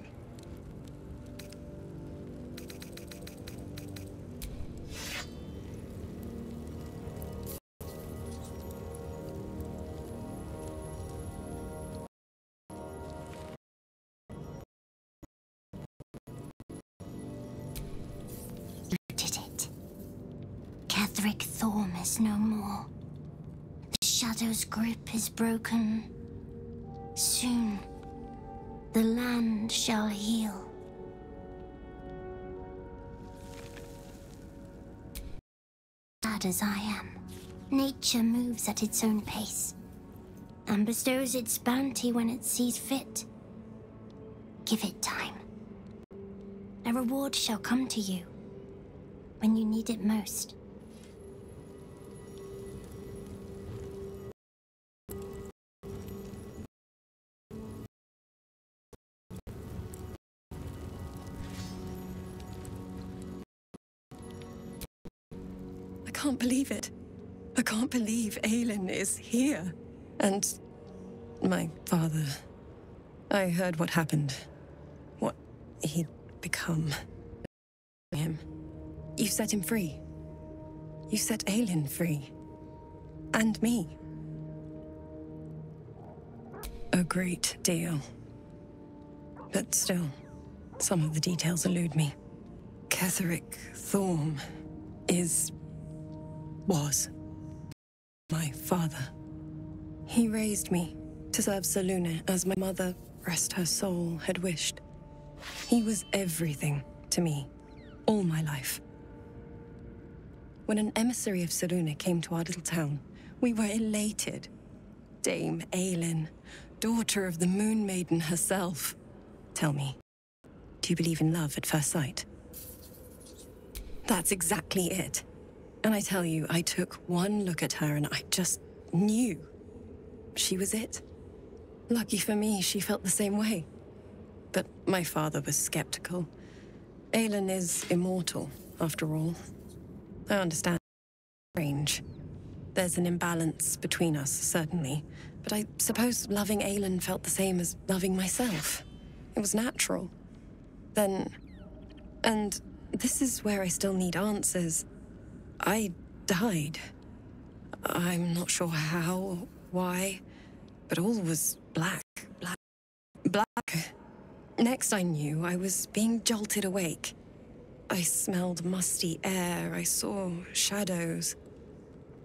Catherick Thorm is no more. The Shadow's grip is broken. Soon, the land shall heal. Sad as I am, nature moves at its own pace and bestows its bounty when it sees fit. Give it time. A reward shall come to you when you need it most. I can't believe it. I can't believe Aelin is here. And my father. I heard what happened. What he'd become. Him. You set him free. You set Aelin free. And me. A great deal. But still, some of the details elude me. Catherick Thorm was my father. He raised me to serve Selûne as my mother, rest her soul, had wished. He was everything to me, all my life. When an emissary of Selûne came to our little town, we were elated. Dame Aelin, daughter of the Moon Maiden herself. Tell me, do you believe in love at first sight? That's exactly it. And I tell you, I took one look at her and I just knew she was it. Lucky for me, she felt the same way. But my father was skeptical. Aelin is immortal, after all. I understand. Strange. There's an imbalance between us, certainly. But I suppose loving Aelin felt the same as loving myself. It was natural. Then... And this is where I still need answers. I died. I'm not sure how, why, but all was black. Next I knew, I was being jolted awake. I smelled musty air, I saw shadows.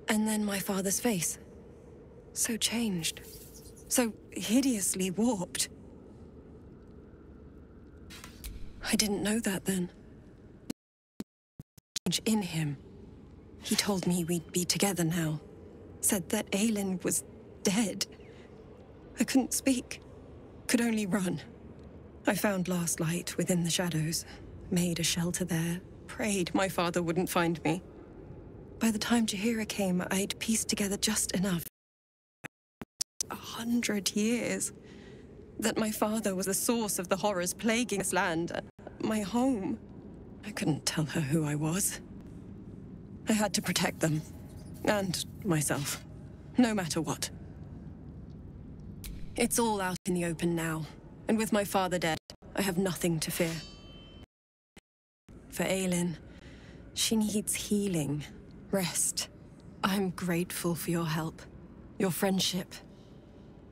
And then my father's face. So changed. So hideously warped. I didn't know that then. Change in him. He told me we'd be together now. Said that Aelin was dead. I couldn't speak. Could only run. I found last light within the shadows. Made a shelter there. Prayed my father wouldn't find me. By the time Jaheira came, I'd pieced together just enough. 100 years. That my father was the source of the horrors plaguing this land. My home. I couldn't tell her who I was. I had to protect them. And myself. No matter what. It's all out in the open now. And with my father dead, I have nothing to fear. For Aelin, she needs healing. Rest. I'm grateful for your help. Your friendship.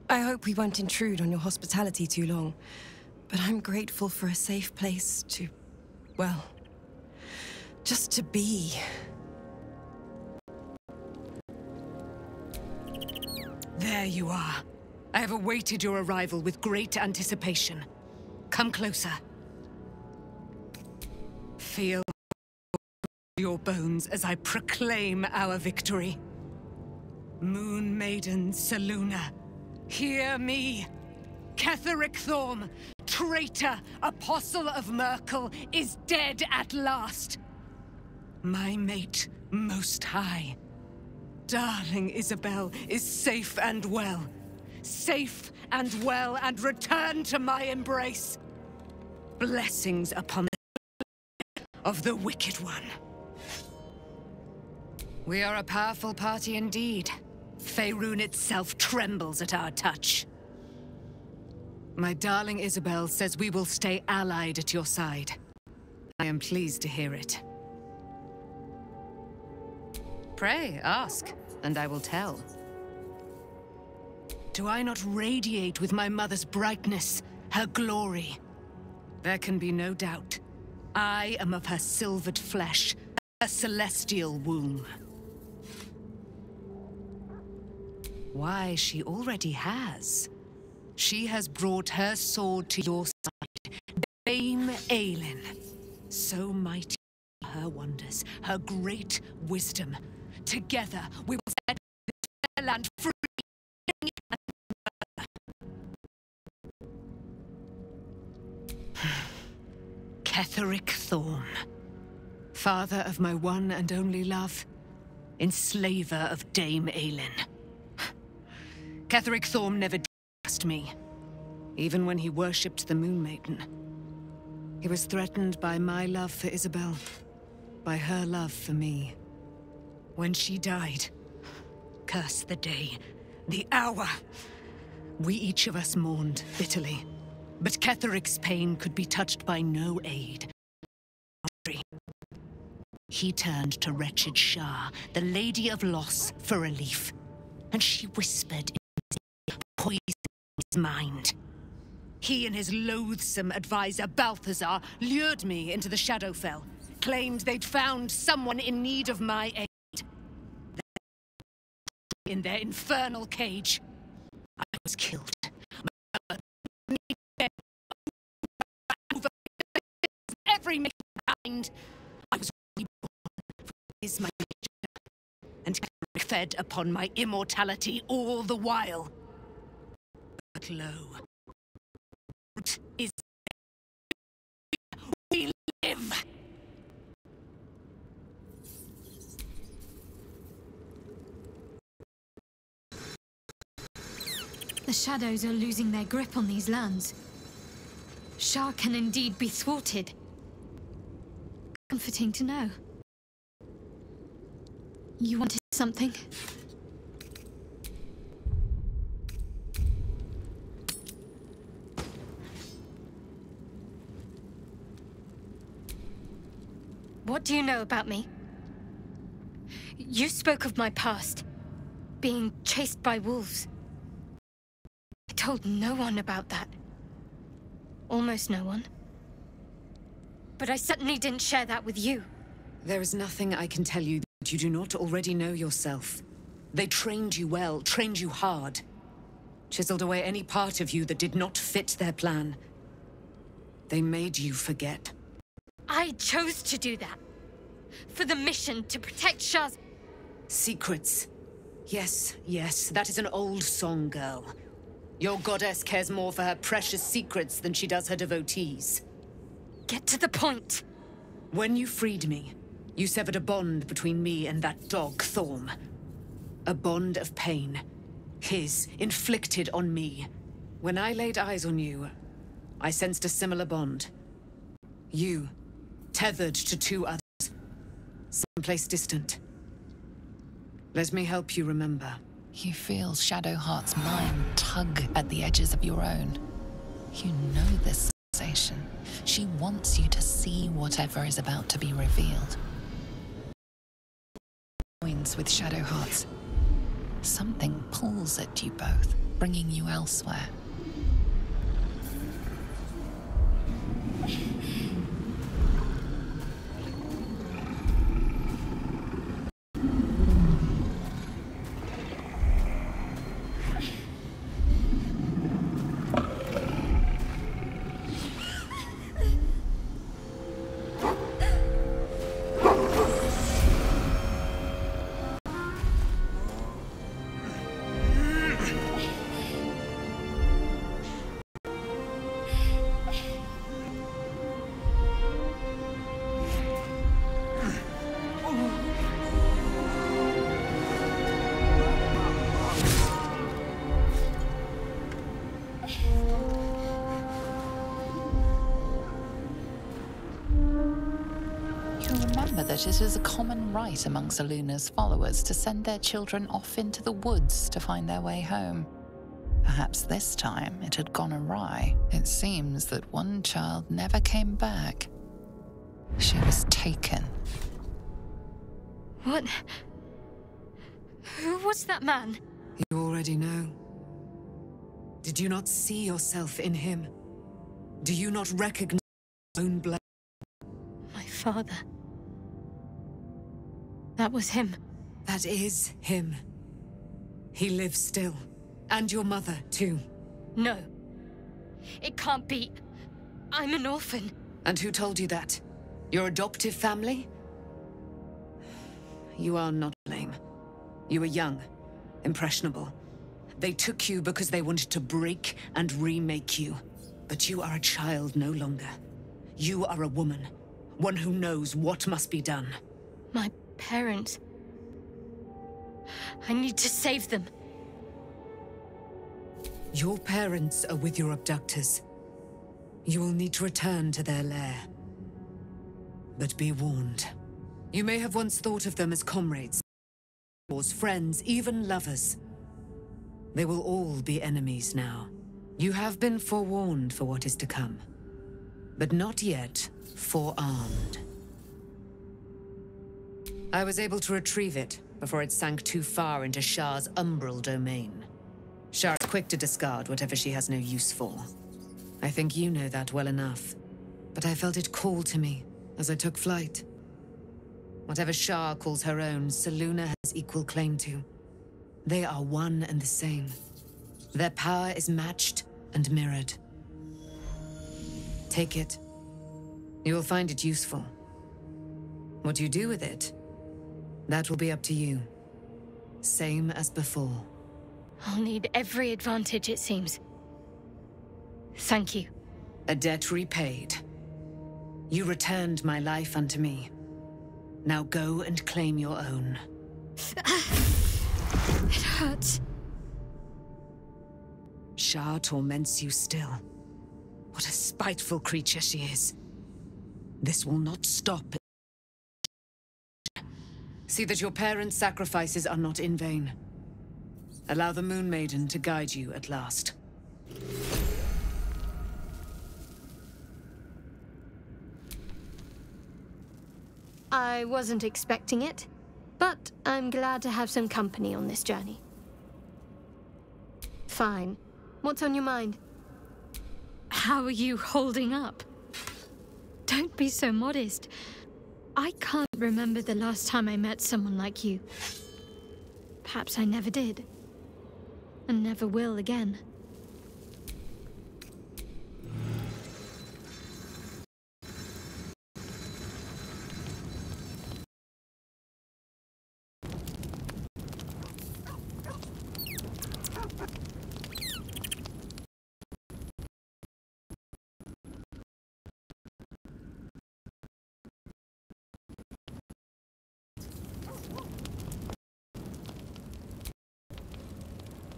I hope we won't intrude on your hospitality too long. But I'm grateful for a safe place to... well... just to be. There you are. I have awaited your arrival with great anticipation. Come closer. feel your bones as I proclaim our victory. Moon Maiden Selûne, hear me. Ketheric Thorm, traitor, apostle of Merkel, is dead at last. My mate, Most High, darling Isabel, is safe and well. Safe and well, and returned to my embrace. Blessings upon the of the Wicked One. We are a powerful party indeed. Faerun itself trembles at our touch. My darling Isabel says we will stay allied at your side. I am pleased to hear it. Pray, ask, and I will tell. Do I not radiate with my mother's brightness, her glory? There can be no doubt. I am of her silvered flesh, her celestial womb. Why, she already has. She has brought her sword to your side, Dame Aelin. So mighty are her wonders, her great wisdom. Together we will set this land free. Ketheric Thorm, father of my one and only love, enslaver of Dame Aelin. Ketheric Thorm never did trust me, even when he worshipped the Moon Maiden. He was threatened by my love for Isabel, by her love for me. When she died, curse the day, the hour, we each of us mourned bitterly. But Ketheric's pain could be touched by no aid. He turned to wretched Shah, the Lady of Loss, for relief. And she whispered in his ear, poisoning his mind. He and his loathsome advisor, Balthazar, lured me into the Shadowfell, claimed they'd found someone in need of my aid. In their infernal cage, I was killed. Every mankind, I was reborn, for it is my nature, and fed upon my immortality all the while. But lo, what is we live? The shadows are losing their grip on these lands. Shah can indeed be thwarted. Comforting to know. You wanted something? What do you know about me? You spoke of my past, being chased by wolves. I told no one about that. Almost no one. But I certainly didn't share that with you. There is nothing I can tell you that you do not already know yourself. They trained you well, trained you hard. Chiseled away any part of you that did not fit their plan. They made you forget. I chose to do that. For the mission to protect Shah's... Secrets. Yes, yes, that is an old song, girl. Your goddess cares more for her precious secrets than she does her devotees. Get to the point. When you freed me, you severed a bond between me and that dog, Thorm. A bond of pain. His, inflicted on me. When I laid eyes on you, I sensed a similar bond. You, tethered to two others. Someplace distant. Let me help you remember. You feel Shadowheart's mind tug at the edges of your own. You know this sensation. She wants you to see whatever is about to be revealed. Joins with Shadowheart's. Something pulls at you both, bringing you elsewhere. remember that it is a common rite among Seluna's followers to send their children off into the woods to find their way home. Perhaps this time it had gone awry. It seems that one child never came back. She was taken. What? Who was that man? You already know. Did you not see yourself in him? Do you not recognize your own blood? My father. That was him. That is him. He lives still. And your mother, too. No. It can't be. I'm an orphan. And who told you that? Your adoptive family? You are not to blame. You were young, impressionable. They took you because they wanted to break and remake you. But you are a child no longer. You are a woman. One who knows what must be done. My parents. I need to save them. Your parents are with your abductors. You will need to return to their lair. But be warned. You may have once thought of them as comrades, friends, even lovers. They will all be enemies now. You have been forewarned for what is to come, but not yet forearmed. I was able to retrieve it before it sank too far into Shah's umbral domain. Shah is quick to discard whatever she has no use for. I think you know that well enough, but I felt it call to me as I took flight. Whatever Shah calls her own, Selûne has equal claim to. They are one and the same. Their power is matched and mirrored. Take it. You will find it useful. What you do with it, that will be up to you. Same as before. I'll need every advantage, it seems. Thank you. A debt repaid. You returned my life unto me. Now go and claim your own. It hurts. Shah torments you still. What a spiteful creature she is. This will not stop. See that your parents' sacrifices are not in vain. Allow the Moon Maiden to guide you at last. I wasn't expecting it, but I'm glad to have some company on this journey. Fine. What's on your mind? How are you holding up? Don't be so modest. I can't remember the last time I met someone like you. Perhaps I never did. And never will again.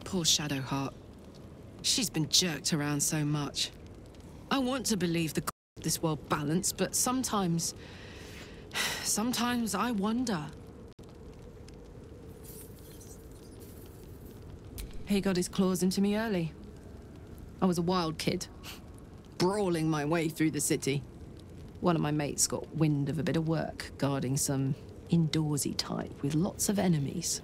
Poor Shadowheart. She's been jerked around so much. I want to believe this world balance, but sometimes I wonder. He got his claws into me early. I was a wild kid, brawling my way through the city. One of my mates got wind of a bit of work guarding some indoorsy type with lots of enemies.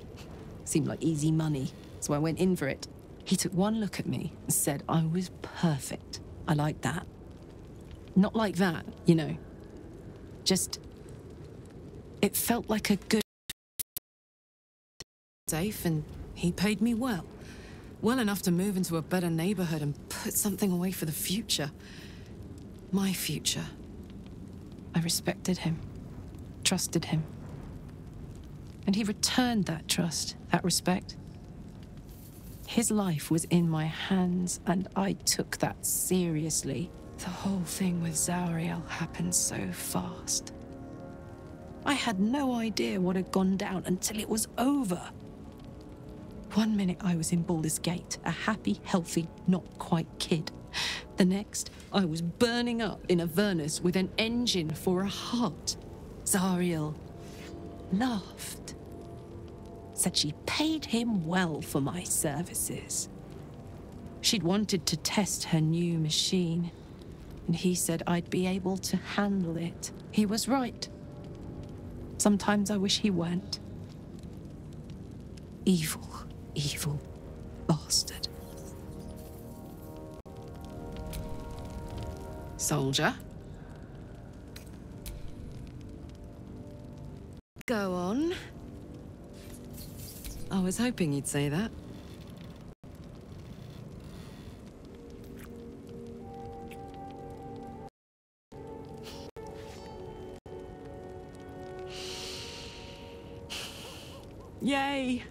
Seemed like easy money. So I went in for it. He took one look at me and said I was perfect. I like that. Not like that, you know. Just... it felt like a good... safe, and he paid me well. Well enough to move into a better neighborhood and put something away for the future. My future. I respected him. Trusted him. And he returned that trust, that respect. His life was in my hands, and I took that seriously. The whole thing with Zauriel happened so fast. I had no idea what had gone down until it was over. One minute I was in Baldur's Gate, a happy, healthy, not quite kid. The next, I was burning up in Avernus with an engine for a heart. Zariel laughed. Said she paid him well for my services. She'd wanted to test her new machine, and he said I'd be able to handle it. He was right. Sometimes I wish he weren't. Evil, evil bastard. Soldier? Go on. I was hoping you'd say that. Yay!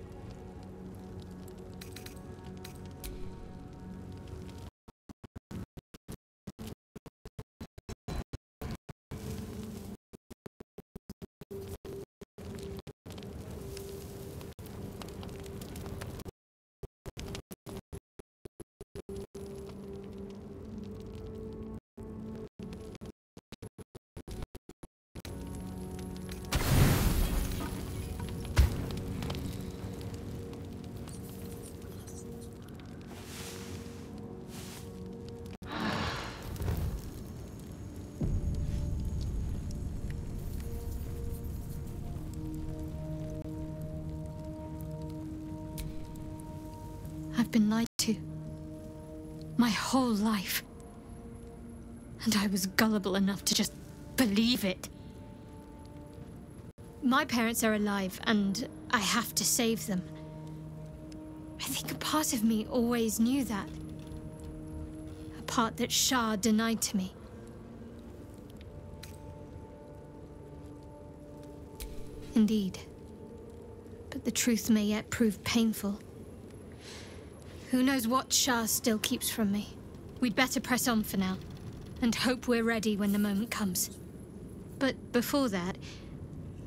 I've been lied to. My whole life. And I was gullible enough to just believe it. My parents are alive, and I have to save them. I think a part of me always knew that. A part that Shah denied to me. Indeed. But the truth may yet prove painful. Who knows what Shah still keeps from me? We'd better press on for now, and hope we're ready when the moment comes. But before that,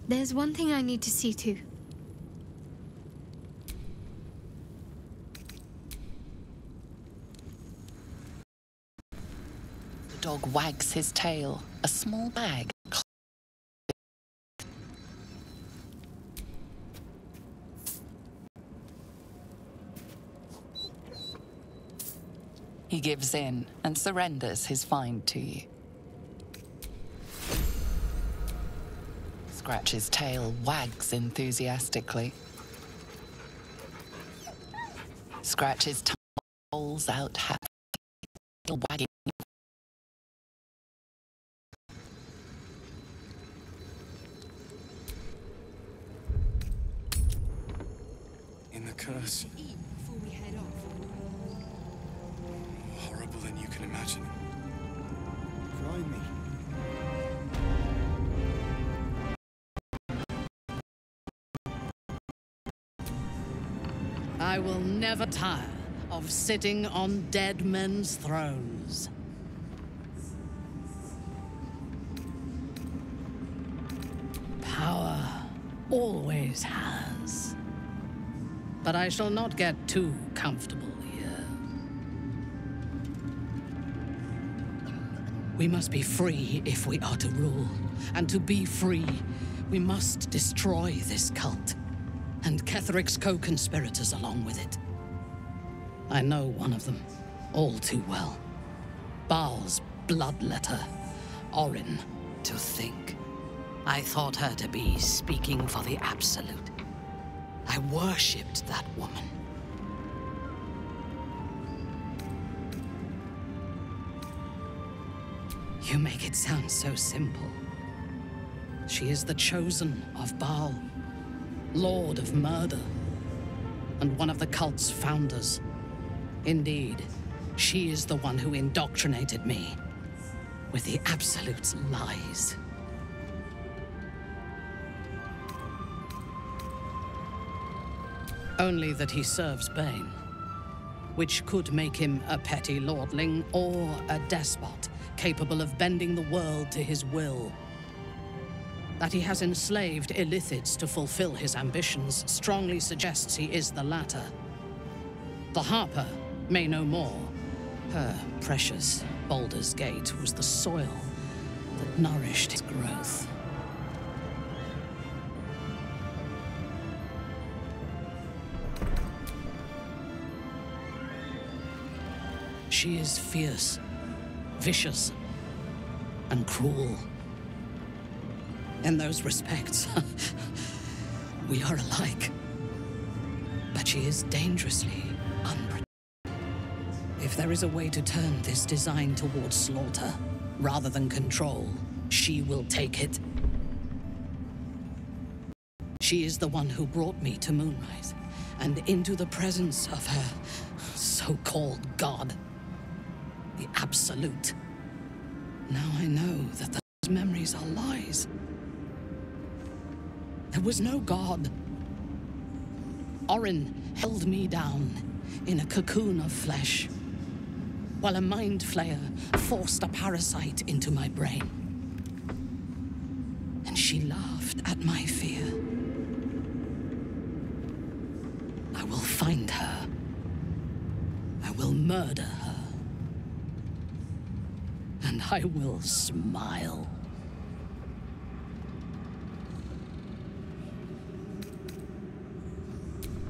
there's one thing I need to see to. The dog wags his tail, a small bag. He gives in and surrenders his find to you. Scratch's tail wags enthusiastically. Scratch's tongue rolls out happily, wagging. In the curse. Before we head off. Horrible than you can imagine. Try me. I will never tire of sitting on dead men's thrones. Power always has. But I shall not get too comfortable here. We must be free if we are to rule. And to be free, we must destroy this cult. And Ketheric's co-conspirators along with it. I know one of them, all too well. Baal's bloodletter, Orin. To think, I thought her to be speaking for the Absolute. I worshipped that woman. You make it sound so simple. She is the chosen of Baal. Lord of murder, and one of the cult's founders. Indeed, she is the one who indoctrinated me with the Absolute's lies. Only that he serves Bane, which could make him a petty lordling or a despot capable of bending the world to his will. That he has enslaved Illithids to fulfill his ambitions strongly suggests he is the latter. The Harper may know more. Her precious Baldur's Gate was the soil that nourished its growth. She is fierce, vicious, and cruel. In those respects, we are alike. But she is dangerously unpredictable. If there is a way to turn this design towards slaughter, rather than control, she will take it. She is the one who brought me to Moonrise, and into the presence of her so-called god. The Absolute. Now I know that those memories are lies. There was no god. Orin held me down in a cocoon of flesh, while a mind flayer forced a parasite into my brain. And she laughed at my fear. I will find her. I will murder her. And I will smile.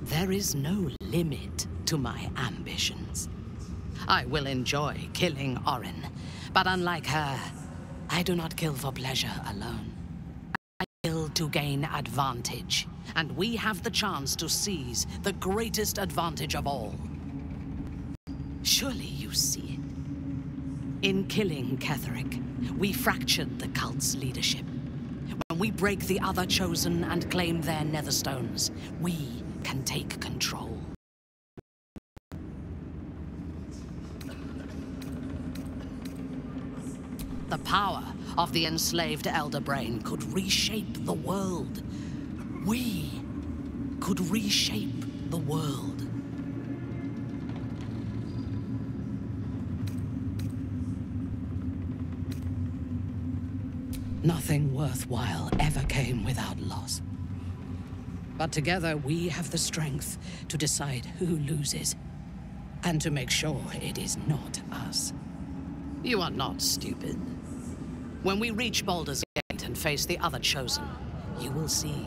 There is no limit to my ambitions. I will enjoy killing Orin, but unlike her, I do not kill for pleasure alone. I kill to gain advantage, and we have the chance to seize the greatest advantage of all. Surely you see it. In killing Ketheric, we fractured the cult's leadership. When we break the other Chosen and claim their netherstones, we can take control. The power of the enslaved Elder Brain could reshape the world. We could reshape the world. Nothing worthwhile ever came without loss. But together we have the strength to decide who loses, and to make sure it is not us. You are not stupid. When we reach Baldur's Gate and face the other Chosen, you will see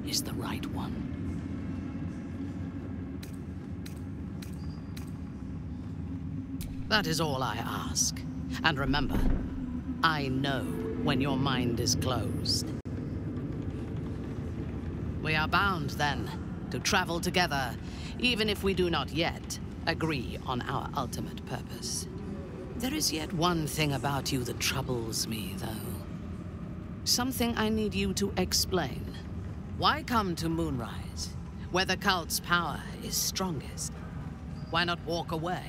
he is the right one. That is all I ask. And remember, I know when your mind is closed. We are bound, then, to travel together, even if we do not yet agree on our ultimate purpose. There is yet one thing about you that troubles me, though. Something I need you to explain. Why come to Moonrise, where the cult's power is strongest? Why not walk away?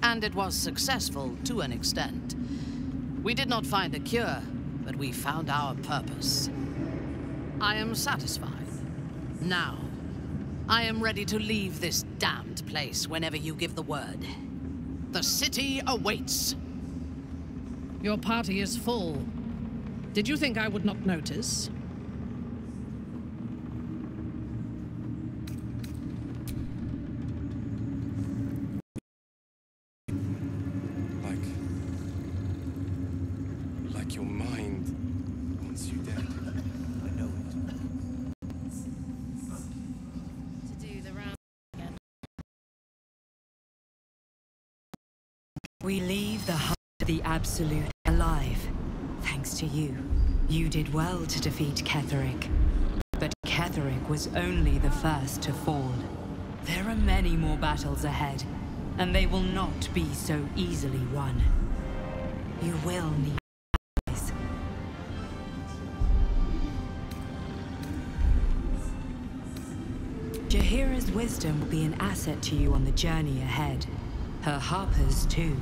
And it was successful to an extent. We did not find a cure, but we found our purpose. I am satisfied. Now, I am ready to leave this damned place whenever you give the word. The city awaits. Your party is full. Did you think I would not notice? Like your mind wants you dead. I know it. To do the round again. We leave the heart of the Absolute alive. Thanks to you. You did well to defeat Ketheric. But Ketheric was only the first to fall. There are many more battles ahead, and they will not be so easily won. You will need allies. Jaheira's wisdom will be an asset to you on the journey ahead. Her Harper's too.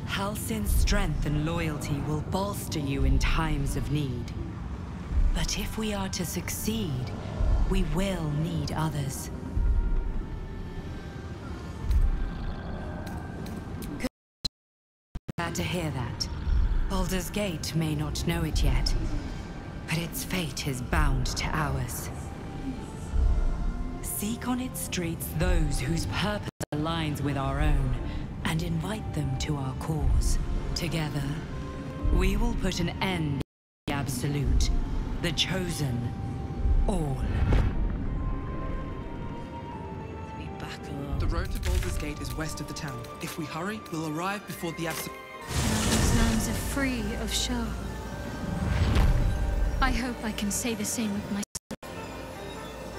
Halsin's strength and loyalty will bolster you in times of need. But if we are to succeed, we will need others. Glad to hear that. Baldur's Gate may not know it yet, but its fate is bound to ours. Seek on its streets those whose purpose aligns with our own, and invite them to our cause. Together, we will put an end the Absolute, the Chosen, all. The road to Baldur's Gate is west of the town. If we hurry, we'll arrive before the Absolute. Now these lands are free of Shah. I hope I can say the same of myself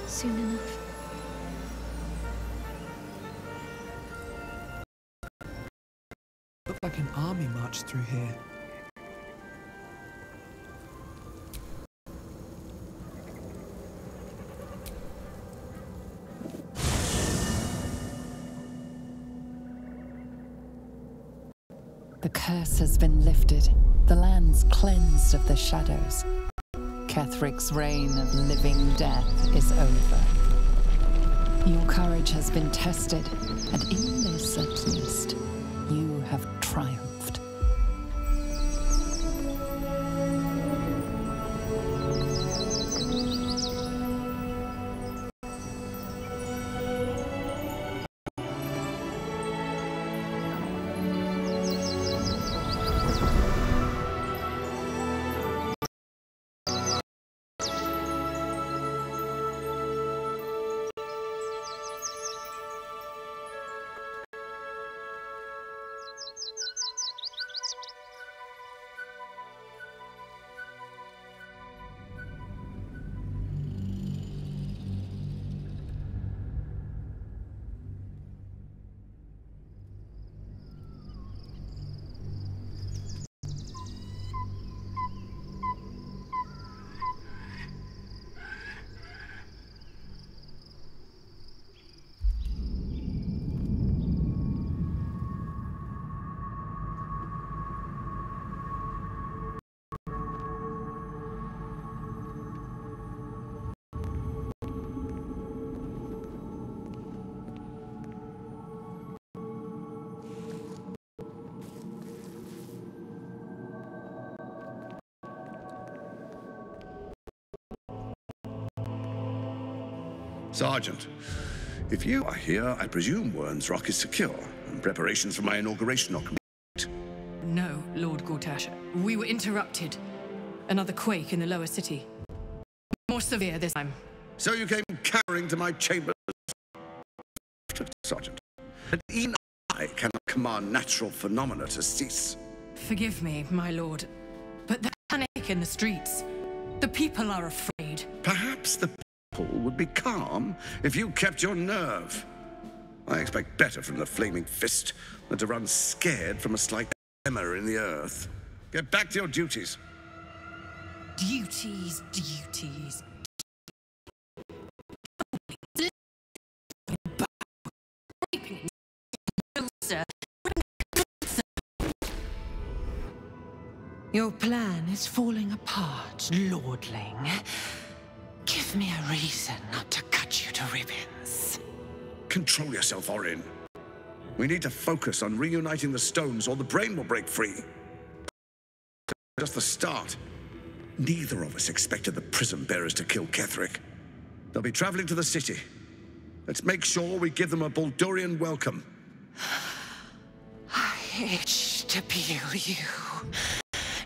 soon enough. Looked like an army marched through here. The curse has been lifted, the lands cleansed of the shadows. Kethric's reign of living death is over. Your courage has been tested, and in this at least, you have triumphed. Sergeant, if you are here, I presume Wern's Rock is secure, and preparations for my inauguration are complete. No, Lord Gortash. We were interrupted. Another quake in the lower city. More severe this time. So you came carrying to my chambers, Sergeant. And even I cannot command natural phenomena to cease. Forgive me, my lord, but the panic in the streets. The people are afraid. Perhaps the people would be calm if you kept your nerve. I expect better from the Flaming Fist than to run scared from a slight tremor in the earth. Get back to your duties. Duties, duties. Your plan is falling apart, lordling. Give me a reason not to cut you to ribbons. Control yourself, Orin. We need to focus on reuniting the stones or the brain will break free. Just the start. Neither of us expected the prison bearers to kill Ketheric. They'll be traveling to the city. Let's make sure we give them a Baldurian welcome. I itch to peel you,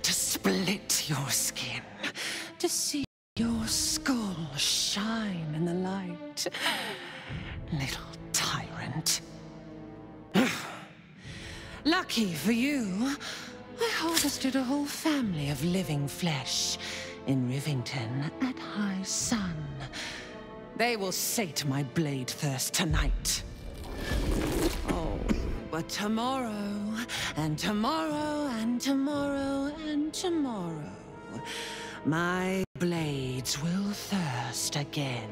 to split your skin, to see your skull shine in the light. Little tyrant. Lucky for you, I harvested a whole family of living flesh in Rivington at high sun. They will sate my blade thirst tonight. Oh, but tomorrow, and tomorrow, and tomorrow, and tomorrow, my blades will thirst again.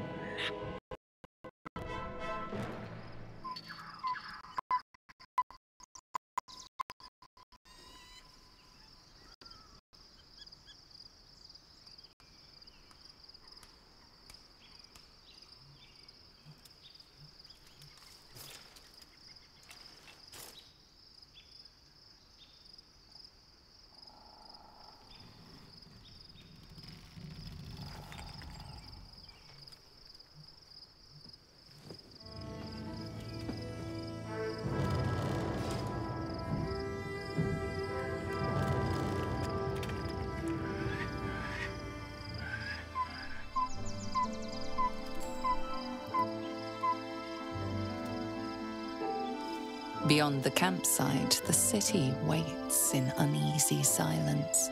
Beyond the campsite, the city waits in uneasy silence,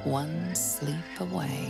one sleep away.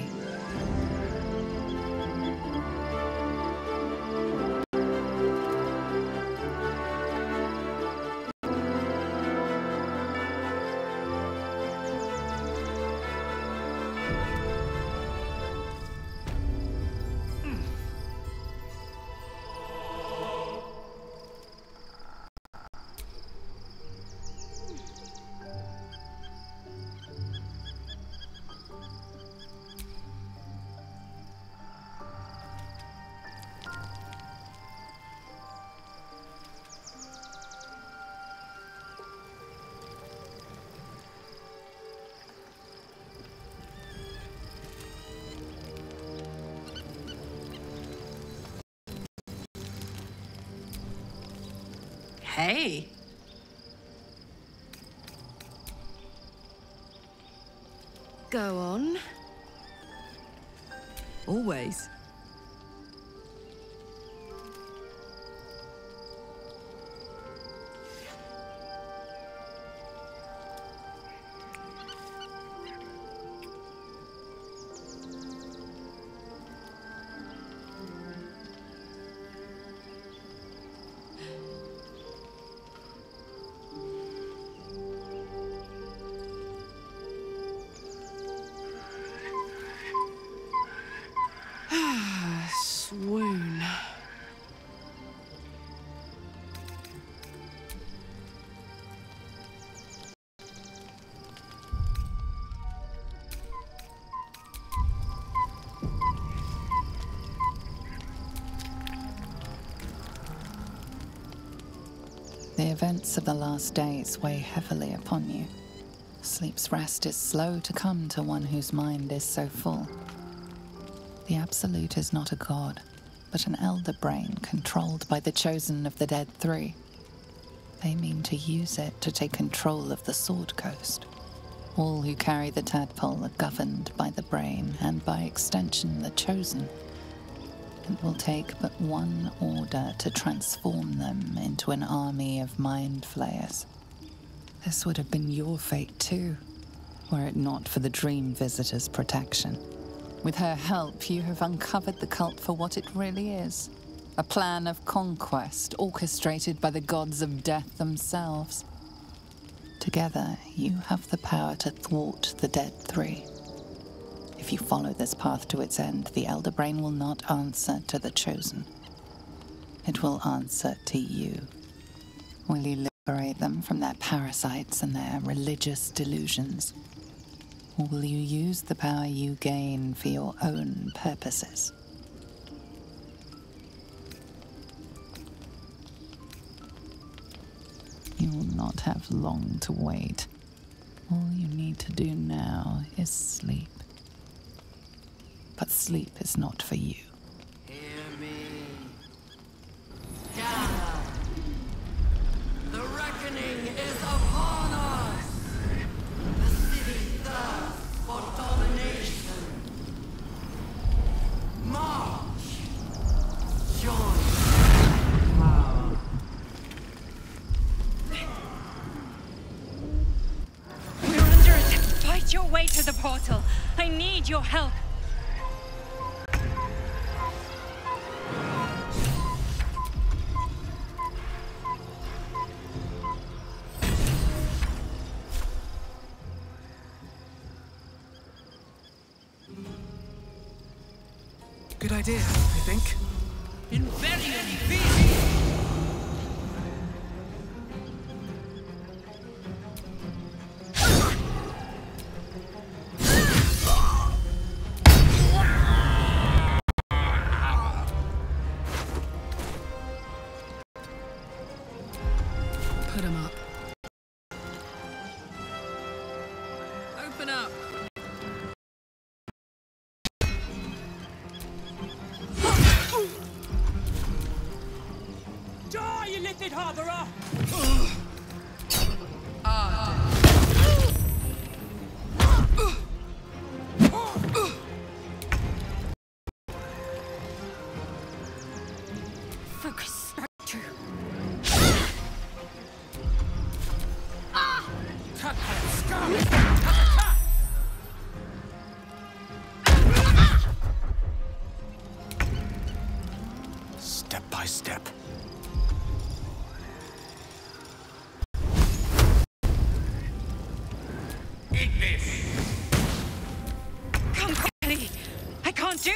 Hey. Go on. Always. Swoon. The events of the last days weigh heavily upon you. Sleep's rest is slow to come to one whose mind is so full. The Absolute is not a god, but an elder brain controlled by the chosen of the Dead Three. They mean to use it to take control of the Sword Coast. All who carry the tadpole are governed by the brain, and by extension the chosen. It will take but one order to transform them into an army of mind flayers. This would have been your fate too, were it not for the Dream Visitor's protection. With her help, you have uncovered the cult for what it really is. A plan of conquest orchestrated by the gods of death themselves. Together, you have the power to thwart the Dead Three. If you follow this path to its end, the Elder Brain will not answer to the Chosen. It will answer to you. Will you liberate them from their parasites and their religious delusions? Or will you use the power you gain for your own purposes? You will not have long to wait. All you need to do now is sleep. But sleep is not for you. Hear me. Gather. The reckoning is upon us. The city thirsts for domination. March. Join power. We're under it. Fight your way to the portal. I need your help. Good idea, I think. Invariant feast. Put him up. Open up. Die, you little harborer! Focus, true.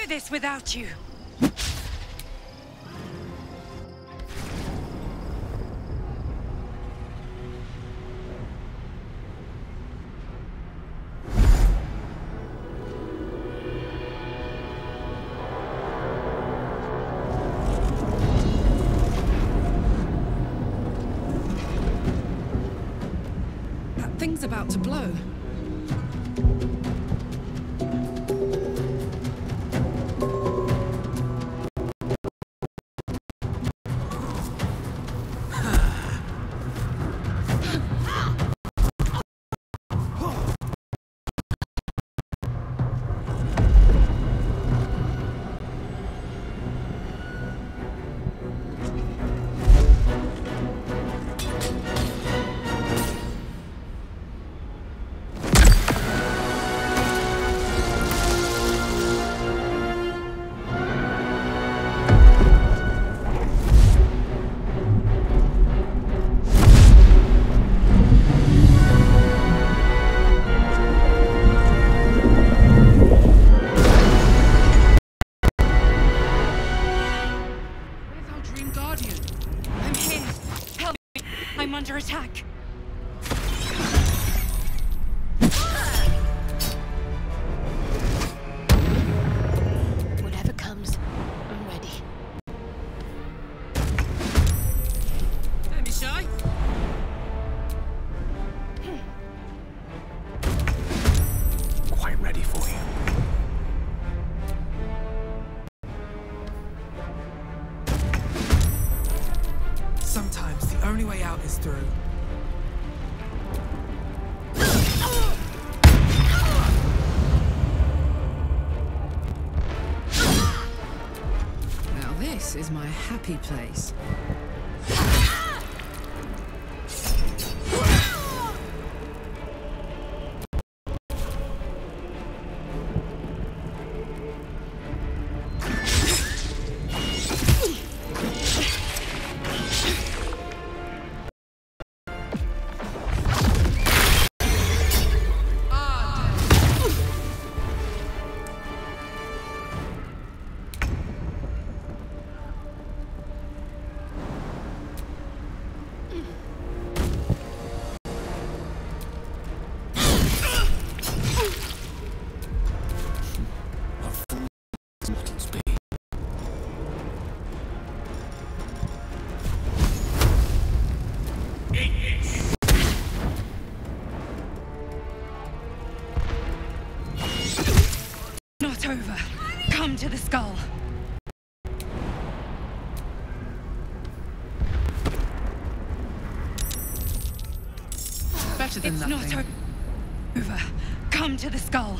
this without you. That thing's about to blow. Under attack. Whatever comes, I'm ready. Don't be shy. Quite ready for you. Sometimes the only way out is through. Now this is my happy place. Not over. Come to the skull. Better than nothing. It's not over. Come to the skull.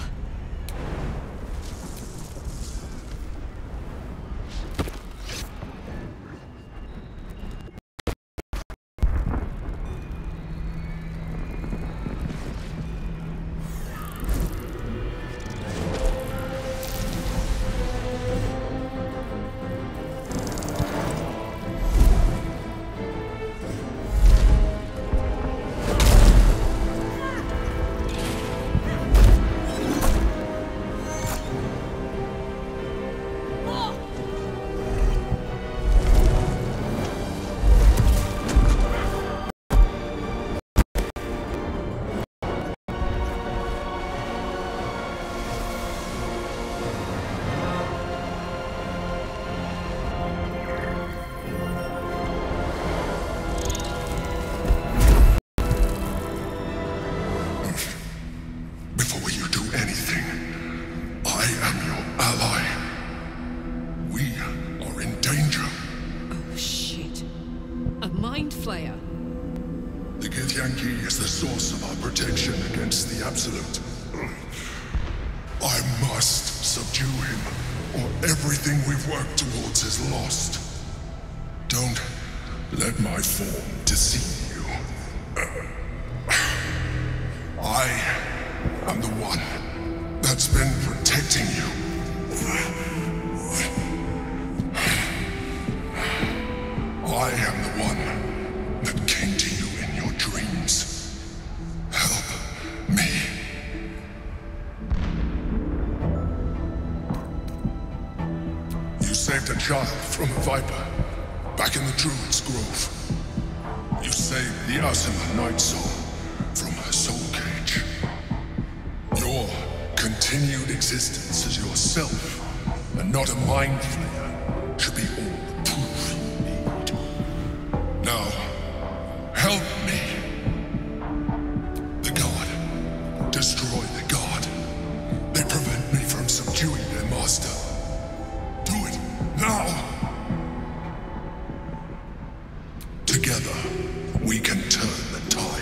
The Githyanki is the source of our protection against the Absolute. I must subdue him, or everything we've worked towards is lost. Don't let my form deceive you. I am the one that's been protecting you. I am the one that came to you in your dreams. Help me. child from a viper, back in the Druid's Grove. You saved the Asima Night Soul from her soul cage. Your continued existence as yourself, and not a mind flayer, should be all the proof you need. Now, help me. The God. Destroy the God. They prevent me from subduing their master. Do it now! Together, we can turn the tide.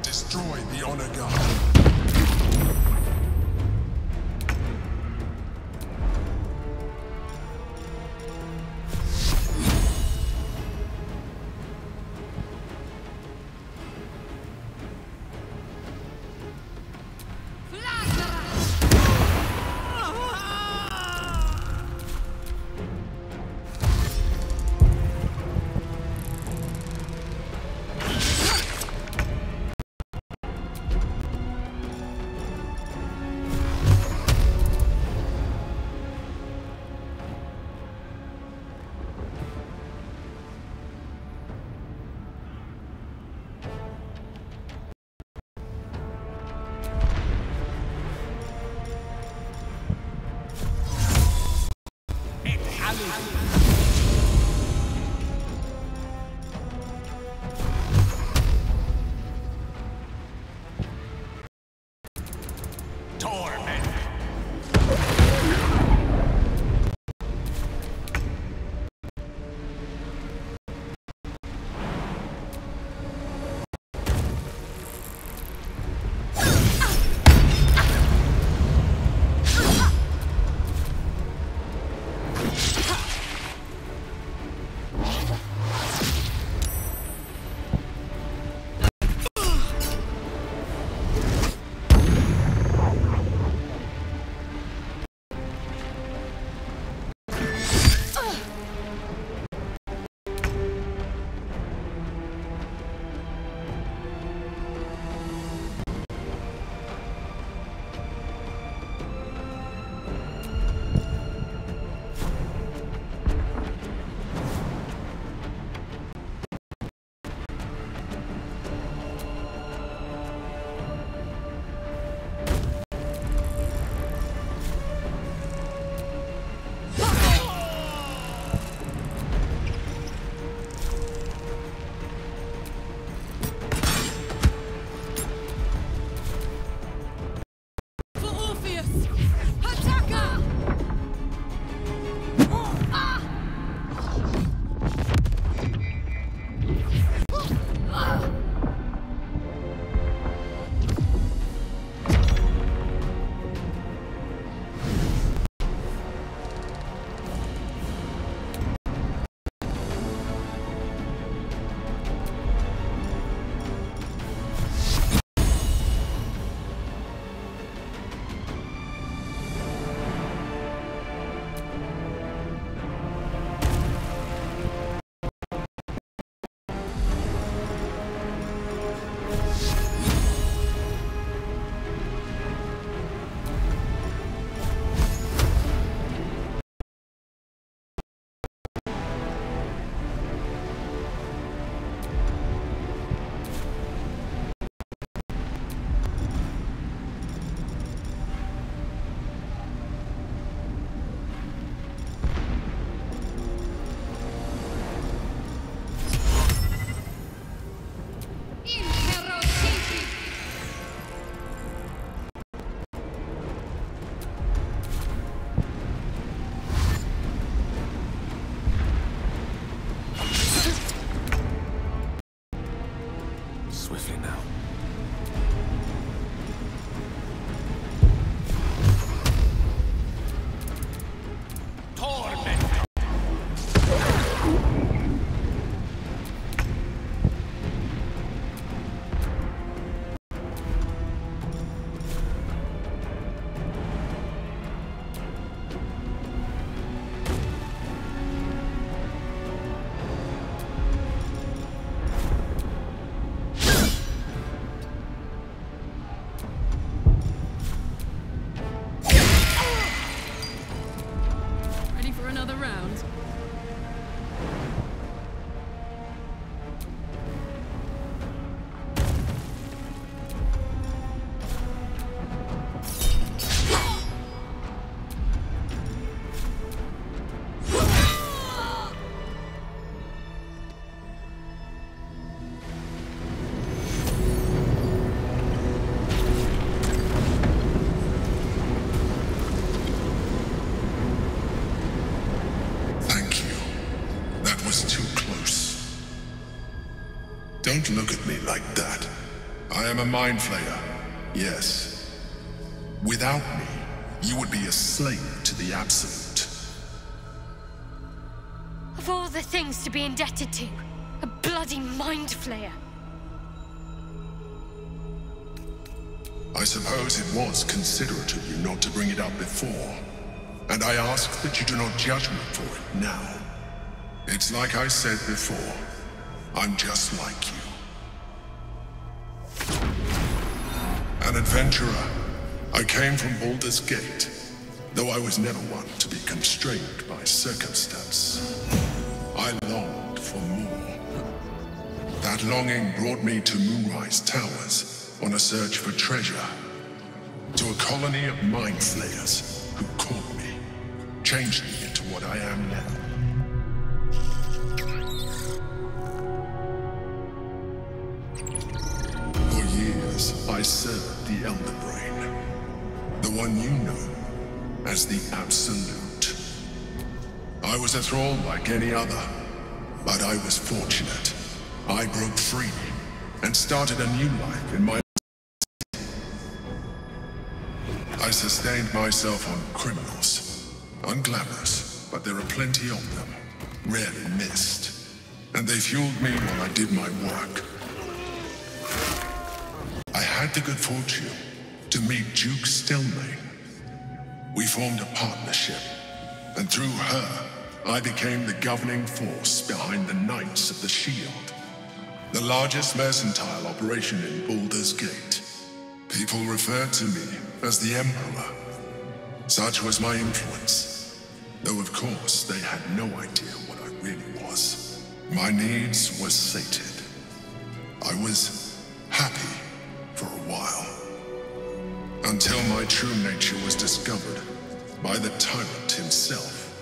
Destroy the Honor God. swiftly now. Don't look at me like that. I am a mind flayer, yes. Without me, you would be a slave to the Absolute. Of all the things to be indebted to, a bloody mind flayer. I suppose it was considerate of you not to bring it up before. And I ask that you do not judge me for it now. It's like I said before. I'm just like you. An adventurer. I came from Baldur's Gate, though I was never one to be constrained by circumstance. I longed for more. That longing brought me to Moonrise Towers on a search for treasure. To a colony of mind flayers who caught me, changed me into what I am now. I served the Elder Brain, the one you know as the Absolute. I was a thrall like any other, but I was fortunate. I broke free and started a new life in my I sustained myself on criminals. Unglamorous, but there are plenty of them, rarely missed. And they fueled me while I did my work. I had the good fortune to meet Duke Stelmane. We formed a partnership, and through her, I became the governing force behind the Knights of the Shield, the largest mercantile operation in Baldur's Gate. People referred to me as the Emperor. Such was my influence, though of course they had no idea what I really was. My needs were sated. I was happy for a while, until my true nature was discovered by the tyrant himself,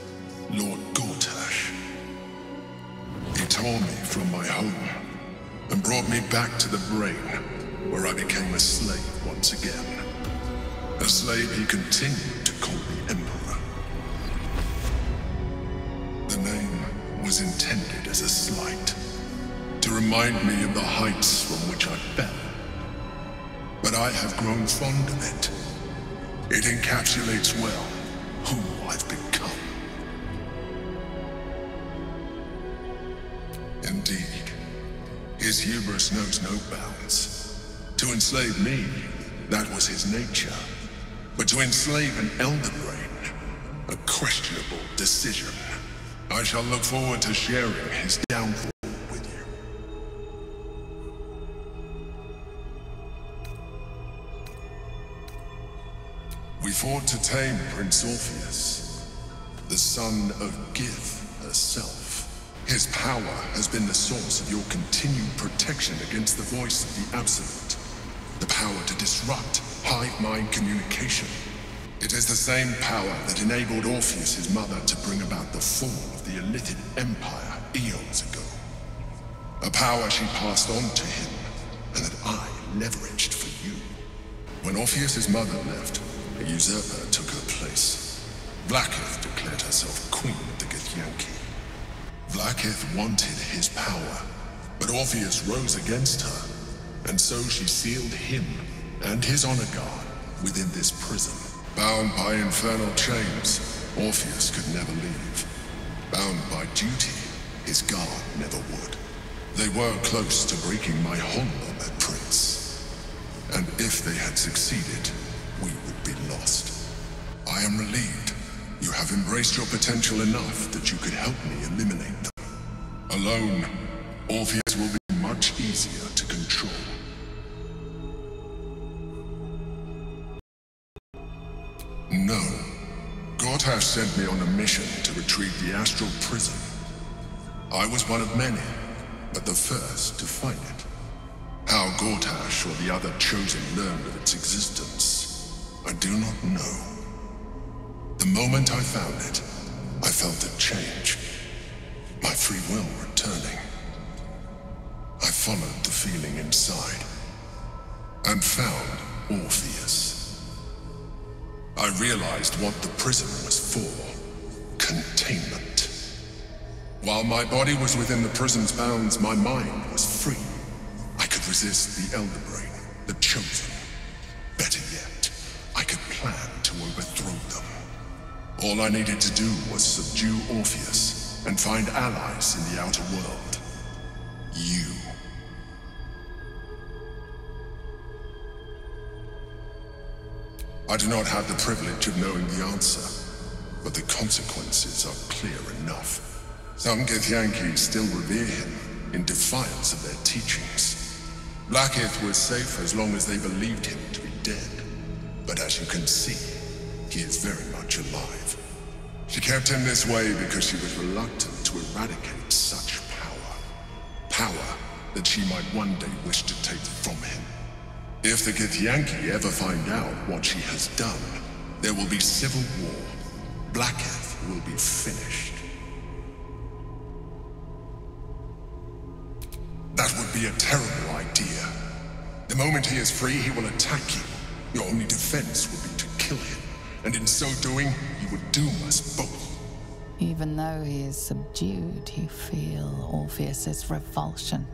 Lord Gortash. He tore me from my home and brought me back to the Brain, where I became a slave once again. A slave he continued to call the Emperor. The name was intended as a slight, to remind me of the heights from which I fell. But I have grown fond of it. It encapsulates well who I've become. Indeed, his hubris knows no bounds. To enslave me, that was his nature. But to enslave an Elder Brain, a questionable decision. I shall look forward to sharing his downfall. We fought to tame Prince Orpheus, the son of Gith herself. His power has been the source of your continued protection against the voice of the Absolute. The power to disrupt hive mind communication. It is the same power that enabled Orpheus's mother to bring about the fall of the Illithid Empire eons ago. A power she passed on to him, and that I leveraged for you. When Orpheus's mother left, a usurper took her place. Vlaakith declared herself queen of the Githyanki. Vlaakith wanted his power, but Orpheus rose against her And so she sealed him and his honor guard within this prison. Bound by infernal chains, Orpheus could never leave. Bound by duty, his guard never would. They were close to breaking my hold on that prince. And if they had succeeded, we would be lost. I am relieved. You have embraced your potential enough that you could help me eliminate them. Alone, Orpheus will be much easier to control. No. Gortash sent me on a mission to retrieve the astral prison. I was one of many, but the first to find it. How Gortash or the other chosen learned of its existence, I do not know. The moment I found it, I felt a change. My free will returning. I followed the feeling inside, and found Orpheus. I realized what the prison was for. Containment. While my body was within the prison's bounds, my mind was free. I could resist the Elder Brain, the Chosen. Better yet, I could plan to overthrow them. All I needed to do was subdue Orpheus and find allies in the outer world. You. I do not have the privilege of knowing the answer, but the consequences are clear enough. Some Githyanki still revere him in defiance of their teachings. Blackith was safe as long as they believed him to be dead. But as you can see, he is very much alive. She kept him this way because she was reluctant to eradicate such power. Power that she might one day wish to take from him. If the Githyanki ever find out what she has done, there will be civil war. Blackith will be finished. That would be a terrible idea. The moment he is free, he will attack you. Your only defense would be to kill him, and in so doing, he would doom us both. Even though he is subdued, you feel Orpheus's revulsion.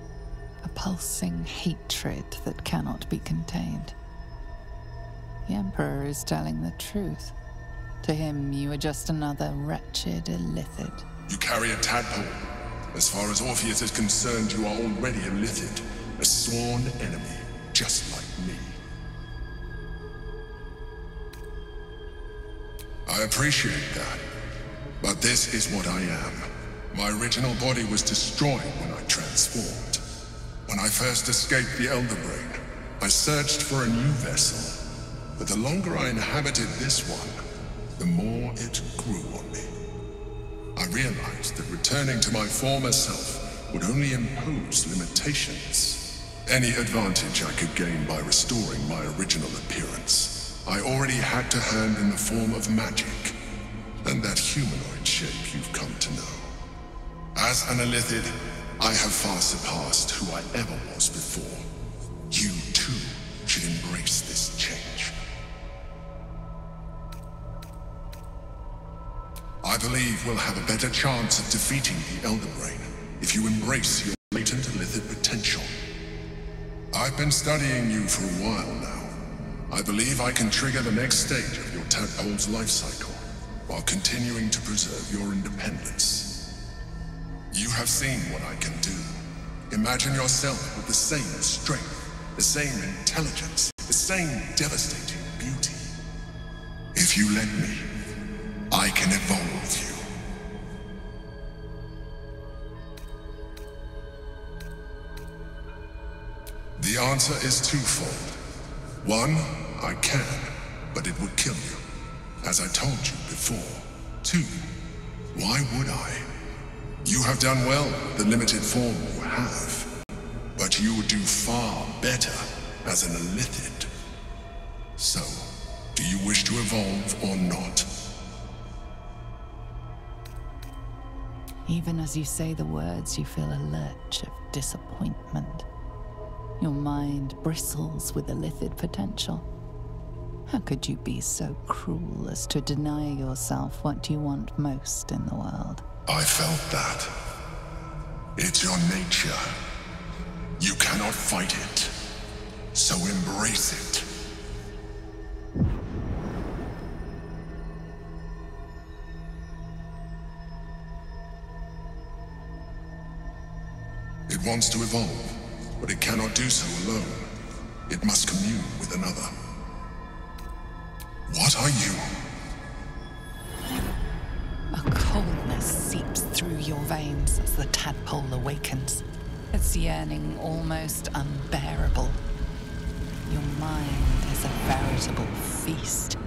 A pulsing hatred that cannot be contained. The Emperor is telling the truth. To him, you are just another wretched illithid. You carry a tadpole. As far as Orpheus is concerned, you are already a illithid. A sworn enemy, just like me. I appreciate that. But this is what I am. My original body was destroyed when I transformed. When I first escaped the Elder Brain, I searched for a new vessel. But the longer I inhabited this one, the more it grew on me. I realized that returning to my former self would only impose limitations. Any advantage I could gain by restoring my original appearance, I already had to hand in the form of magic, and that humanoid shape you've come to know. As an illithid, I have far surpassed who I ever was before. You, too, should embrace this change. I believe we'll have a better chance of defeating the Elder Brain if you embrace your latent illithid potential. I've been studying you for a while now. I believe I can trigger the next stage of your tadpole's life cycle, while continuing to preserve your independence. You have seen what I can do. Imagine yourself with the same strength, the same intelligence, the same devastating beauty. If you let me, I can evolve you. The answer is twofold. One, I can, but it would kill you, as I told you before. Two, why would I? You have done well with the limited form you have, but you would do far better as an illithid. So, do you wish to evolve or not? Even as you say the words, you feel a lurch of disappointment. Your mind bristles with illithid potential. How could you be so cruel as to deny yourself what you want most in the world? I felt that. It's your nature. You cannot fight it. So embrace it. It wants to evolve, but it cannot do so alone. It must commune with another. What are you? A coldness seeps through your veins as the tadpole awakens, its yearning almost unbearable. Your mind is a veritable feast.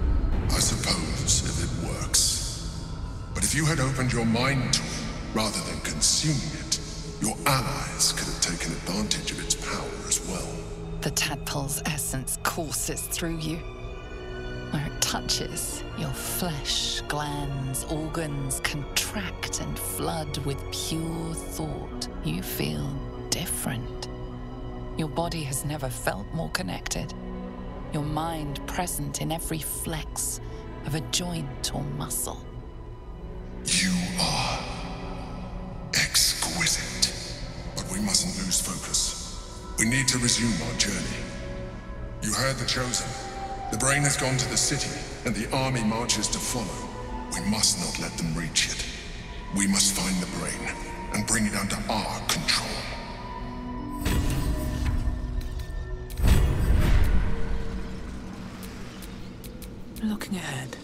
I suppose if it works. But if you had opened your mind to it, rather than consuming it, your allies could have taken advantage of its power as well. The tadpole's essence courses through you. Where it touches, your flesh, glands, organs contract and flood with pure thought. You feel different. Your body has never felt more connected. Your mind present in every flex of a joint or muscle. You are exquisite. But we mustn't lose focus. We need to resume our journey. You heard the Chosen. The brain has gone to the city, and the army marches to follow. We must not let them reach it. We must find the brain, and bring it under our control. Looking ahead.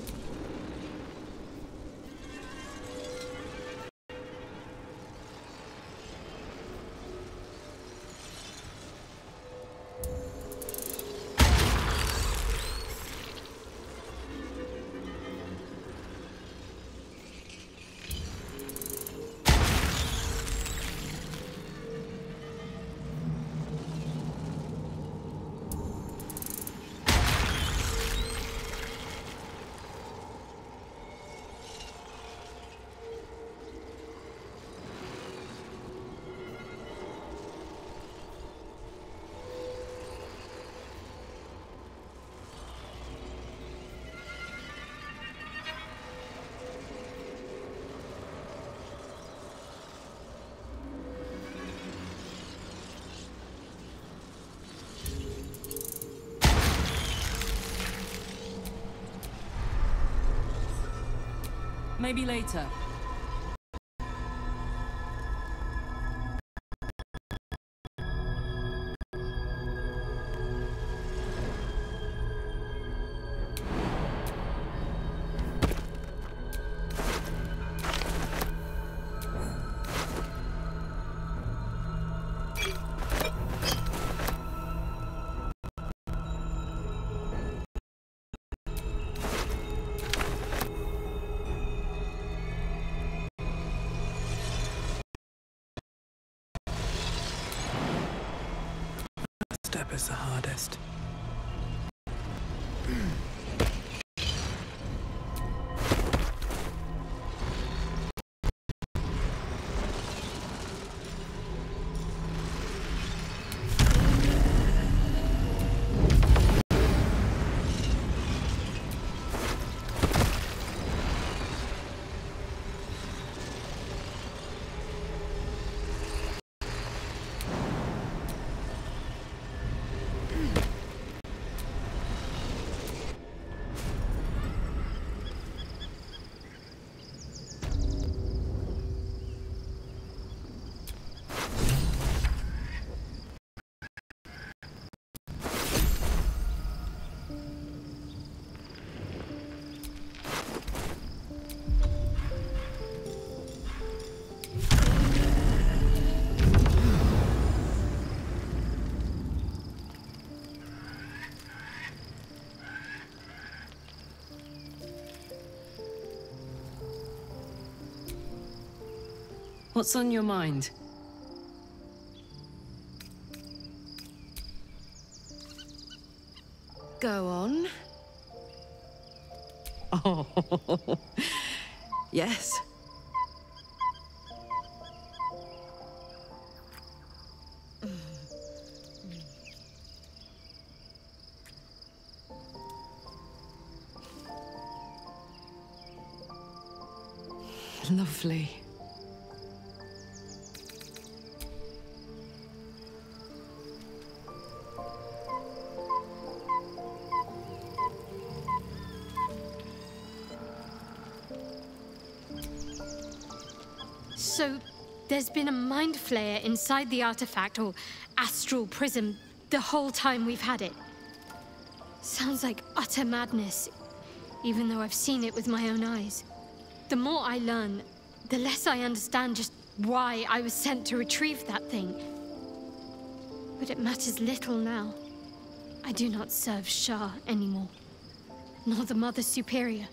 Maybe later. Step is the hardest. What's on your mind? Go on. Oh, yes. Lovely. So, there's been a mind flayer inside the artifact, or astral prism, the whole time we've had it. Sounds like utter madness, even though I've seen it with my own eyes. The more I learn, the less I understand just why I was sent to retrieve that thing. But it matters little now. I do not serve Shah anymore, nor the Mother Superior.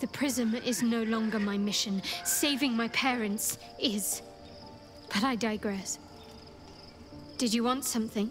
The prism is no longer my mission. Saving my parents is. But I digress. Did you want something?